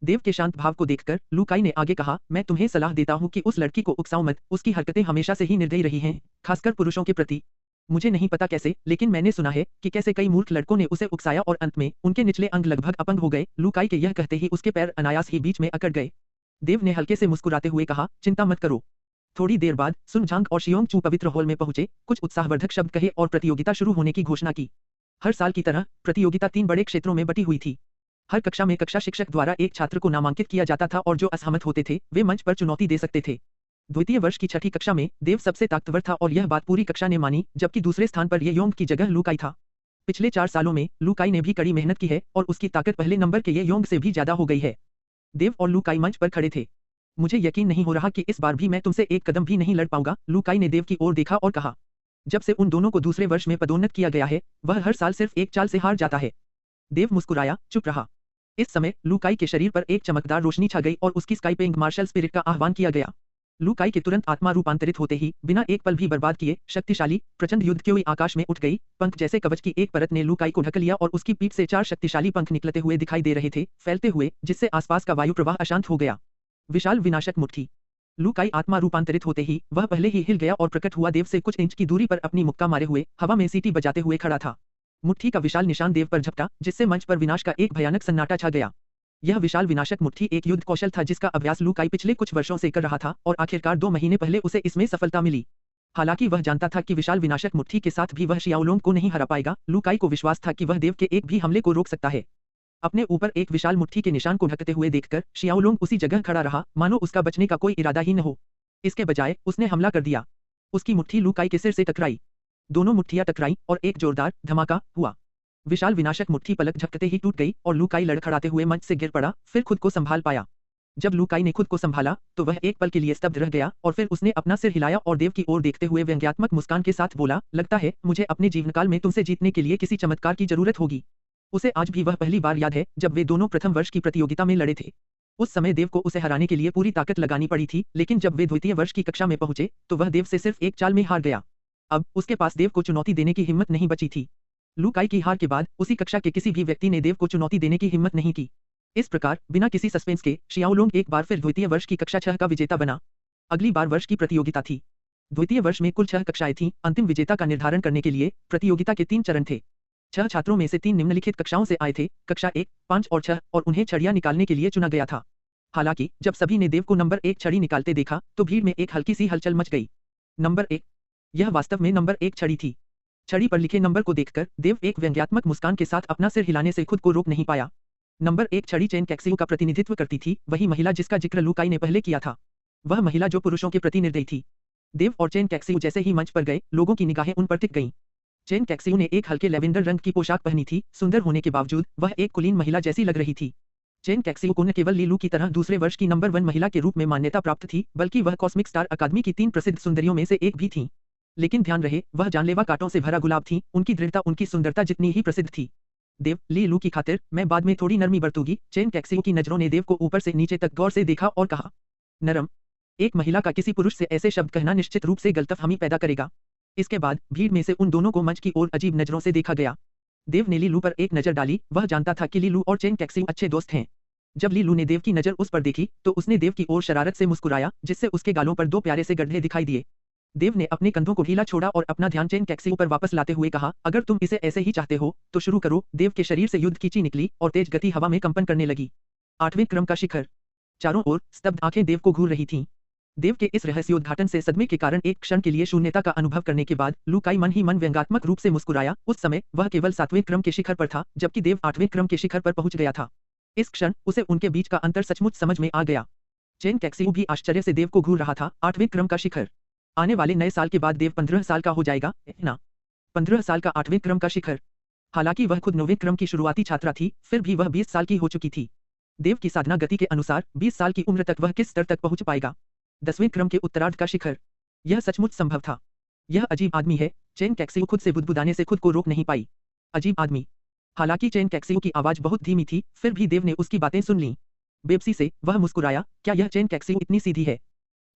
देव के शांत भाव को देखकर लू काई ने आगे कहा, मैं तुम्हें सलाह देता हूं कि उस लड़की को उकसाओ मत, उसकी हरकतें हमेशा से ही निर्दयी रही हैं, खासकर पुरुषों के प्रति। मुझे नहीं पता कैसे, लेकिन मैंने सुना है कि कैसे कई मूर्ख लड़कों ने उसे उकसाया और अंत में उनके निचले अंग लगभग अपंग हो गए। लू काई के यह कहते ही उसके पैर अनायास ही बीच में अकड़ गए। देव ने हल्के से मुस्कुराते हुए कहा, चिंता मत करो। थोड़ी देर बाद सुन झांग और शियोंग चू पवित्र हॉल में पहुंचे, कुछ उत्साहवर्धक शब्द कहे और प्रतियोगिता शुरू होने की घोषणा की। हर साल की तरह प्रतियोगिता 3 बड़े क्षेत्रों में बटी हुई थी। हर कक्षा में कक्षा शिक्षक द्वारा एक छात्र को नामांकित किया जाता था और जो असहमत होते थे वे मंच पर चुनौती दे सकते थे। द्वितीय वर्ष की छठी कक्षा में देव सबसे ताकतवर था और यह बात पूरी कक्षा ने मानी, जबकि दूसरे स्थान पर ये योंग की जगह लू काई था। पिछले 4 सालों में लू काई ने भी कड़ी मेहनत की है और उसकी ताकत पहले नंबर के ये योंग से भी ज्यादा हो गई है। देव और लू काई मंच पर खड़े थे। मुझे यकीन नहीं हो रहा कि इस बार भी मैं तुमसे एक कदम भी नहीं लड़ पाऊंगा। लू काई ने देव की ओर देखा और कहा, जब से उन दोनों को दूसरे वर्ष में पदोन्नत किया गया है वह हर साल सिर्फ एक चाल से हार जाता है। देव मुस्कुराया, चुप रहा। इस समय लू काई के शरीर पर एक चमकदार रोशनी छा गई और उसकी स्काइपिंग मार्शल स्पिरिट का आह्वान किया गया। लू काई के तुरंत आत्मा रूपांतरित होते ही बिना एक पल भी बर्बाद किए शक्तिशाली प्रचंड युद्ध की हुई आकाश में उठ गई। पंख जैसे कवच की एक परत ने लू काई को ढक लिया और उसकी पीठ से 4 शक्तिशाली पंख निकलते हुए दिखाई दे रहे थे, फैलते हुए, जिससे आसपास का वायु प्रवाह अशांत हो गया। विशाल विनाशक मुट्ठी। लू काई आत्मा रूपांतरित होते ही वह पहले ही हिल गया और प्रकट हुआ देव से कुछ इंच की दूरी पर अपनी मुक्का मारे हुए हवा में सीटी बजाते हुए खड़ा था। मुट्ठी का विशाल निशान देव पर झपटा, जिससे मंच पर विनाश का एक भयानक सन्नाटा छा गया। यह विशाल विनाशक मुट्ठी एक युद्ध कौशल था जिसका अभ्यास लू काई पिछले कुछ वर्षों से कर रहा था और आखिरकार 2 महीने पहले उसे इसमें सफलता मिली। हालांकि वह जानता था कि विशाल विनाशक मुट्ठी के साथ भी वह शियाओलोंग को नहीं हरा पाएगा, लू काई को विश्वास था कि वह देव के एक भी हमले को रोक सकता है। अपने ऊपर एक विशाल मुट्ठी के निशान को ढकते हुए देखकर शियाओलोंग उसी जगह खड़ा रहा, मानो उसका बचने का कोई इरादा ही न हो। इसके बजाय उसने हमला कर दिया। उसकी मुट्ठी लू काई के सिर से टकराई। दोनों मुट्ठियां टकराईं और एक जोरदार धमाका हुआ। विशाल विनाशक मुट्ठी पलक झपकते ही टूट गई और लू काई लड़खड़ाते हुए मंच से गिर पड़ा, फिर खुद को संभाल पाया। जब लू काई ने खुद को संभाला तो वह एक पल के लिए स्तब्ध रह गया और फिर उसने अपना सिर हिलाया और देव की ओर देखते हुए व्यंग्यात्मक मुस्कान के साथ बोला, लगता है मुझे अपने जीवनकाल में तुमसे जीतने के लिए किसी चमत्कार की जरूरत होगी। उसे आज भी वह पहली बार याद है जब वे दोनों प्रथम वर्ष की प्रतियोगिता में लड़े थे। उस समय देव को उसे हराने के लिए पूरी ताकत लगानी पड़ी थी, लेकिन जब वे द्वितीय वर्ष की कक्षा में पहुंचे तो वह देव से सिर्फ एक चाल में हार गया। अब उसके पास देव को चुनौती देने की हिम्मत नहीं बची थी। लू काई की हार के बाद उसी कक्षा के किसी भी व्यक्ति ने देव को चुनौती देने की हिम्मत नहीं की। इस प्रकार बिना किसी सस्पेंस के शियाओलोंग एक बार फिर द्वितीय वर्ष की कक्षा 6 का विजेता बना। अगली बार वर्ष की प्रतियोगिता थी। द्वितीय वर्ष में कुल 6 कक्षाएं थीं। अंतिम विजेता का निर्धारण करने के लिए प्रतियोगिता के 3 चरण थे। 6 छात्रों में से 3 निम्नलिखित कक्षाओं से आए थे, कक्षा 1, 5 और 6, और उन्हें छड़ियां निकालने के लिए चुना गया था। हालांकि जब सभी ने देव को नंबर 1 छड़ी निकालते देखा तो भीड़ में एक हल्की सी हलचल मच गई। नंबर 1। यह वास्तव में नंबर 1 छड़ी थी। छड़ी पर लिखे नंबर को देखकर देव एक व्यंग्यात्मक मुस्कान के साथ अपना सिर हिलाने से खुद को रोक नहीं पाया। नंबर 1 छड़ी चेन कैक्सियो का प्रतिनिधित्व करती थी, वही महिला जिसका जिक्र लू काई ने पहले किया था। वह महिला जो पुरुषों के प्रति निर्दयी थी। देव और चेन कैक्सियो जैसे ही मंच पर गए, लोगों की निगाहें उन पर टिक गईं। चेन कैक्सियो ने एक हल्के लैवेंडर रंग की पोशाक पहनी थी। सुंदर होने के बावजूद वह एक कुलीन महिला जैसी लग रही थी। चेन कैक्सियो को न केवल लीलू की तरह दूसरे वर्ष की नंबर 1 महिला के रूप में मान्यता प्राप्त थी, बल्कि वह कॉस्मिक स्टार अकादमी की 3 प्रसिद्ध सुंदरियों में से एक भी थीं। लेकिन ध्यान रहे, वह जानलेवा कांटों से भरा गुलाब थी। उनकी दृढ़ता उनकी सुंदरता जितनी ही प्रसिद्ध थी। देव, लीलू की खातिर मैं बाद में थोड़ी नरमी बरतूंगी। चेन कैक्सियो की नजरों ने देव को ऊपर से नीचे तक गौर से देखा और कहा, नरम। एक महिला का किसी पुरुष से ऐसे शब्द कहना निश्चित रूप से गलतफहमी पैदा करेगा। इसके बाद भीड़ में से उन दोनों को मंच की ओर अजीब नजरों से देखा गया। देव ने लीलू पर एक नजर डाली। वह जानता था कि लीलू और चेन कैक्सियो अच्छे दोस्त हैं। जब लीलू ने देव की नजर उस पर देखी तो उसने देव की ओर शरारत से मुस्कुराया, जिससे उसके गालों पर 2 प्यारे से गड्ढे दिखाई दिए। देव ने अपने कंधों को ढीला छोड़ा और अपना ध्यान चेन कैक्सियो पर वापस लाते हुए कहा, अगर तुम इसे ऐसे ही चाहते हो तो शुरू करो। देव के शरीर से युद्ध की ची निकली और तेज गति हवा में कंपन करने लगी। 8वें क्रम का शिखर। चारों ओर स्तब्ध आंखें देव को घूर रही थीं। देव के इस रहस्योद्घाटन से सदमे के कारण एक क्षण के लिए शून्यता का अनुभव करने के बाद लू काई मन ही मन व्यंग्यात्मक रूप से मुस्कुराया। उस समय वह केवल 7वें क्रम के शिखर पर था, जबकि देव 8वें क्रम के शिखर पर पहुंच गया था। इस क्षण उसे उनके बीच का अंतर सचमुच समझ में आ गया। चेन कैक्सियो भी आश्चर्य से देव को घूर रहा था। 8वें क्रम का शिखर। आने वाले नए साल के बाद देव 15 साल का हो जाएगा ना। 15 साल का 8वें क्रम का शिखर। हालांकि वह खुद 9वें क्रम की शुरुआती छात्रा थी, फिर भी वह 20 साल की हो चुकी थी। देव की साधना गति के अनुसार 20 साल की उम्र तक वह किस स्तर तक पहुंच पाएगा। 10वें क्रम के उत्तरार्ध का शिखर। यह सचमुच संभव था। यह अजीब आदमी है। चेन कैक्सियो खुद से बुदबुदाने से खुद को रोक नहीं पाई। अजीब आदमी। हालांकि चेन कैक्सियो की आवाज बहुत धीमी थी, फिर भी देव ने उसकी बातें सुन लीं। बेबसी से वह मुस्कुराया, क्या यह चेन कैक्सियो इतनी सीधी है?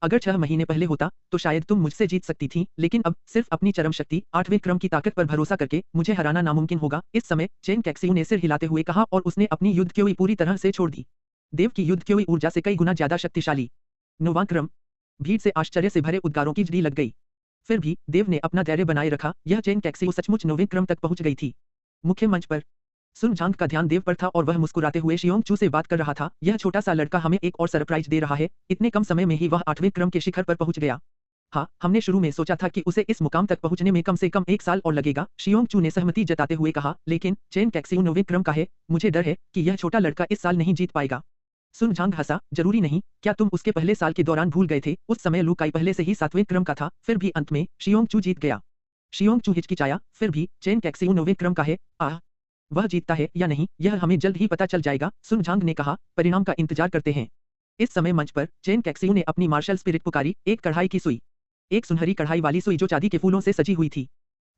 अगर 6 महीने पहले होता तो शायद तुम मुझसे जीत सकती थी, लेकिन अब सिर्फ अपनी चरम शक्ति 8वें क्रम की ताकत पर भरोसा करके मुझे हराना नामुमकिन होगा। इस समय चेन कैक्सियू ने सिर हिलाते हुए कहा और उसने अपनी युद्ध क्योई पूरी तरह से छोड़ दी। देव की युद्ध क्योई ऊर्जा से कई गुना ज्यादा शक्तिशाली। 9वां क्रम। भीड़ से आश्चर्य से भरे उद्गारों की झड़ी लग गई। फिर भी देव ने अपना धैर्य बनाए रखा। यह चेन कैक्सियू सचमुच 9वें क्रम तक पहुंच गई थी। मुख्य मंच पर सुन झांग का ध्यान देव पर था और वह मुस्कुराते हुए शियोंग चू से बात कर रहा था। यह छोटा सा लड़का हमें एक और सरप्राइज दे रहा है। इतने कम समय में ही वह 8वें क्रम के शिखर पर पहुंच गया। हाँ, हमने शुरू में सोचा था कि उसे इस मुकाम तक पहुंचने में कम से कम 1 साल और लगेगा, शियोंग चू ने सहमति जताते हुए कहा, लेकिन चेन कैक्सियू 9वें क्रम का है, मुझे डर है कि यह छोटा लड़का इस साल नहीं जीत पाएगा। सुन झांग हंसा, जरूरी नहीं, क्या तुम उसके पहले साल के दौरान भूल गए थे? उस समय लू काई पहले से ही 7वें क्रम का था, फिर भी अंत में शियोंग चू जीत गया। शियोंग चू हिचकिचाया, फिर भी चेन कैक्सियू 9वें क्रम का है। वह जीतता है या नहीं यह हमें जल्द ही पता चल जाएगा, सुन झांग ने कहा, परिणाम का इंतजार करते हैं। इस समय मंच पर चेन कैक्सियू ने अपनी मार्शल स्पिरिट पुकारी, एक कढ़ाई की सुई। एक सुनहरी कढ़ाई वाली सुई जो चांदी के फूलों से सजी हुई थी।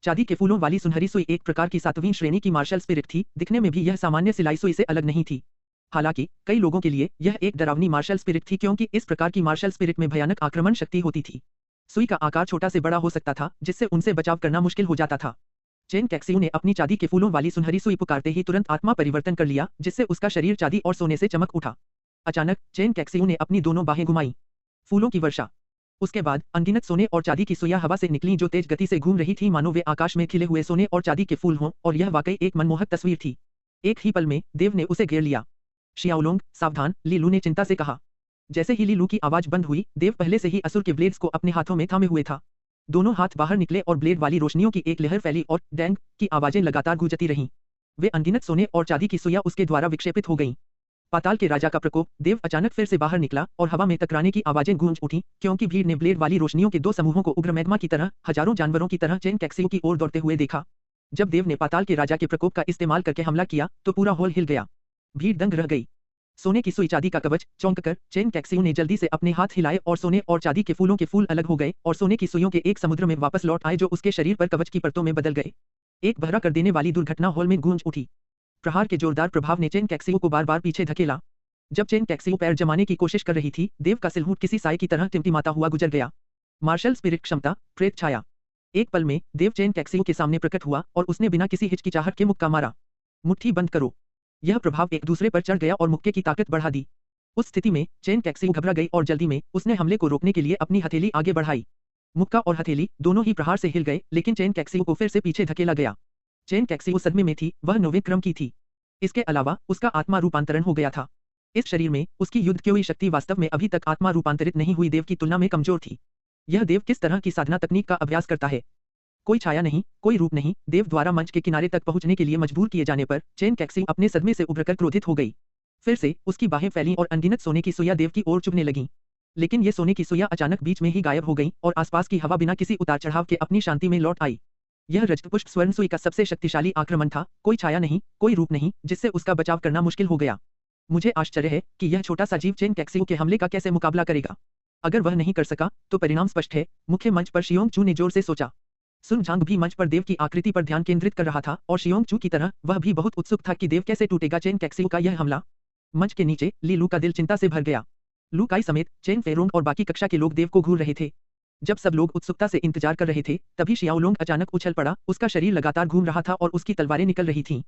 चांदी के फूलों वाली सुनहरी सुई एक प्रकार की 7वीं श्रेणी की मार्शल स्पिरिट थी, दिखने में भी यह सामान्य सिलाई सुई से अलग नहीं थी। हालांकि कई लोगों के लिए यह एक डरावनी मार्शल स्पिरिट थी, क्योंकि इस प्रकार की मार्शल स्पिरिट में भयानक आक्रमण शक्ति होती थी। सुई का आकार छोटा से बड़ा हो सकता था, जिससे उनसे बचाव करना मुश्किल हो जाता था। चेन कैक्सियू ने अपनी चांदी के फूलों वाली सुनहरी सुई पुकारते ही तुरंत आत्मा परिवर्तन कर लिया, जिससे उसका शरीर चांदी और सोने से चमक उठा। अचानक चेन कैक्सियू ने अपनी दोनों बाहें घुमाई। फूलों की वर्षा। उसके बाद अनगिनत सोने और चांदी की सुइयां हवा से निकलीं जो तेज गति से घूम रही थी, मानो वे आकाश में खिले हुए सोने और चांदी के फूल हों, और यह वाकई एक मनमोहक तस्वीर थी। एक ही पल में देव ने उसे घेर लिया। शियाओलोंग, सावधान, ली लू ने चिंता से कहा। जैसे ही ली लू की आवाज बंद हुई, देव पहले से ही असुर के ब्लेड्स को अपने हाथों में थामे हुए था। दोनों हाथ बाहर निकले और ब्लेड वाली रोशनियों की एक लहर फैली और डैंग की आवाजें लगातार गूंजती रहीं। वे अनगिनत सोने और चांदी की सुइयां उसके द्वारा विक्षेपित हो गईं। पाताल के राजा का प्रकोप। देव अचानक फिर से बाहर निकला और हवा में टकराने की आवाजें गूंज उठीं, क्योंकि भीड़ ने ब्लेड वाली रोशनियों के 2 समूहों को उग्र मैग्मा की तरह, हजारों जानवरों की तरह चेन कैक्सियू की ओर दौड़ते हुए देखा। जब देव ने पाताल के राजा के प्रकोप का इस्तेमाल करके हमला किया तो पूरा हॉल हिल गया। भीड़ दंग रह गई। सोने की सुई, चांदी का कवच। चौंककर चेन कैक्सियू ने जल्दी से अपने हाथ हिलाए और सोने और चांदी के फूलों के फूल अलग हो गए और सोने की सुइयों के एक समुद्र में वापस लौट आए जो उसके शरीर पर कवच की परतों में बदल गए। एक बहरा कर देने वाली दुर्घटना हॉल में गूंज उठी। प्रहार के जोरदार प्रभाव ने चेन कैक्सियू को बार बार पीछे धकेला। जब चेन कैक्सियू पैर जमाने की कोशिश कर रही थी, देव का सिलहूट किसी साए की तरह टिमटिमाता हुआ गुजर गया। मार्शल स्पिरिट क्षमता, प्रेत छाया। एक पल में देव चेन कैक्सियू के सामने प्रकट हुआ और उसने बिना किसी हिचकिचाहट के मुक्का मारा। मुट्ठी बंद करो। यह प्रभाव एक दूसरे पर चढ़ गया और मुक्के की ताकत बढ़ा दी। उस स्थिति में चेन कैक्सियू घबरा गई और जल्दी में उसने हमले को रोकने के लिए अपनी हथेली आगे बढ़ाई। मुक्का और हथेली दोनों ही प्रहार से हिल गए, लेकिन चेन कैक्सियू को फिर से पीछे धकेला गया। चेन कैक्सियू सदमे में थी, वह 9वें क्रम की थी। इसके अलावा उसका आत्मा रूपांतरण हो गया था। इस शरीर में उसकी युद्ध क्योई शक्ति वास्तव में अभी तक आत्मा रूपांतरित नहीं हुई देव की तुलना में कमजोर थी। यह देव किस तरह की साधना तकनीक का अभ्यास करता है? कोई छाया नहीं, कोई रूप नहीं। देव द्वारा मंच के किनारे तक पहुंचने के लिए मजबूर किए जाने पर चेन कैक्सियू अपने सदमे से उभरकर क्रोधित हो गई। फिर से उसकी बाहें फैलीं और अनगिनत सोने की सुइयां देव की ओर चुभने लगीं। लेकिन ये सोने की सुइयां अचानक बीच में ही गायब हो गईं और आसपास की हवा बिना किसी उतार चढ़ाव के अपनी शांति में लौट आई। यह रजतपुष्प स्वर्ण सुई का सबसे शक्तिशाली आक्रमण था। कोई छाया नहीं, कोई रूप नहीं, जिससे उसका बचाव करना मुश्किल हो गया। मुझे आश्चर्य है कि यह छोटा सा जीव चेन कैक्सियू के हमले का कैसे मुकाबला करेगा। अगर वह नहीं कर सका तो परिणाम स्पष्ट है। मुख्य मंच पर शियोंग चू ने जोर से सोचा। सुन झांग भी मंच पर देव की आकृति पर ध्यान केंद्रित कर रहा था और शियोंग चू की तरह वह भी बहुत उत्सुक था कि देव कैसे टूटेगा चेन कैक्सियू का यह हमला। मंच के नीचे ली लू का दिल चिंता से भर गया। लू काई समेत चेन फेरोंग और बाकी कक्षा के लोग देव को घूर रहे थे। जब सब लोग उत्सुकता से इंतजार कर रहे थे, तभी शियाओलोंग अचानक उछल पड़ा। उसका शरीर लगातार घूम रहा था और उसकी तलवारें निकल रही थीं।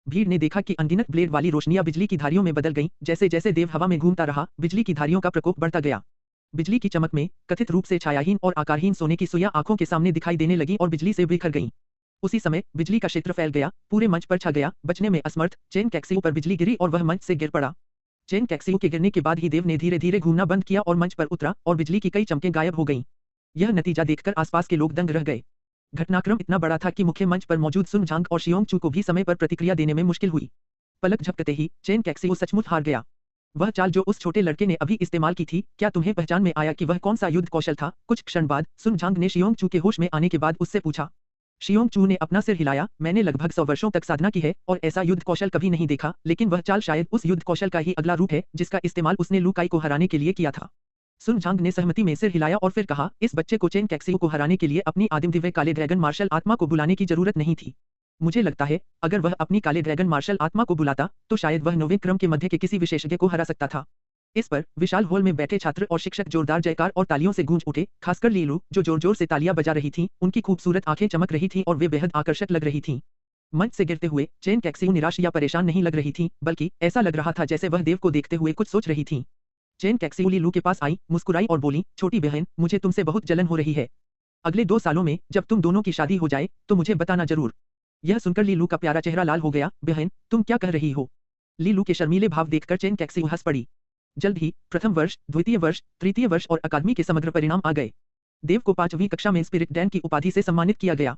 भीड़ ने देखा कि अनगिनत ब्लेड वाली रोशनियां बिजली की धारियों में बदल गईं। जैसे जैसे देव हवा में घूमता रहा, बिजली की धारियों का प्रकोप बढ़ता गया। बिजली की चमक में कथित रूप से छायाहीन और आकारहीन सोने की सुइयां आंखों के सामने दिखाई देने लगी और बिजली से बिखर गईं। उसी समय बिजली का क्षेत्र फैल गया, पूरे मंच पर छा गया। बचने में असमर्थ चेन कैक्सियू पर बिजली गिरी और वह मंच से गिर पड़ा। चेन कैक्सियू के गिरने के बाद ही देव ने धीरे धीरे घूमना बंद किया और मंच पर उतरा और बिजली की कई चमकें गायब हो गईं। यह नतीजा देखकर आसपास के लोग दंग रह गए। घटनाक्रम इतना बड़ा था कि मुख्य मंच पर मौजूद सुन झांग और शियोंग चू को भी समय पर प्रतिक्रिया देने में मुश्किल हुई। पलक झपकते ही चेन कैक्सियू सचमुच हार गया। वह चाल जो उस छोटे लड़के ने अभी इस्तेमाल की थी, क्या तुम्हें पहचान में आया कि वह कौन सा युद्ध कौशल था? कुछ क्षण बाद सुन झांग ने शियोंग चू के होश में आने के बाद उससे पूछा। शियोंग चू ने अपना सिर हिलाया। मैंने लगभग 100 वर्षों तक साधना की है और ऐसा युद्ध कौशल कभी नहीं देखा, लेकिन वह चाल शायद उस युद्ध कौशल का ही अगला रूप है जिसका इस्तेमाल उसने लू काई को हराने के लिए किया था। सुन झांग ने सहमति में सिर हिलाया और फिर कहा, इस बच्चे को चेन कैक्सियू को हराने के लिए अपनी आदिम दिव्य काले ड्रैगन मार्शल आत्मा को बुलाने की जरूरत नहीं थी। मुझे लगता है अगर वह अपनी काले ड्रैगन मार्शल आत्मा को बुलाता तो शायद वह 9वें क्रम के मध्य के किसी विशेषज्ञ को हरा सकता था। इस पर विशाल हॉल में बैठे छात्र और शिक्षक जोरदार जयकार और तालियों से गूंज उठे, खासकर लीलू जो जोर जोर से तालियां बजा रही थी। उनकी खूबसूरत आंखें चमक रही थीं और वे बेहद आकर्षक लग रही थीं। मंच से गिरते हुए चेन कैक्सियू निराश या परेशान नहीं लग रही थी, बल्कि ऐसा लग रहा था जैसे वह देव को देखते हुए कुछ सोच रही थी। चेन कैक्सियू लीलू के पास आई, मुस्कुराई और बोली, छोटी बहन, मुझे तुमसे बहुत जलन हो रही है। अगले 2 सालों में जब तुम दोनों की शादी हो जाए तो मुझे बताना जरूर। यह सुनकर लीलू का प्यारा चेहरा लाल हो गया। बहन, तुम क्या कह रही हो? लीलू के शर्मीले भाव देखकर चेन कैक्सियू हंस पड़ी। जल्द ही प्रथम वर्ष, द्वितीय वर्ष, तृतीय वर्ष और अकादमी के समग्र परिणाम आ गए। देव को 5वीं कक्षा में स्पिरिट डैन की उपाधि से सम्मानित किया गया।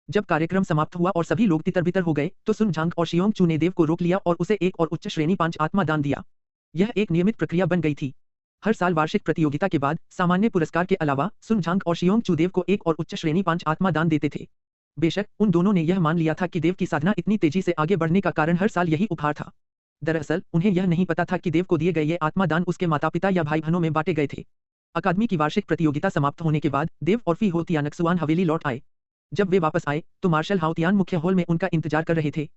जब कार्यक्रम समाप्त हुआ और सभी लोग तितर-बितर हो गए तो सुन झांग और शियोंग चू ने देव को रोक लिया और उसे एक और उच्च श्रेणी 5 आत्मा दान दिया। यह एक नियमित प्रक्रिया बन गई थी। हर साल वार्षिक प्रतियोगिता के बाद सामान्य पुरस्कार के अलावा सुन झांग और शियोंग चू देव को एक और उच्च श्रेणी 5 आत्मा दान देते थे। बेशक उन दोनों ने यह मान लिया था कि देव की साधना इतनी तेजी से आगे बढ़ने का कारण हर साल यही उपहार था। दरअसल उन्हें यह नहीं पता था कि देव को दिए गए ये आत्मा दान उसके माता पिता या भाई बहनों में बांटे गए थे। अकादमी की वार्षिक प्रतियोगिता समाप्त होने के बाद देव और फी हो तियानक्सुआन हवेली लौट आए। जब वे वापस आए तो मार्शल हाउतियान मुख्य हॉल में उनका इंतजार कर रहे थे।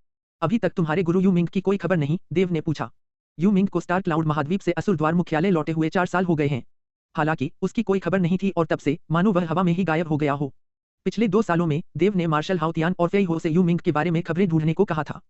अभी तक तुम्हारे गुरु यू मिंग की कोई खबर नहीं? देव ने पूछा। यू मिंग को स्टार क्लाउड महाद्वीप से असुर द्वार मुख्यालय लौटे हुए 4 साल हो गए हैं। हालांकि उसकी कोई खबर नहीं थी और तब से मानो वह हवा में ही गायब हो गया हो। पिछले 2 सालों में देव ने मार्शल हाउतियान और फेई हो से यू मिंग के बारे में खबरें ढूंढने को कहा था।